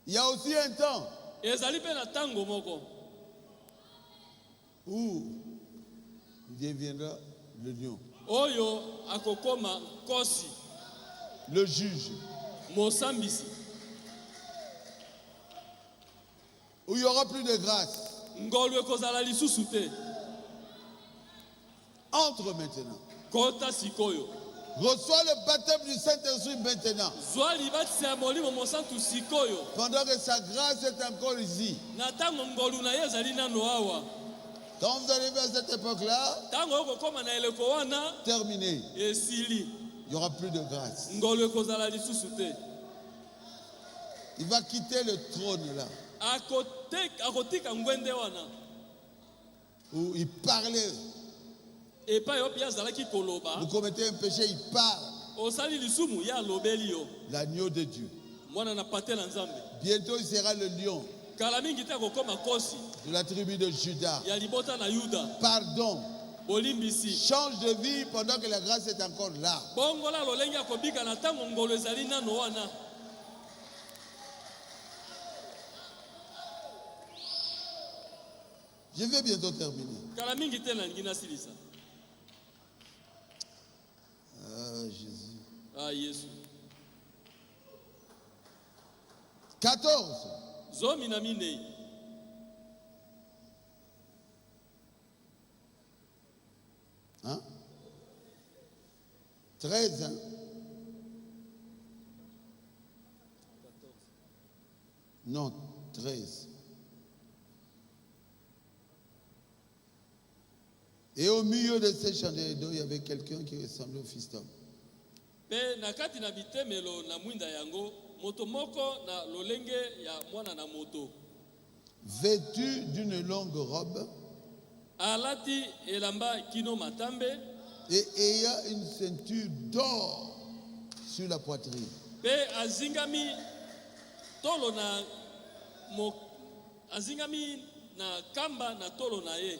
Speaker 2: Il y a aussi un temps
Speaker 3: Ezali pe na tango moko.
Speaker 2: où il deviendra le lion,
Speaker 3: Oyo akokoma kosi.
Speaker 2: le juge,
Speaker 3: Mosambisi.
Speaker 2: où il n'y aura plus de grâce.
Speaker 3: Ngolwe kozala lisusu te.
Speaker 2: Entre maintenant.
Speaker 3: Kota sikoyo.
Speaker 2: Reçois le baptême du Saint-Esprit maintenant.
Speaker 3: Zwa libatisi ya molimo mosantu sikoyo.
Speaker 2: Pendant que sa grâce est encore ici.
Speaker 3: Na tango ngolu na ye ezali nano awa.
Speaker 2: Quand vous arrivez à cette époque-là,
Speaker 3: Tango okokoma na eleko wana
Speaker 2: terminé.
Speaker 3: esili.
Speaker 2: Il n'y aura plus de grâce.
Speaker 3: Ngolwe kozala lisusu te.
Speaker 2: Il va quitter le trône là,
Speaker 3: Akotika ngwende wana.
Speaker 2: où il parlait.
Speaker 3: Epai opi azalaki koloba.
Speaker 2: Vous commettez un péché, il parle.
Speaker 3: Osali lisumu ya lobeli yo.
Speaker 2: L'agneau de Dieu.
Speaker 3: Mwana na pate na Nzambe.
Speaker 2: Bientôt, il sera le lion
Speaker 3: Kala mingi te akokoma kosi
Speaker 2: de la tribu de Juda.
Speaker 3: ya libota na Yuda.
Speaker 2: Pardon.
Speaker 3: Bolimbisi.
Speaker 2: Change de vie pendant que la grâce est encore là.
Speaker 3: Bongola lolenge akobika na tango ngolo ezali nano wana.
Speaker 2: Je vais bientôt terminer.
Speaker 3: Kala mingi te na ngina silisa.
Speaker 2: Ah, Jésus.
Speaker 3: Ah Yesu.
Speaker 2: 14.
Speaker 3: Zomi na minei.
Speaker 2: Hein? 13. Hein? Non, 13. Et au milieu de ces chandeliers d'eau, il y avait quelqu'un qui ressemblait au fils d'homme.
Speaker 3: Pe na kati na bitemelo na mwinda yango moto moko na lolenge ya mwana na moto.
Speaker 2: Vêtu d'une longue robe
Speaker 3: Alati elamba kino matambe
Speaker 2: et ayant une ceinture d'or sur la poitrine.
Speaker 3: pe azingami tolo na azingami na kamba na tolo na ye.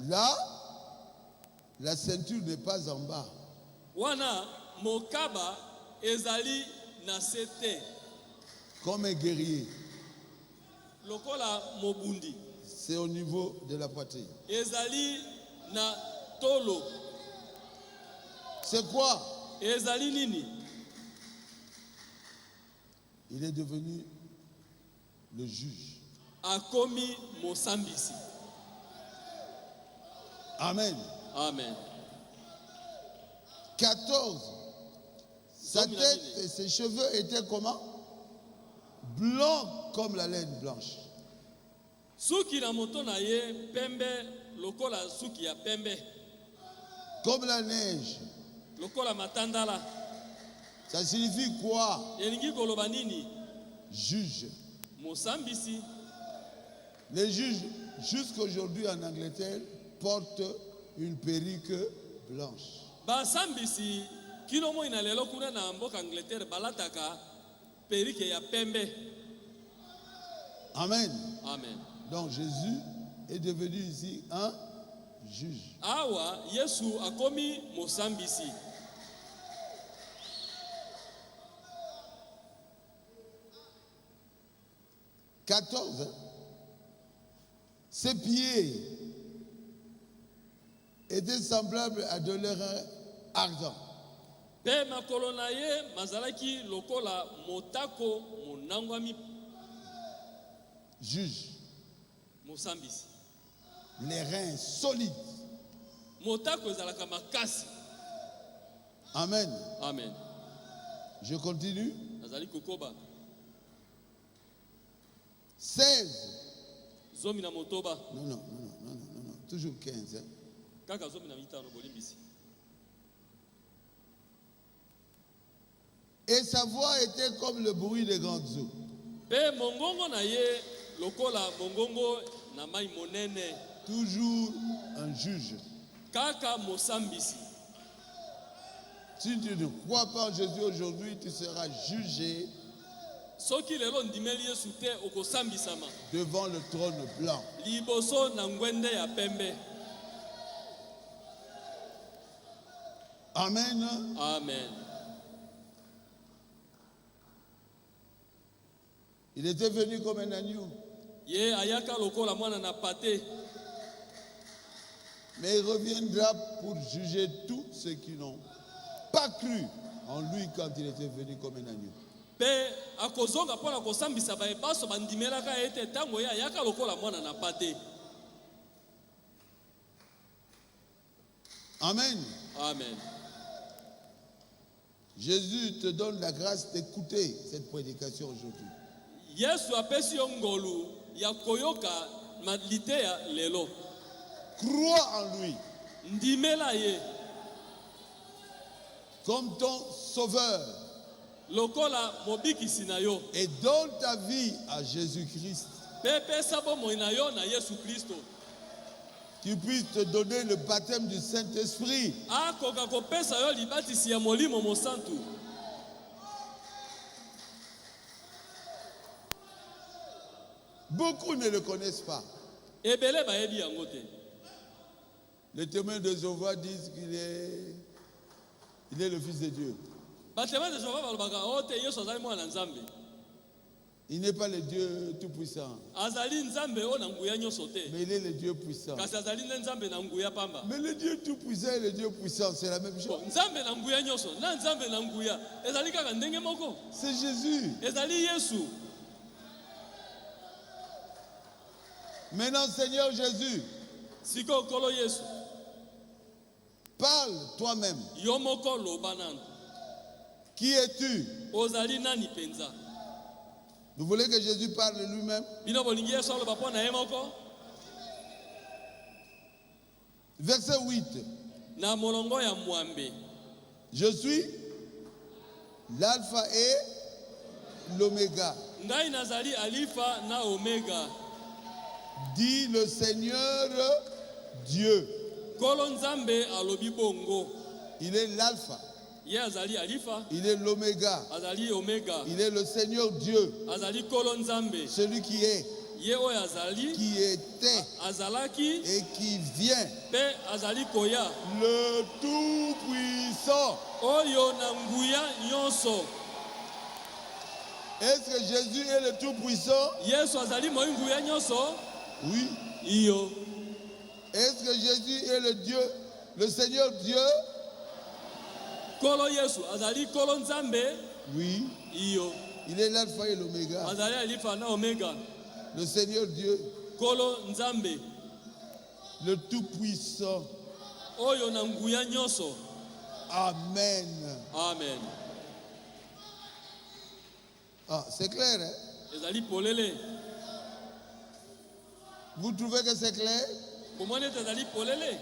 Speaker 2: Là, la ceinture n'est pas en bas.
Speaker 3: Wana mokaba ezali na sete
Speaker 2: Comme un guerrier.
Speaker 3: lokola mobundi
Speaker 2: C'est au niveau de la poitrine.
Speaker 3: ezali na tolo.
Speaker 2: C'est quoi?
Speaker 3: Ezali nini?
Speaker 2: Il est devenu le juge.
Speaker 3: Akomi mosambisi.
Speaker 2: Amen.
Speaker 3: Amen.
Speaker 2: 14. Sa tête et ses cheveux étaient comment? Blancs comme la laine blanche.
Speaker 3: Suki na moto na ye pembe lokola suki ya pembe.
Speaker 2: Comme la neige.
Speaker 3: Lokola matandala.
Speaker 2: Ça signifie quoi?
Speaker 3: Elingi koloba nini?
Speaker 2: Juge.
Speaker 3: Mosambisi.
Speaker 2: Les juges, jusqu'aujourd'hui en Angleterre, portent une perruque blanche.
Speaker 3: Basambisi kino mo ina lelo kuna na mboka Angleterre balataka perike ya pembe.
Speaker 2: Amen.
Speaker 3: Amen.
Speaker 2: Donc Jésus est devenu ici un juge.
Speaker 3: Awa Yesu akomi mosambisi.
Speaker 2: « 14. Ses pieds étaient semblables à de l'airain ardent.
Speaker 3: Pe makolo na ye mazalaki lokola motako monangwami.
Speaker 2: Juge.
Speaker 3: Mosambisi.
Speaker 2: Les reins solides.
Speaker 3: Motako ezalaka makasi.
Speaker 2: Amen.
Speaker 3: Amen.
Speaker 2: Je continue.
Speaker 3: Nazali kokoba.
Speaker 2: 16.
Speaker 3: Zomi na motoba.
Speaker 2: Non. Toujours 15. Hein.
Speaker 3: Kaka zomi na mitano bolimbisi.
Speaker 2: Et sa voix était comme le bruit des grandes eaux.
Speaker 3: Pe mongongo na ye lokola mongongo na mai monene.
Speaker 2: Toujours un juge.
Speaker 3: Kaka mosambisi.
Speaker 2: Si tu ne crois pas en Jésus aujourd'hui, tu seras jugé
Speaker 3: Soki lelo ndimeli Yesu te okosambisama.
Speaker 2: devant le trône blanc.
Speaker 3: Liboso na ngwende ya pembe.
Speaker 2: Amen.
Speaker 3: Amen.
Speaker 2: Il était venu comme un agneau.
Speaker 3: Ye ayaka lokola mwana na pate.
Speaker 2: Mais il reviendra pour juger tous ceux qui n'ont pas cru en lui quand il était venu comme un agneau.
Speaker 3: Pe akozonga pona kosambisa ba ebaso bandimelaka ete tango ya ayaka lokola mwana na pate.
Speaker 2: Amen.
Speaker 3: Amen.
Speaker 2: Jésus te donne la grâce d'écouter cette prédication aujourd'hui.
Speaker 3: Yesu apesi yo ngolu ya koyoka maliteya lelo.
Speaker 2: Crois en lui
Speaker 3: Ndimela ye
Speaker 2: comme ton sauveur
Speaker 3: lokola mobikisi na yo.
Speaker 2: et donne ta vie à Jésus-Christ.
Speaker 3: Pepe sabo moina yo na Yesu Kristo.
Speaker 2: Qu'il puisse te donner le baptême du Saint-Esprit.
Speaker 3: Akoka kopesa yo libatisi ya molimo mosantu.
Speaker 2: Beaucoup ne le connaissent pas.
Speaker 3: Ebele ba yebi yango te.
Speaker 2: Les témoins de Jéhovah disent qu'il est le Fils de Dieu.
Speaker 3: Batema de Jehova balobaka ote Yesu azali mwana nzambe.
Speaker 2: Il n'est pas le Dieu tout-puissant,
Speaker 3: Azali nzambe o na nguya nyoso te.
Speaker 2: mais il est le Dieu puissant.
Speaker 3: Kasi azali nzambe na nguya pamba.
Speaker 2: Mais le Dieu tout-puissant et le Dieu puissant, c'est la même chose.
Speaker 3: Nzambe na nguya nyoso, na nzambe na nguya. Ezali kaka ndenge moko.
Speaker 2: C'est Jésus.
Speaker 3: Ezali Yesu.
Speaker 2: Maintenant, Seigneur Jésus,
Speaker 3: Siko kolo Yesu.
Speaker 2: parle toi-même.
Speaker 3: Yo moko loba nanu.
Speaker 2: Qui es-tu?
Speaker 3: Ozali nani penza.
Speaker 2: Vous voulez que Jésus parle de lui-même?
Speaker 3: Bino bolingi Yesu aloba pona ye moko.
Speaker 2: Verset 8.
Speaker 3: na molongo ya mwambe.
Speaker 2: Je suis l'alpha et l'oméga,
Speaker 3: Ngai nazali alifa na omega.
Speaker 2: dit le Seigneur Dieu.
Speaker 3: Kolo nzambe alobi bongo.
Speaker 2: Il est l'alpha,
Speaker 3: Ye azali alifa,
Speaker 2: il est l'oméga,
Speaker 3: azali omega.
Speaker 2: il est le Seigneur Dieu,
Speaker 3: Azali kolo nzambe.
Speaker 2: celui qui est,
Speaker 3: Ye oyo azali,
Speaker 2: qui était
Speaker 3: azalaki,
Speaker 2: et qui vient,
Speaker 3: pe azali koya.
Speaker 2: le Tout-Puissant.
Speaker 3: Oyo na nguya nyonso.
Speaker 2: Est-ce que Jésus est le Tout-Puissant?
Speaker 3: Yesu azali moi nguya nyonso.
Speaker 2: Oui.
Speaker 3: Iyo.
Speaker 2: Est-ce que Jésus est le Dieu, le Seigneur Dieu?
Speaker 3: Kolo Yesu azali kolo nzambe.
Speaker 2: Oui.
Speaker 3: Iyo.
Speaker 2: Il est l'alpha et l'oméga,
Speaker 3: Azali alifa na omega.
Speaker 2: le Seigneur Dieu,
Speaker 3: Kolo nzambe.
Speaker 2: le Tout-Puissant.
Speaker 3: Oyo na nguya nyonso.
Speaker 2: Amen.
Speaker 3: Amen.
Speaker 2: Ah, c'est clair, hein?
Speaker 3: Ezali polele.
Speaker 2: Vous trouvez que c'est clair?
Speaker 3: Komone ezali polele.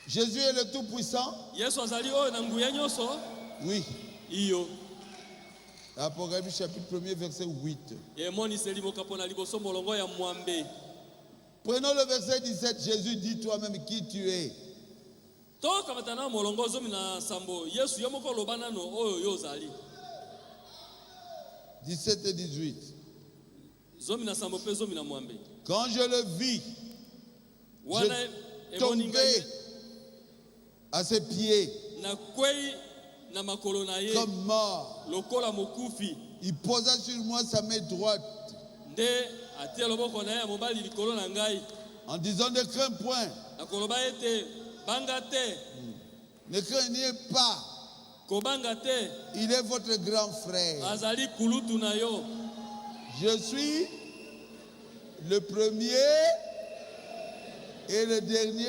Speaker 2: Jésus est le Tout-Puissant?
Speaker 3: Yesu azali oyo na nguya nyonso.
Speaker 2: Oui.
Speaker 3: Iyo.
Speaker 2: Apocalypse chapitre 1er, verset 8.
Speaker 3: Emoniseli mokapo na liboso molongo ya mwambe.
Speaker 2: Prenons le verset 17. Jésus dit toi-même qui tu es.
Speaker 3: Toka matana molongo zomi na sambo. Yesu yo moko loba nano oyo yo ozali.
Speaker 2: 17 et 18.
Speaker 3: Zomi na sambo pe zomi na mwambe.
Speaker 2: Quand je le vis,
Speaker 3: Wana
Speaker 2: je
Speaker 3: emoni
Speaker 2: tombé
Speaker 3: ngai
Speaker 2: à ses pieds
Speaker 3: na kwei na makolo na ye.
Speaker 2: comme mort.
Speaker 3: Lokola mokufi.
Speaker 2: Il posa sur moi sa main droite
Speaker 3: Nde atia loboko na ye ya mobali likolo na ngai.
Speaker 2: en disant ne crains point,
Speaker 3: Nakoloba ete banga te.
Speaker 2: ne craignez pas,
Speaker 3: Kobanga te.
Speaker 2: il est votre grand frère.
Speaker 3: Azali kulutu na yo.
Speaker 2: Je suis le premier et le dernier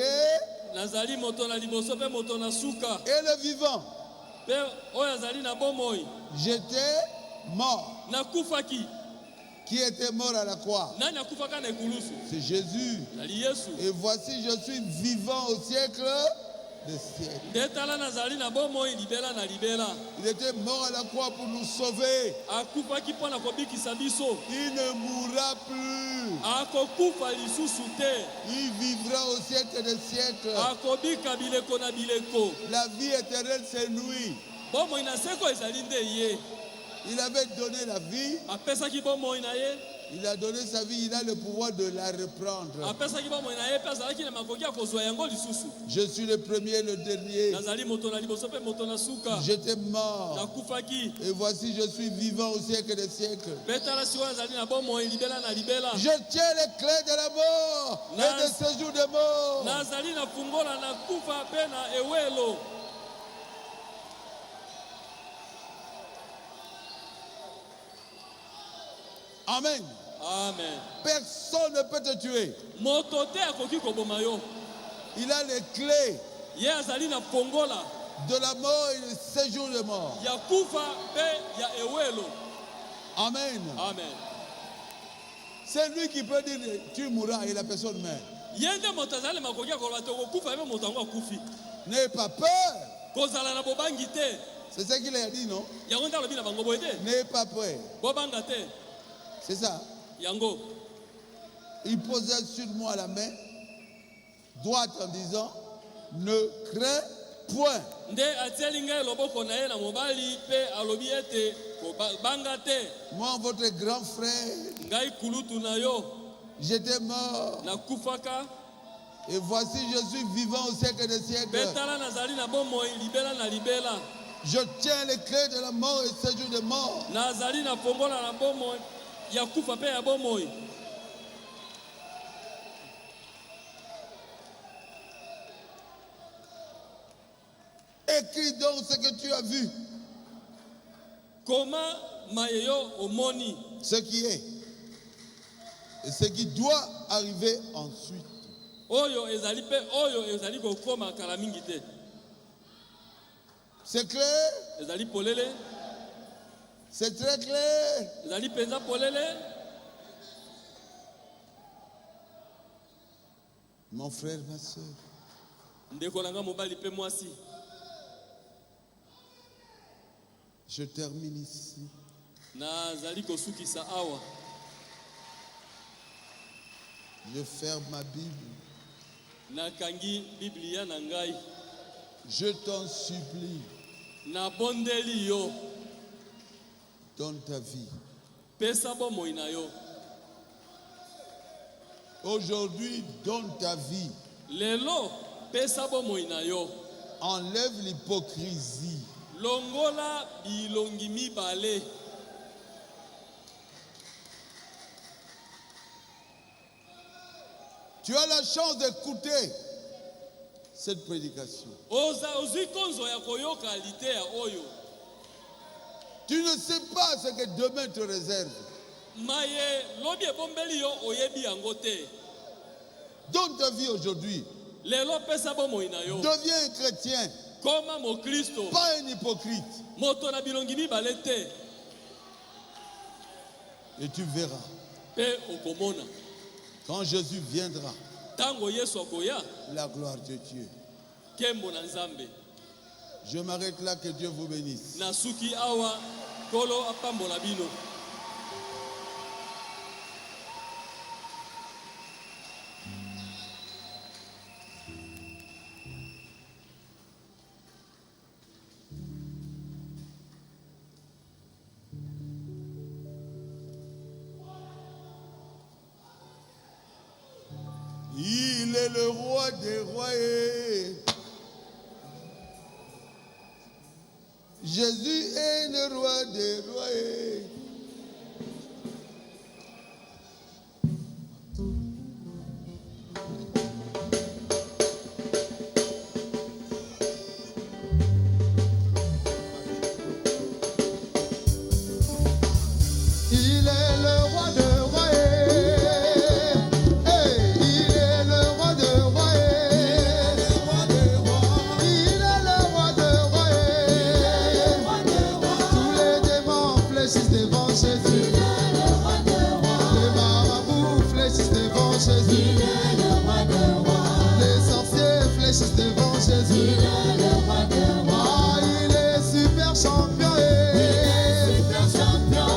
Speaker 3: Nazali moto na liboso pe moto na suka.
Speaker 2: et le vivant.
Speaker 3: Pe oyo azali na bomoi.
Speaker 2: J'étais mort.
Speaker 3: Nakufaki.
Speaker 2: Qui était mort à la croix?
Speaker 3: Nani akufaka na ekulusu?
Speaker 2: C'est Jésus.
Speaker 3: Zali Yesu.
Speaker 2: Et voici, je suis vivant au siècle des siècles.
Speaker 3: Nde tala nazali na bomoi libela na libela.
Speaker 2: Il était mort à la croix pour nous sauver.
Speaker 3: Akufaki mpo na kobikisa biso.
Speaker 2: Il ne mourra plus.
Speaker 3: Akokufa lisusu te.
Speaker 2: Il vivra au siècle des siècles.
Speaker 3: Akobika bileko na bileko.
Speaker 2: La vie éternelle, c'est lui.
Speaker 3: Bomoi na seko ezali nde ye.
Speaker 2: Il avait donné la vie.
Speaker 3: Apesaki bomoi na ye.
Speaker 2: Il a donné sa vie. Il a le pouvoir de la reprendre.
Speaker 3: Apesaki bomoi na ye pe azalaki na makoki ya kozwa yango lisusu.
Speaker 2: Je suis le premier et le dernier.
Speaker 3: Nazali moto na liboso pe moto na suka.
Speaker 2: J'étais mort.
Speaker 3: Nakufaki.
Speaker 2: Et voici, je suis vivant au siècle des siècles.
Speaker 3: Pe tala sikoyo azali na bomoi libela na libela.
Speaker 2: Je tiens les clés de la mort et de séjour de mort.
Speaker 3: Nazali na fungola na kufa pe na ewelo.
Speaker 2: Amen.
Speaker 3: Amen.
Speaker 2: Personne ne peut te tuer.
Speaker 3: Moto te akoki koboma yo.
Speaker 2: Il a les clés
Speaker 3: Ye azali na fungola
Speaker 2: de la mort et du séjour de mort.
Speaker 3: ya kufa pe ya ewelo.
Speaker 2: Amen.
Speaker 3: Amen.
Speaker 2: C'est lui qui peut dire tu mourras et la personne meurt.
Speaker 3: Yende moto azali makoki ya koloba te kokufa pe moto yango akufi.
Speaker 2: N'aie pas peur.
Speaker 3: Kozala na bobangi te.
Speaker 2: C'est ça qu'il a dit, non?
Speaker 3: Yango nde alobi na bango boye te.
Speaker 2: N'aie pas peur.
Speaker 3: Bobanga te.
Speaker 2: C'est ça.
Speaker 3: Yango.
Speaker 2: Il posait sur moi la main droite en disant ne crains point.
Speaker 3: Nde atieli ngai loboko na ye na mobali pe alobi ete kobanga te.
Speaker 2: Moi, votre grand frère,
Speaker 3: Ngai kulutu na yo.
Speaker 2: j'étais mort.
Speaker 3: Nakufaka.
Speaker 2: Et voici, je suis vivant au siècle des siècles.
Speaker 3: Betala nazali na bomoi libela na libela.
Speaker 2: Je tiens les clés de la mort et séjour de mort.
Speaker 3: Nazali na fongola na bomoi ya kufa pe ya bomoi.
Speaker 2: Écris donc ce que tu as vu,
Speaker 3: Koma mayeyo omoni.
Speaker 2: ce qui est, et ce qui doit arriver ensuite.
Speaker 3: Oyo ezali pe oyo ezali kokoma kala mingi te.
Speaker 2: C'est clair?
Speaker 3: Ezali polele.
Speaker 2: C'est très clair.
Speaker 3: Ezali penza polele.
Speaker 2: Mon frère, ma soeur,
Speaker 3: ndeko na nga mobali pe mwasi.
Speaker 2: je termine ici.
Speaker 3: Nazali kosukisa awa.
Speaker 2: Je ferme ma Bible.
Speaker 3: Nakangi Biblia na ngai.
Speaker 2: Je t'en supplie,
Speaker 3: Nabondeli yo.
Speaker 2: donne ta vie.
Speaker 3: Pesa bomoi na yo.
Speaker 2: Aujourd'hui, donne ta vie.
Speaker 3: Lelo pesa bomoi na yo.
Speaker 2: Enlève l'hypocrisie.
Speaker 3: Longola bilongi mibale.
Speaker 2: Tu as la chance d'écouter cette prédication.
Speaker 3: Ozwi konzo ya koyoka alite ya oyo.
Speaker 2: Tu ne sais pas ce que demain te réserve.
Speaker 3: Maye lobi ebombeli yo oyebi yango te.
Speaker 2: Donne ta vie aujourd'hui.
Speaker 3: Lelo pesa bomoi na yo.
Speaker 2: Deviens un chrétien,
Speaker 3: Koma mo Kristo.
Speaker 2: pas un hypocrite.
Speaker 3: Moto na bilongi mibale te.
Speaker 2: Et tu verras,
Speaker 3: Pe okomona.
Speaker 2: quand Jésus viendra,
Speaker 3: Tango Yesu akoya.
Speaker 2: la gloire de Dieu.
Speaker 3: Kembo na Nzambe.
Speaker 2: Je m'arrête là, que Dieu vous bénisse.
Speaker 3: Nasuki awa. Kolo apambola bino.
Speaker 2: Il est le roi des rois. Jésus est le roi des rois.
Speaker 1: Il est le roi de rois. Il est le roi de rois. Il est le roi de rois. Tous les démons fléchissent devant Jésus. Les marabouts fléchissent devant Jésus. Les sorciers fléchissent devant Jésus. Ah, il est super champion.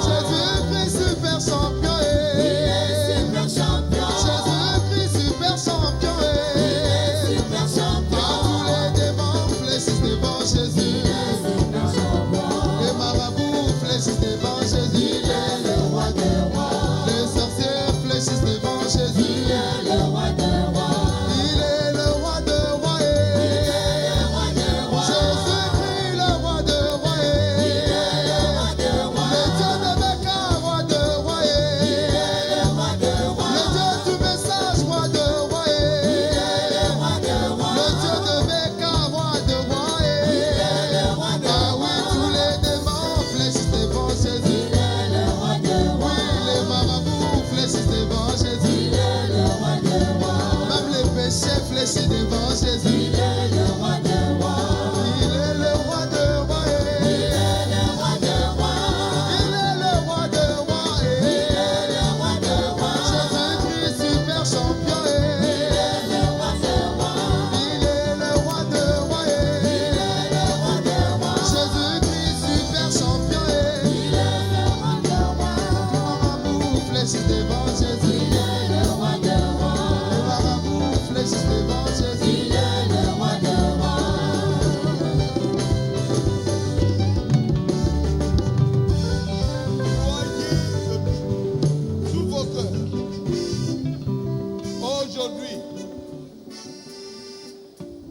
Speaker 1: Jésus-Christ super champion. Jésus-Christ super champion. Ah, tous les démons fléchissent devant Jésus. Les marabouts fléchissent devant Jésus. Les sorciers fléchissent devant Jésus. Il est le roi de rois. Jésus-Christ le roi de rois. Le Dieu de Becca, roi de rois. Le Dieu du message, roi de rois. Le Dieu de Becca, roi de rois. Ah oui, tous les démons fléchissent devant Jésus. Oui, les marabouts fléchissent devant Jésus. Même les péchés fléchissent devant Jésus. Il est le roi de rois. Il est le roi de rois. Jésus-Christ super champion. Il est le roi de rois. Jésus-Christ super champion. Marabouts fléchissent devant Jésus. Les marabouts fléchissent devant Jésus.
Speaker 2: Croyez sous vos cœurs. Aujourd'hui,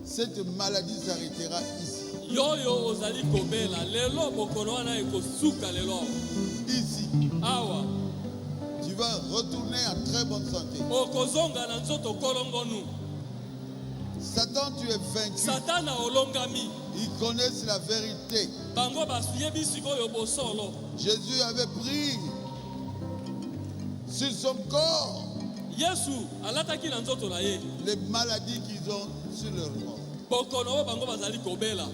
Speaker 2: cette maladie s'arrêtera ici.
Speaker 3: Yoyo ozali kobela. Lelo bokono wana ekosuka lelo.
Speaker 2: Ici.
Speaker 3: Awa.
Speaker 2: Tu vas retourner en très bonne santé.
Speaker 3: Okozonga na nzoto kolongonu.
Speaker 2: Satan, tu es vaincu.
Speaker 3: Satana olongami.
Speaker 2: Ils connaissent la vérité.
Speaker 3: Bango basuyebi sikoyo bosolo.
Speaker 2: Jésus avait pris sur son corps
Speaker 3: Yesu alataki na nzoto na ye.
Speaker 2: les maladies qu'ils ont sur leur corps.
Speaker 3: Bokono oyo bango bazali kobela.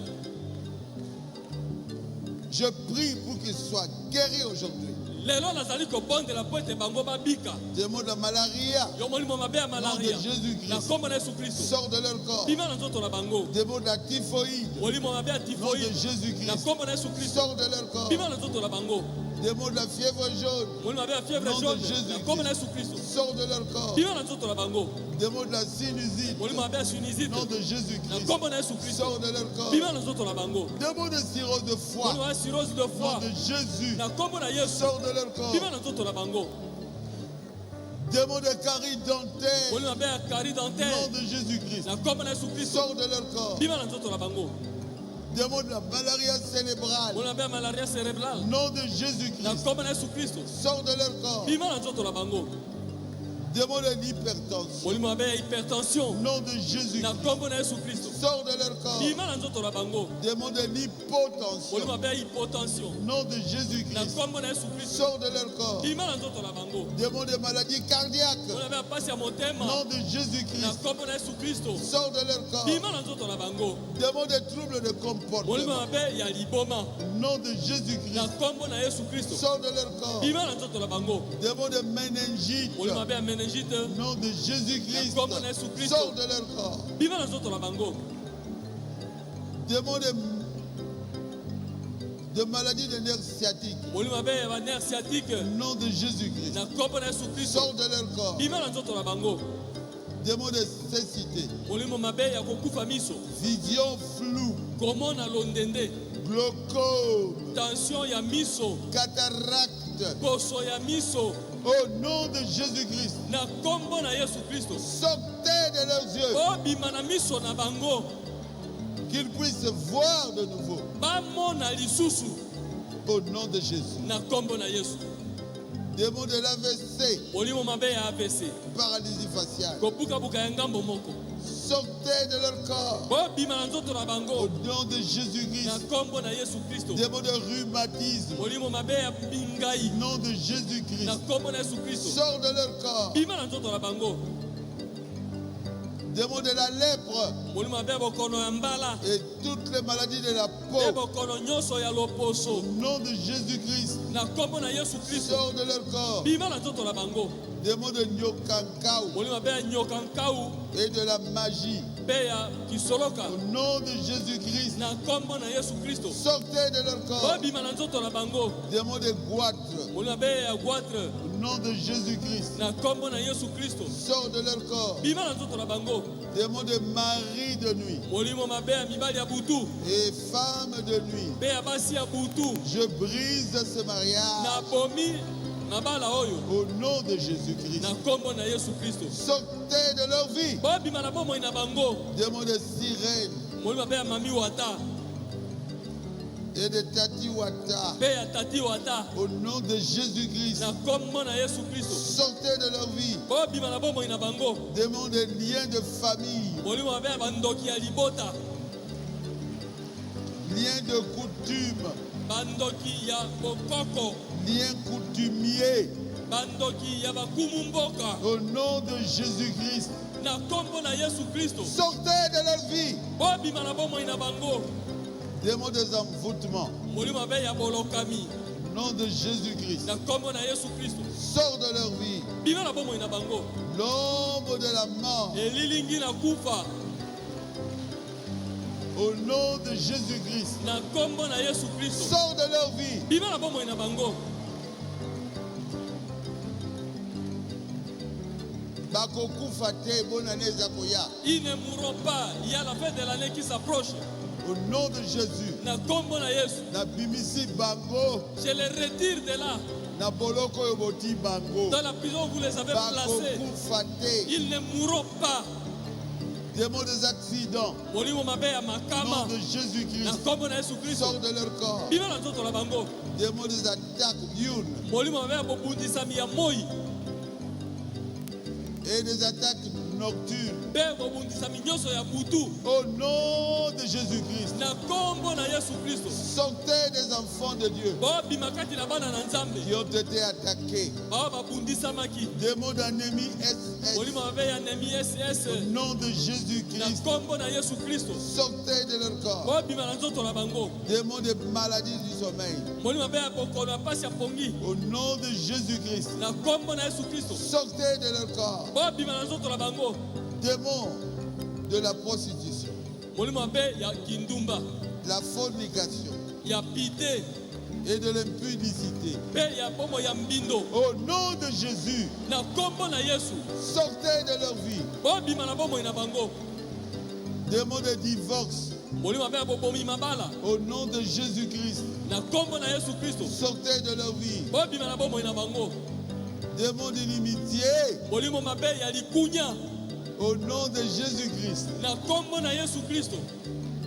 Speaker 2: Je prie pour qu'ils soient guéris aujourd'hui.
Speaker 3: lelo nazali kobondela po ete bango babika.
Speaker 2: Démon de malaria,
Speaker 3: Yo molimo mabe ya
Speaker 2: nom de
Speaker 3: malaria na
Speaker 2: Jésus-Christ,
Speaker 3: kombo na Yesu Kristo
Speaker 2: sors de leur corps.
Speaker 3: bima na nzoto na bango.
Speaker 2: Démon de la typhoïde,
Speaker 3: Molimo mabe ya
Speaker 2: nom de
Speaker 3: typhoïde na
Speaker 2: Jésus-Christ,
Speaker 3: kombo na Yesu Kristo
Speaker 2: sors de leur corps.
Speaker 3: bima na nzoto na bango.
Speaker 2: Démon de la fièvre jaune,
Speaker 3: Molimo mabe ya fièvre
Speaker 2: nom de
Speaker 3: jaune
Speaker 2: Jésus
Speaker 3: na kombo na Yesu Kristo
Speaker 2: sors de leur corps.
Speaker 3: bima na nzoto na bango.
Speaker 2: Démon de la sinusite,
Speaker 3: Molimo mabe ya sinusite
Speaker 2: nom de
Speaker 3: na
Speaker 2: Jésus-Christ,
Speaker 3: kombo na Yesu Kristo
Speaker 2: sors de leur corps.
Speaker 3: bima na nzoto na bango.
Speaker 2: Démon de cirrhose de foie,
Speaker 3: Molimo ya cirrhose de
Speaker 2: nom
Speaker 3: foie
Speaker 2: de Jésus,
Speaker 3: na kombo na Yesu
Speaker 2: sors de leur corps.
Speaker 3: bima na nzoto na bango.
Speaker 2: Démon de carie dentaire,
Speaker 3: Molimo mabe ya carie
Speaker 2: nom
Speaker 3: dentaire
Speaker 2: de Jésus-Christ,
Speaker 3: na kombo na Yesu Kristo
Speaker 2: sors de leur corps.
Speaker 3: bima na nzoto na bango.
Speaker 2: Démon de la malaria cérébrale,
Speaker 3: Molimo mabe ya malaria cérébrale
Speaker 2: nom de
Speaker 3: na
Speaker 2: Jésus-Christ,
Speaker 3: kombo na Yesu Kristo
Speaker 2: sors de leur corps.
Speaker 3: bima na nzoto na bango.
Speaker 2: Démon de l'hypertension,
Speaker 3: Molimo mabe ya hypertension
Speaker 2: nom de Jésus-Christ,
Speaker 3: na kombo na Yesu Kristo
Speaker 2: sors de leur corps.
Speaker 3: bima na nzoto na bango.
Speaker 2: Démon de l'hypotension,
Speaker 3: Molimo mabe ya hypotension
Speaker 2: nom de
Speaker 3: na
Speaker 2: Jésus-Christ,
Speaker 3: kombo na Yesu Kristo
Speaker 2: sors de leur corps.
Speaker 3: bima na nzoto na bango.
Speaker 2: Démon de maladie cardiaque,
Speaker 3: Molimo mabe ya pasi ya motema
Speaker 2: nom de
Speaker 3: na
Speaker 2: Jésus-Christ,
Speaker 3: kombo na Yesu Kristo
Speaker 2: sors de leur corps.
Speaker 3: bima na nzoto na bango.
Speaker 2: Démon de troubles de
Speaker 3: Molimo
Speaker 2: comportement,
Speaker 3: mabe ya liboma
Speaker 2: nom de
Speaker 3: na
Speaker 2: Jésus-Christ,
Speaker 3: kombo na Yesu Kristo
Speaker 2: sors de leur corps.
Speaker 3: bima na nzoto na bango.
Speaker 2: Démon de méningite,
Speaker 3: Molimo mabe ya meningite
Speaker 2: nom de Jésus-Christ,
Speaker 3: Na kombo na Yesu Kristo.
Speaker 2: sors de leur corps.
Speaker 3: bima na nzoto na bango.
Speaker 2: Démon de maladie de nerfs sciatiques,
Speaker 3: Molimo mabe ya nerf sciatique
Speaker 2: nom de Jésus-Christ,
Speaker 3: na kombo na Yesu Kristo
Speaker 2: sors de leur corps.
Speaker 3: bima na nzoto na bango.
Speaker 2: Démon de cécité,
Speaker 3: Molimo mabe ya kokufa miso,
Speaker 2: vision floue,
Speaker 3: komona londende,
Speaker 2: glaucome,
Speaker 3: tension ya miso,
Speaker 2: cataracte,
Speaker 3: poso ya miso
Speaker 2: au nom de Jésus-Christ,
Speaker 3: na kombo na Yesu Kristo
Speaker 2: sortez de leurs yeux,
Speaker 3: obima na miso na bango,
Speaker 2: qu'ils puissent voir de nouveau,
Speaker 3: bamona lisusu
Speaker 2: au nom de Jésus.
Speaker 3: na kombo na Yesu.
Speaker 2: Démon de l'AVC,
Speaker 3: Molimo mabe ya AVC,
Speaker 2: paralysie faciale,
Speaker 3: kobukabuka ya ngambo moko,
Speaker 2: sortez de leur corps,
Speaker 3: obima na nzoto na
Speaker 2: au
Speaker 3: bango
Speaker 2: nom de
Speaker 3: na
Speaker 2: Jésus-Christ.
Speaker 3: kombo na Yesu Kristo.
Speaker 2: Démon de rhumatisme,
Speaker 3: Molimo mabe ya bingai
Speaker 2: au nom de
Speaker 3: na
Speaker 2: Jésus-Christ,
Speaker 3: kombo na Yesu Kristo
Speaker 2: sors de leur corps.
Speaker 3: bima na nzoto na bango.
Speaker 2: Démon de la lèpre
Speaker 3: Molimo mabe ya bokono ya mbala
Speaker 2: et toutes les maladies de la
Speaker 3: pe
Speaker 2: peau,
Speaker 3: bokono nyonso ya loposo
Speaker 2: au nom de Jésus-Christ,
Speaker 3: na kombo na Yesu Kristo
Speaker 2: sors de leur corps.
Speaker 3: bima na nzoto na bango.
Speaker 2: Démon de nyokankau
Speaker 3: Molimo mabe ya nyoka nkau
Speaker 2: et de la magie,
Speaker 3: pe ya kisoloka
Speaker 2: au nom de Jésus-Christ,
Speaker 3: na kombo na Yesu Kristo
Speaker 2: sortez de leur corps.
Speaker 3: obima na nzoto na bango.
Speaker 2: Démon de goitre,
Speaker 3: Molimo mabe ya goitre
Speaker 2: au nom de Jésus-Christ,
Speaker 3: na kombo na Yesu Kristo
Speaker 2: sors de leur corps.
Speaker 3: bima na nzoto na bango.
Speaker 2: Démon de mari de nuit
Speaker 3: Molimo mabe ya mibali ya butu
Speaker 2: et femme de nuit,
Speaker 3: pe ya basi ya butu
Speaker 2: je brise ce
Speaker 3: na
Speaker 2: mariage
Speaker 3: bomi na bala oyo
Speaker 2: au nom de Jésus-Christ.
Speaker 3: na kombo na Yesu Kristo
Speaker 2: Sortez de leur vie.
Speaker 3: bobima na bomoi na bango.
Speaker 2: Démon de sirène
Speaker 3: Molimo mabe ya mami wata
Speaker 2: et de tatiwata,
Speaker 3: pe ya tati wata
Speaker 2: au nom de Jésus-Christ.
Speaker 3: na kombo na Yesu Kristo
Speaker 2: Sortez de leur vie.
Speaker 3: bobima na bomoi na bango.
Speaker 2: Démon de liens de famille,
Speaker 3: Molimo mabe ya bandoki ya libota,
Speaker 2: liens de coutume,
Speaker 3: bandoki ya bokoko,
Speaker 2: liens coutumiers,
Speaker 3: bandoki ya bakumu mboka
Speaker 2: au nom de Jésus-Christ.
Speaker 3: na kombo na Yesu Kristo
Speaker 2: Sortez de leur vie.
Speaker 3: bobima na bomoi na bango.
Speaker 2: Démon des envoûtements,
Speaker 3: Molimo mabe ya bolokami
Speaker 2: au nom de Jésus-Christ.
Speaker 3: na kombo na Yesu Kristo
Speaker 2: Sors de leur vie.
Speaker 3: bima na bomoi na bango.
Speaker 2: L'ombre de la mort,
Speaker 3: Elilingi na kufa
Speaker 2: au nom de Jésus-Christ.
Speaker 3: na kombo na Yesu Kristo
Speaker 2: Sors de leur vie.
Speaker 3: bima na bomoi na bango.
Speaker 2: Bakokufa te, bonne année Zakoya.
Speaker 3: Ils ne mourront pas, il y a la fin de l'année qui s'approche.
Speaker 2: Au nom de Jésus.
Speaker 3: Na kombo na Yesu,
Speaker 2: Na bimisi bango,
Speaker 3: je les retire de là.
Speaker 2: na boloko yoboti bango.
Speaker 3: Dans la prison, vous les avez placés.
Speaker 2: Bakokufa te.
Speaker 3: Ils ne mourront pas.
Speaker 2: Démon des accidents,
Speaker 3: Molimo mabe ya
Speaker 2: au nom
Speaker 3: makama
Speaker 2: de
Speaker 3: na
Speaker 2: Jésus-Christ.
Speaker 3: kombo na Yesu Kristo
Speaker 2: Sors de leur corps.
Speaker 3: bima na nzoto na bango.
Speaker 2: Démon des attaques diurnes
Speaker 3: Molimo mabe ya bobundisami ya moi
Speaker 2: et des attaques nocturnes.
Speaker 3: mpe bobundisami nyonso ya butu
Speaker 2: Au nom de Jésus-Christ.
Speaker 3: na kombo na Yesu Kristo.
Speaker 2: Sortez des enfants de Dieu
Speaker 3: Bobima kati na bana na Nzambe
Speaker 2: qui ont été attaqués.
Speaker 3: bao babundisamaki
Speaker 2: Démons d'ennemi SS.
Speaker 3: molimo mabe ya nemi ss
Speaker 2: Au nom de
Speaker 3: na
Speaker 2: Jésus-Christ.
Speaker 3: kombo na Yesu Kristo.
Speaker 2: Sortez de leur corps.
Speaker 3: Bobima na nzoto na bango
Speaker 2: Démons de maladies du sommeil.
Speaker 3: molimo mabe ya bokono ya pasi ya pongi
Speaker 2: Au nom de Jésus-Christ.
Speaker 3: na kombo na Yesu Kristo.
Speaker 2: Sortez de leur corps.
Speaker 3: Bobima na nzoto na bango
Speaker 2: Démons de la prostitution,
Speaker 3: molimo mabe ya kindumba
Speaker 2: la fornication
Speaker 3: ya pite
Speaker 2: et de l'impudicité.
Speaker 3: mpe ya bomo ya mbindo
Speaker 2: Au nom de Jésus,
Speaker 3: na kombo na Yesu.
Speaker 2: sortez de leur vie.
Speaker 3: Bobima na bomoi na bango
Speaker 2: Démons de divorce.
Speaker 3: molimo mabe ya bobomi mabala
Speaker 2: Au nom de Jésus-Christ,
Speaker 3: na kombo na Yesu Kristo.
Speaker 2: sortez de leur vie.
Speaker 3: Bobima na bomoi na bango
Speaker 2: Démons d'inimitié.
Speaker 3: molimo mabe ya likunya
Speaker 2: Au nom de Jésus-Christ,
Speaker 3: na kombo na Yesu Kristo.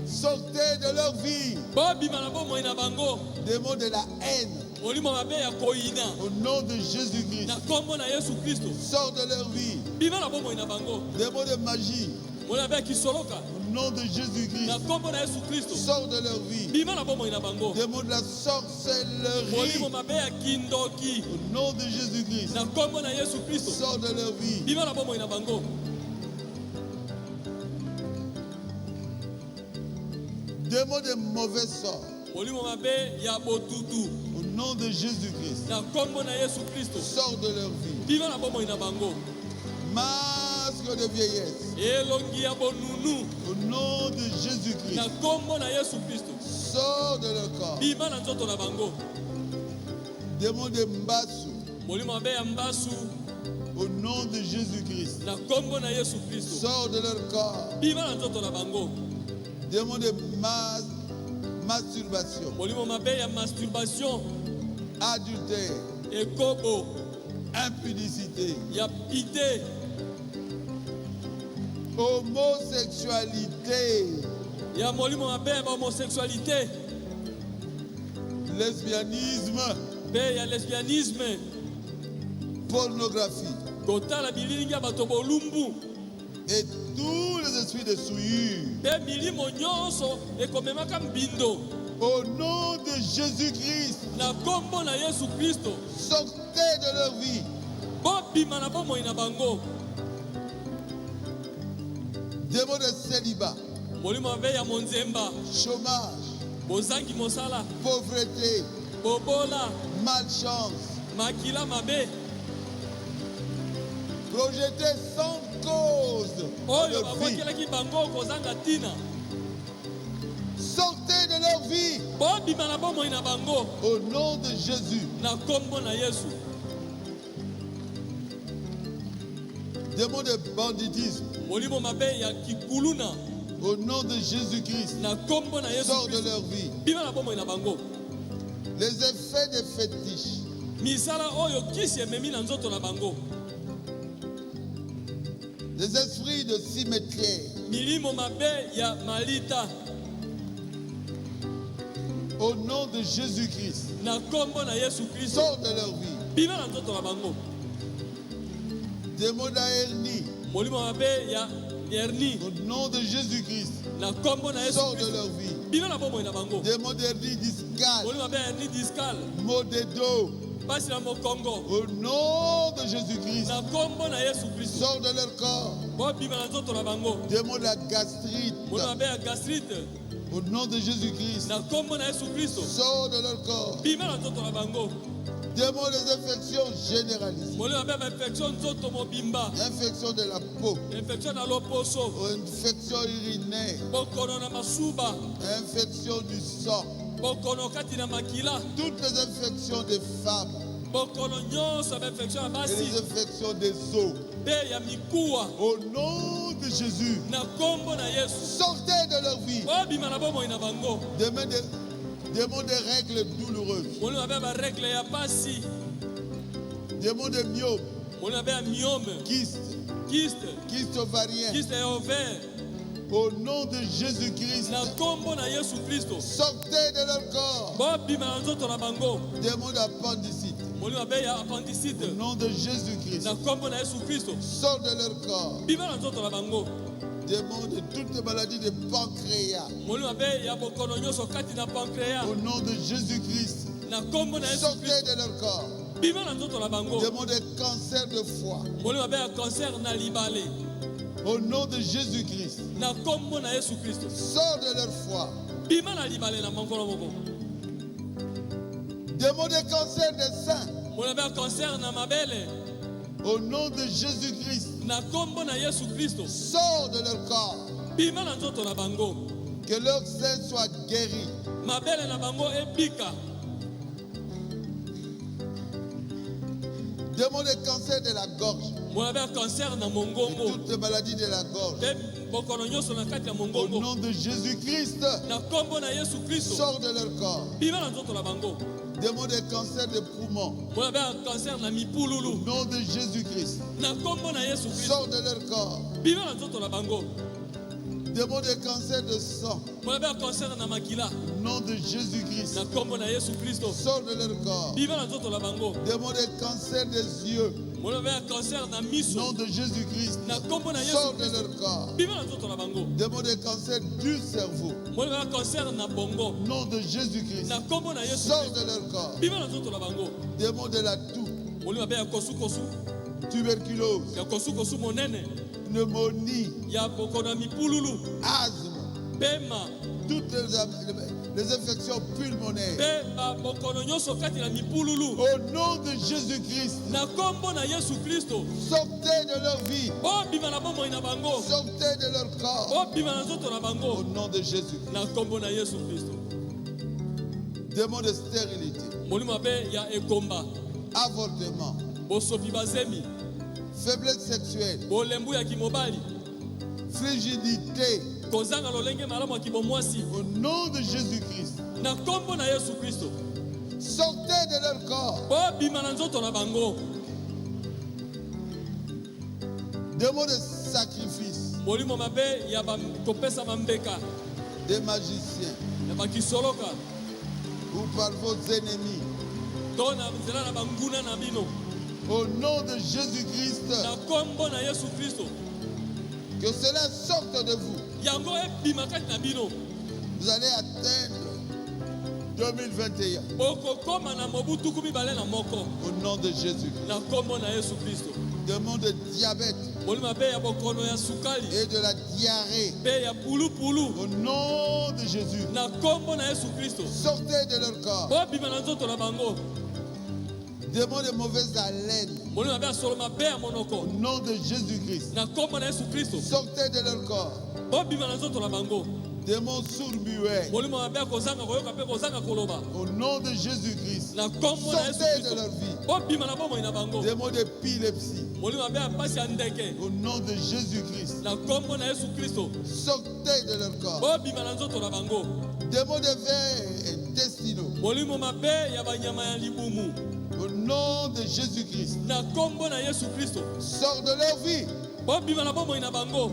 Speaker 2: sortez de leur vie.
Speaker 3: Bobima na bomoi na bango
Speaker 2: Démons de la haine.
Speaker 3: molimo mabe ya koyina
Speaker 2: Au nom de Jésus-Christ,
Speaker 3: na kombo na Yesu Kristo.
Speaker 2: sors de leur vie.
Speaker 3: Bima na bomoi na bango
Speaker 2: Démons de magie.
Speaker 3: molimo mabe ya kisoloka
Speaker 2: Au nom de Jésus-Christ,
Speaker 3: na kombo na Yesu Kristo.
Speaker 2: sors de leur vie.
Speaker 3: Bima na bomoi na bango
Speaker 2: Démons de la sorcellerie.
Speaker 3: molimo mabe ya kindoki
Speaker 2: Au nom de Jésus-Christ,
Speaker 3: na kombo na Yesu Kristo.
Speaker 2: sors de leur vie.
Speaker 3: Bima na bomoi na bango
Speaker 2: Démons de mauvais sort.
Speaker 3: molimo mabe ya botutu
Speaker 2: Au nom de Jésus-Christ,
Speaker 3: na kombo na Yesu Kristo.
Speaker 2: sors de leur vie.
Speaker 3: Bima na bomoi na bango
Speaker 2: Masque de vieillesse.
Speaker 3: elongi ya bonunu
Speaker 2: Au nom de
Speaker 3: na
Speaker 2: Jésus-Christ,
Speaker 3: kombo na Yesu Kristo.
Speaker 2: sors de leur corps.
Speaker 3: Bima na nzoto na bango
Speaker 2: Démons de mbasu.
Speaker 3: molimo mabe ya mbasu
Speaker 2: Au nom de Jésus-Christ,
Speaker 3: na kombo na Yesu Kristo.
Speaker 2: sors de leur corps.
Speaker 3: Bima na nzoto na bango
Speaker 2: Démons de masturbation,
Speaker 3: molimo mabe ya masturbation
Speaker 2: adultère,
Speaker 3: ekobo
Speaker 2: impudicité,
Speaker 3: ya pite
Speaker 2: homosexualité,
Speaker 3: ya molimo mabe ya bahomosexualité
Speaker 2: lesbianisme,
Speaker 3: mpe ya lesbianisme
Speaker 2: pornographie
Speaker 3: kotala bililingi ya bato bolumbu
Speaker 2: et tous les esprits de souillure.
Speaker 3: mpe milimo nyonso ekomemaka mbindo
Speaker 2: Au nom de Jésus-Christ,
Speaker 3: na kombo na Yesu Kristo.
Speaker 2: sortez de leur vie.
Speaker 3: Bobima na bomoi na bango
Speaker 2: Démons de célibat,
Speaker 3: molimo mabe ya monzemba
Speaker 2: chômage,
Speaker 3: bozangi mosala
Speaker 2: pauvreté,
Speaker 3: bobola
Speaker 2: malchance,
Speaker 3: makila mabe
Speaker 2: projetés sans cause dans
Speaker 3: oyo
Speaker 2: leur vie.
Speaker 3: babokelaki bango kozanga ntina.
Speaker 2: Sortez de leur vie.
Speaker 3: Bobima na bomoi na bango
Speaker 2: Au nom de Jésus.
Speaker 3: na kombo na Yesu.
Speaker 2: Démons de banditisme.
Speaker 3: Molimo mabe ya kikuluna
Speaker 2: Au nom de Jésus-Christ.
Speaker 3: na kombo na Yesu
Speaker 2: Sors de
Speaker 3: Kristo.
Speaker 2: leur vie.
Speaker 3: Bima na bomoi na bango
Speaker 2: Les effets des fétiches.
Speaker 3: misala oyo kisi ememi na nzoto na bango
Speaker 2: Les esprits de cimetière.
Speaker 3: milimo mabe ya malita
Speaker 2: Au nom de Jésus-Christ.
Speaker 3: na kombo na Yesu Kristo.
Speaker 2: Sors de leur vie.
Speaker 3: Bima na nzoto na bango
Speaker 2: Démons d'hernie.
Speaker 3: molimo mabe ya hernie
Speaker 2: Au nom de Jésus-Christ.
Speaker 3: na kombo na Yesu
Speaker 2: Sors de
Speaker 3: Kristo.
Speaker 2: leur vie.
Speaker 3: Bima na bomoi na bango
Speaker 2: Démons d'hernie discale.
Speaker 3: molimo mabe ya hernie discale
Speaker 2: Maux de dos.
Speaker 3: pasi na mokongo
Speaker 2: Au nom de Jésus-Christ.
Speaker 3: na kombo na Yesu Kristo.
Speaker 2: Sors de leur corps.
Speaker 3: Bobima na nzoto na bango
Speaker 2: Démons de la gastrite.
Speaker 3: molimo mabe ya gastrite
Speaker 2: Au nom de Jésus-Christ.
Speaker 3: na kombo na Yesu Kristo.
Speaker 2: Sors de leur corps.
Speaker 3: Bima na nzoto na bango
Speaker 2: Démons des infections généralisées.
Speaker 3: molimo mabe ya bainfection nzoto mobimba
Speaker 2: Infection de la peau.
Speaker 3: infection na loposo
Speaker 2: Infection urinaire.
Speaker 3: bokono na masuba
Speaker 2: Infection du sang.
Speaker 3: bokono kati na makila
Speaker 2: Toutes les infections des femmes.
Speaker 3: bokono nyonso ya bainfection ya
Speaker 2: Et
Speaker 3: basi
Speaker 2: les infections des os.
Speaker 3: mpe ya mikuwa
Speaker 2: Au nom de Jésus.
Speaker 3: na kombo na Yesu.
Speaker 2: Sortez de leur vie.
Speaker 3: Bobima na bomoi na bango
Speaker 2: Démons de règles douloureuses.
Speaker 3: molimo mabe ya baregle ya pasi
Speaker 2: Démons de myome.
Speaker 3: molimo mabe ya miome
Speaker 2: Kyste. Kyste ovarien.
Speaker 3: kiste ya ovaire
Speaker 2: Au nom de Jésus-Christ.
Speaker 3: na kombo na Yesu Kristo.
Speaker 2: Sortez de leur corps.
Speaker 3: Bobima na nzoto na bango
Speaker 2: Démons d'appendicite.
Speaker 3: molimo molimo mabe ya appendicite
Speaker 2: Au nom de Jésus-Christ.
Speaker 3: na kombo na Yesu Kristo
Speaker 2: Sors de leur corps.
Speaker 3: bima na nzoto na bango
Speaker 2: Démon de toutes les maladies de pancréas.
Speaker 3: molimo mabe ya bokono nyonso kati na pancréas
Speaker 2: Au nom de Jésus-Christ.
Speaker 3: na kombo na Yesu
Speaker 2: Sortez
Speaker 3: Kristo
Speaker 2: de leur corps.
Speaker 3: bima na nzoto na bango
Speaker 2: Démon de cancer de foie.
Speaker 3: molimo mabe ya cancer na libale
Speaker 2: Au nom de Jésus-Christ.
Speaker 3: na kombo na Yesu Kristo
Speaker 2: Sors de leur foie.
Speaker 3: bima na libale na mokolo moko
Speaker 2: Démon de cancer des seins.
Speaker 3: molimo mabe ya cancer na mabele
Speaker 2: Au nom de Jésus-Christ.
Speaker 3: na kombo na Yesu Kristo
Speaker 2: Sors de leur corps.
Speaker 3: bima na nzoto na bango
Speaker 2: Que leur sein soit guéri.
Speaker 3: mabele na bango ebika
Speaker 2: Démon de cancer de la gorge.
Speaker 3: molimo mabe ya cancer na
Speaker 2: Et
Speaker 3: mongongo
Speaker 2: toutes les maladies de la gorge.
Speaker 3: mpe bokono nyonso na kati ya
Speaker 2: Au
Speaker 3: mongongo
Speaker 2: nom de Jésus-Christ.
Speaker 3: na kombo na Yesu Kristo
Speaker 2: Sors de leur corps.
Speaker 3: bima na nzoto na bango
Speaker 2: Démon de cancer de poumon.
Speaker 3: molimo mabe ya cancer na
Speaker 2: Au
Speaker 3: mipululu
Speaker 2: nom de Jésus-Christ.
Speaker 3: na kombo na Yesu Kristo
Speaker 2: Sors de leur corps.
Speaker 3: bima na nzoto na bango
Speaker 2: Démon de cancer de sang.
Speaker 3: molimo mabe ya cancer na makila
Speaker 2: Au nom de Jésus-Christ.
Speaker 3: na kombo na Yesu Kristo
Speaker 2: Sors de leur corps.
Speaker 3: bima na nzoto na bango
Speaker 2: Démon de cancer des yeux.
Speaker 3: molimo mabe ya cancer na
Speaker 2: Au
Speaker 3: miso
Speaker 2: nom de Jésus-Christ.
Speaker 3: na kombo na Yesu
Speaker 2: Sors de
Speaker 3: Kristo
Speaker 2: leur corps.
Speaker 3: bima na nzoto na bango
Speaker 2: Démon de cancer du cerveau.
Speaker 3: molimo mabe ya cancer na bongo
Speaker 2: Au nom de Jésus-Christ.
Speaker 3: na kombo na Yesu
Speaker 2: Sors
Speaker 3: Kristo
Speaker 2: de leur corps.
Speaker 3: bima na nzoto na bango
Speaker 2: Démon de la toux.
Speaker 3: molimo mabe ya kosukosu
Speaker 2: Tuberculose.
Speaker 3: ya kosukosu monene
Speaker 2: Pneumonie.
Speaker 3: ya bokono ya mipululu
Speaker 2: Asthme.
Speaker 3: pema
Speaker 2: Toutes les infections pulmonaires.
Speaker 3: mpe bokono nyonso kati na mipululu
Speaker 2: Au nom de Jésus-Christ.
Speaker 3: na kombo na Yesu Kristo
Speaker 2: Sortez de leur vie.
Speaker 3: obima na bomoi na bango
Speaker 2: Sortez de leur corps.
Speaker 3: obima na nzoto na
Speaker 2: Au
Speaker 3: bango
Speaker 2: nom de Jésus.
Speaker 3: na kombo na Yesu Kristo
Speaker 2: Démon de stérilité.
Speaker 3: molimo mabe ya ekomba
Speaker 2: Avortement.
Speaker 3: bosopi bazemi
Speaker 2: Faiblesse sexuelle.
Speaker 3: bolembu ya kimobali
Speaker 2: Frigidité.
Speaker 3: kozanga lolenge malamu ya kibomwasi
Speaker 2: Au nom de Jésus-Christ.
Speaker 3: na kombo na Yesu Kristo
Speaker 2: Sortez de leur corps.
Speaker 3: obima na nzoto na bango
Speaker 2: Démon de sacrifice.
Speaker 3: molimo mabe ya kopesa bambeka
Speaker 2: Des magiciens.
Speaker 3: ya bakisoloka
Speaker 2: Ou par vos ennemis.
Speaker 3: to na nzela na banguna na bino
Speaker 2: Au nom de Jésus-Christ.
Speaker 3: na kombo na Yesu Kristo
Speaker 2: Que cela sorte de vous.
Speaker 3: yango ebima kati na bino
Speaker 2: Vous allez atteindre 2021.
Speaker 3: okokoma na mobu tuku mibale na moko
Speaker 2: Au nom de Jésus.
Speaker 3: na kombo na Yesu Kristo
Speaker 2: Démon de diabète
Speaker 3: molimo mabe ya bokono ya sukali
Speaker 2: et de la diarrhée.
Speaker 3: mpe ya pulupulu
Speaker 2: Au nom de Jésus.
Speaker 3: na kombo na Yesu Kristo
Speaker 2: Sortez de leur corps.
Speaker 3: obima na nzoto na bango
Speaker 2: Démon de mauvaise haleine.
Speaker 3: molimo mabe ya solo mabe ya
Speaker 2: Au
Speaker 3: monoko
Speaker 2: nom de Jésus-Christ.
Speaker 3: na kombo na Yesu Kristo
Speaker 2: Sortez de leur corps.
Speaker 3: obima na nzoto na bango
Speaker 2: Démon sourd-muet.
Speaker 3: molimo mabe ya kozanga koyoka mpe kozanga koloba
Speaker 2: Au nom de Jésus-Christ.
Speaker 3: na kombo na Yesu
Speaker 2: Sortez de
Speaker 3: Kristo
Speaker 2: leur vie.
Speaker 3: obima na bomoi na bango
Speaker 2: Démon d'épilepsie.
Speaker 3: molimo mabe ya pasi ya ndeke
Speaker 2: Au nom de Jésus-Christ.
Speaker 3: na kombo na Yesu Kristo
Speaker 2: Sortez de leur corps.
Speaker 3: obima na nzoto na bango
Speaker 2: Démon de vers intestinaux.
Speaker 3: molimo mabe ya banyama ya libumu
Speaker 2: Au nom de Jésus-Christ.
Speaker 3: na kombo na Yesu Kristo
Speaker 2: Sors de leur vie.
Speaker 3: obima na bomoi na bango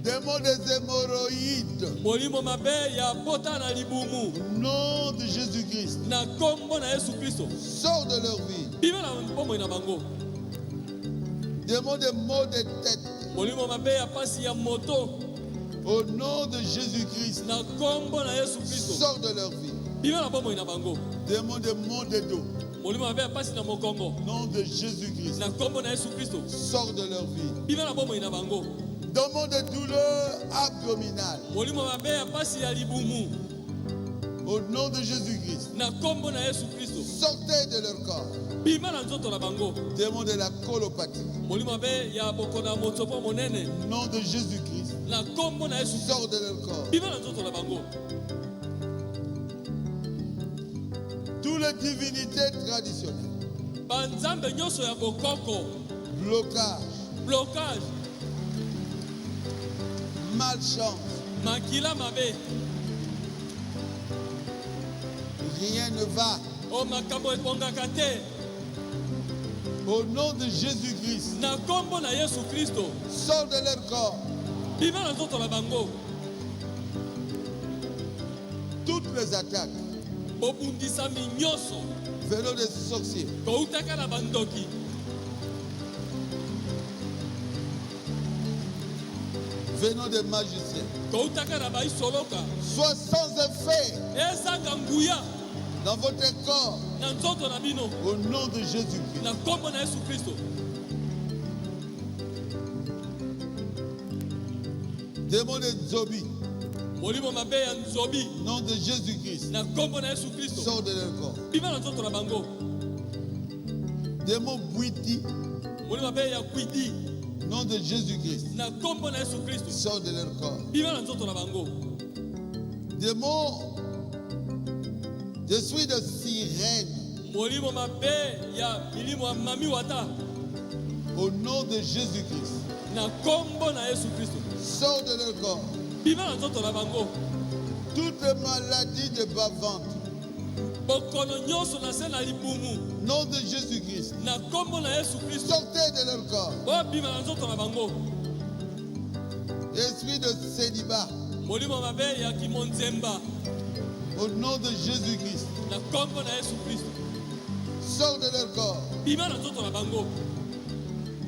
Speaker 2: Démon des hémorroïdes.
Speaker 3: molimo mabe ya pota na libumu
Speaker 2: Au nom de Jésus-Christ.
Speaker 3: na kombo na Yesu Kristo
Speaker 2: Sors de leur vie.
Speaker 3: bima na bomoi na bango
Speaker 2: Démon des maux de tête.
Speaker 3: molimo mabe ya pasi ya moto
Speaker 2: Au nom de Jésus-Christ.
Speaker 3: na kombo na Yesu Kristo
Speaker 2: Sors de leur vie.
Speaker 3: bima na bomoi na bango
Speaker 2: Démon des maux de dos.
Speaker 3: molimo mabe ya pasi na mokongo
Speaker 2: Au nom de Jésus-Christ.
Speaker 3: na kombo na Yesu Kristo
Speaker 2: Sors de leur vie.
Speaker 3: bima na bomoi na bango
Speaker 2: Démon de douleur abdominale.
Speaker 3: molimo mabe ya pasi ya libumu
Speaker 2: Au nom de Jésus-Christ.
Speaker 3: na kombo na Yesu Kristo
Speaker 2: Sortez de leur corps.
Speaker 3: bima na nzoto na bango
Speaker 2: Démon de la colopathie.
Speaker 3: molimo mabe ya bokono ya motsopo monene
Speaker 2: Au nom de Jésus-Christ.
Speaker 3: na kombo na Yesu
Speaker 2: Sors de leur corps.
Speaker 3: bima na nzoto na bango
Speaker 2: Toutes les divinités traditionnelles.
Speaker 3: banzambe nyonso ya bokoko
Speaker 2: Blocage.
Speaker 3: blocage
Speaker 2: Malchance.
Speaker 3: makila mabe
Speaker 2: Rien ne va.
Speaker 3: o makambo ebongaka te
Speaker 2: Au nom de Jésus-Christ.
Speaker 3: na kombo na Yesu Kristo
Speaker 2: Sors de leur corps.
Speaker 3: bima na nzoto na bango
Speaker 2: Toutes les attaques
Speaker 3: bobundisami nyonso
Speaker 2: Venons des sorciers.
Speaker 3: toutaka na bandoki,
Speaker 2: Venons des magiciens.
Speaker 3: toutaka na baisoloka,
Speaker 2: Sois sans effet
Speaker 3: ezanga nguya
Speaker 2: dans votre corps
Speaker 3: na nzoto na bino
Speaker 2: au nom de Jésus-Christ.
Speaker 3: na kombo na Yesu Kristo.
Speaker 2: Démons des zombies,
Speaker 3: Molimo mabe ya nzobi
Speaker 2: au nom de Jésus-Christ.
Speaker 3: na kombo na Yesu Kristo.
Speaker 2: Sors de leur corps.
Speaker 3: Bima na nzoto na bango.
Speaker 2: Démons bouitis,
Speaker 3: Molimo mabe ya kwidi
Speaker 2: au nom de Jésus-Christ.
Speaker 3: na kombo na Yesu Kristo.
Speaker 2: Sors de leur corps.
Speaker 3: Bima na nzoto na bango.
Speaker 2: Démons d'esprit de sirène,
Speaker 3: Molimo mabe ya milimo ya mami wata
Speaker 2: au nom de Jésus-Christ.
Speaker 3: na kombo na Yesu Kristo.
Speaker 2: Sors de leur corps.
Speaker 3: Bima na nzoto na bango.
Speaker 2: Toute maladie de bas-ventre,
Speaker 3: Bokono nyonso na se na libumu
Speaker 2: au nom de Jésus-Christ.
Speaker 3: na kombo na Yesu Kristo.
Speaker 2: Sortez de leur corps.
Speaker 3: Bima na nzoto na bango.
Speaker 2: Esprit de célibat,
Speaker 3: Molimo mabe ya kimonzemba
Speaker 2: au nom de Jésus-Christ.
Speaker 3: na kombo na Yesu Kristo.
Speaker 2: Sors de leur corps.
Speaker 3: Bima na nzoto na bango.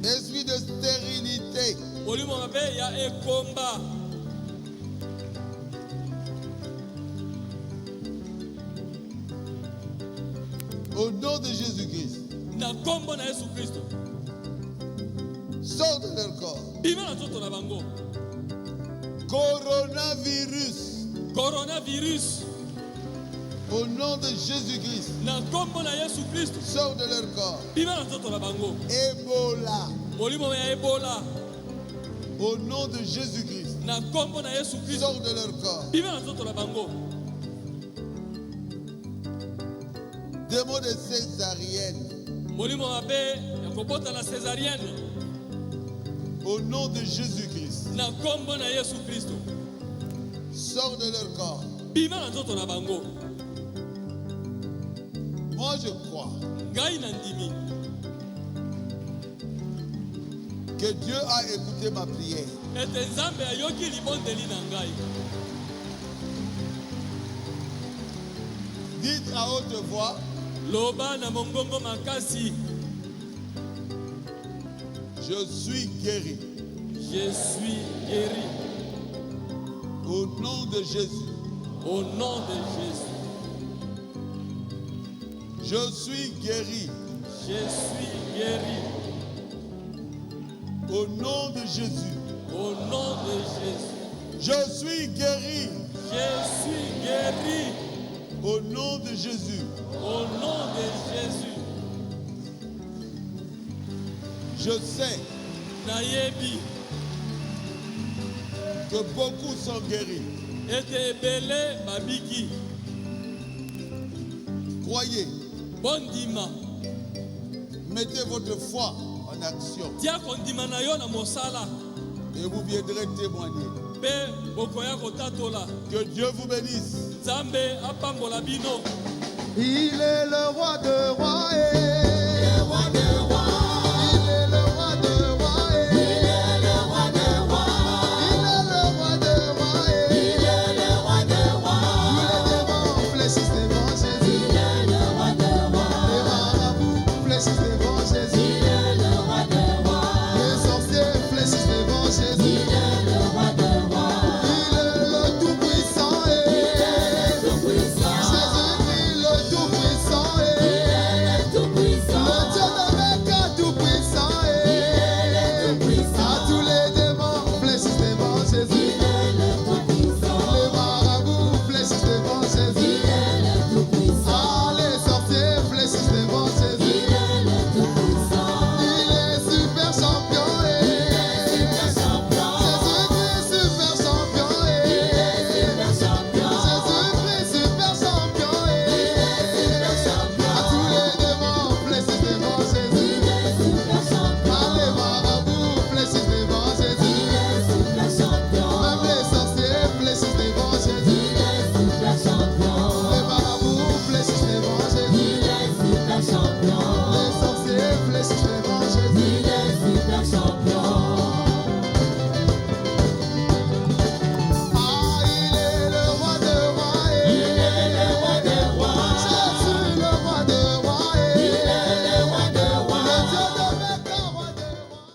Speaker 2: Esprit de stérilité,
Speaker 3: Molimo mabe ya ekomba
Speaker 2: au nom de Jésus-Christ.
Speaker 3: na kombo na Yesu Kristo.
Speaker 2: Sors de leur corps.
Speaker 3: Bima na nzoto na bango.
Speaker 2: Coronavirus,
Speaker 3: Coronavirus
Speaker 2: au nom de Jésus-Christ.
Speaker 3: na kombo na Yesu Kristo.
Speaker 2: Sors de leur corps.
Speaker 3: Bima na nzoto na bango.
Speaker 2: Ebola,
Speaker 3: Molimo ya Ebola
Speaker 2: au nom de Jésus-Christ.
Speaker 3: na kombo na Yesu Kristo.
Speaker 2: Sors de leur corps.
Speaker 3: Bima na nzoto na bango.
Speaker 2: Démons de césarienne,
Speaker 3: Molimo mabe ya kobota na césarienne
Speaker 2: au nom de Jésus-Christ.
Speaker 3: na kombo na Yesu Kristo.
Speaker 2: Sors de leur corps.
Speaker 3: Bima na nzoto na bango.
Speaker 2: Moi, je crois
Speaker 3: Ngai na ndimi
Speaker 2: que Dieu a écouté ma prière.
Speaker 3: ete Nzambe ayoki libondeli na ngai.
Speaker 2: Dites à haute voix,
Speaker 3: Loba na mongongo makasi,
Speaker 2: je suis guéri.
Speaker 3: je suis guéri
Speaker 2: Au nom de Jésus.
Speaker 3: au nom de Jésus.
Speaker 2: Je suis guéri.
Speaker 3: Je suis guéri
Speaker 2: Au nom de Jésus.
Speaker 3: au nom de Jésus.
Speaker 2: Je suis guéri.
Speaker 3: Je suis guéri
Speaker 2: Au nom de Jésus.
Speaker 3: au nom de Jésus.
Speaker 2: Je sais
Speaker 3: Nayebi
Speaker 2: que beaucoup sont guéris.
Speaker 3: ete ebele babiki.
Speaker 2: Croyez.
Speaker 3: Bondima
Speaker 2: Mettez votre foi en action
Speaker 3: tia kondima na yo na mosala
Speaker 2: et vous viendrez témoigner.
Speaker 3: pe bokoya kotatola.
Speaker 2: Que Dieu vous bénisse.
Speaker 3: Nzambe apambola bino.
Speaker 1: Il est le roi de rois et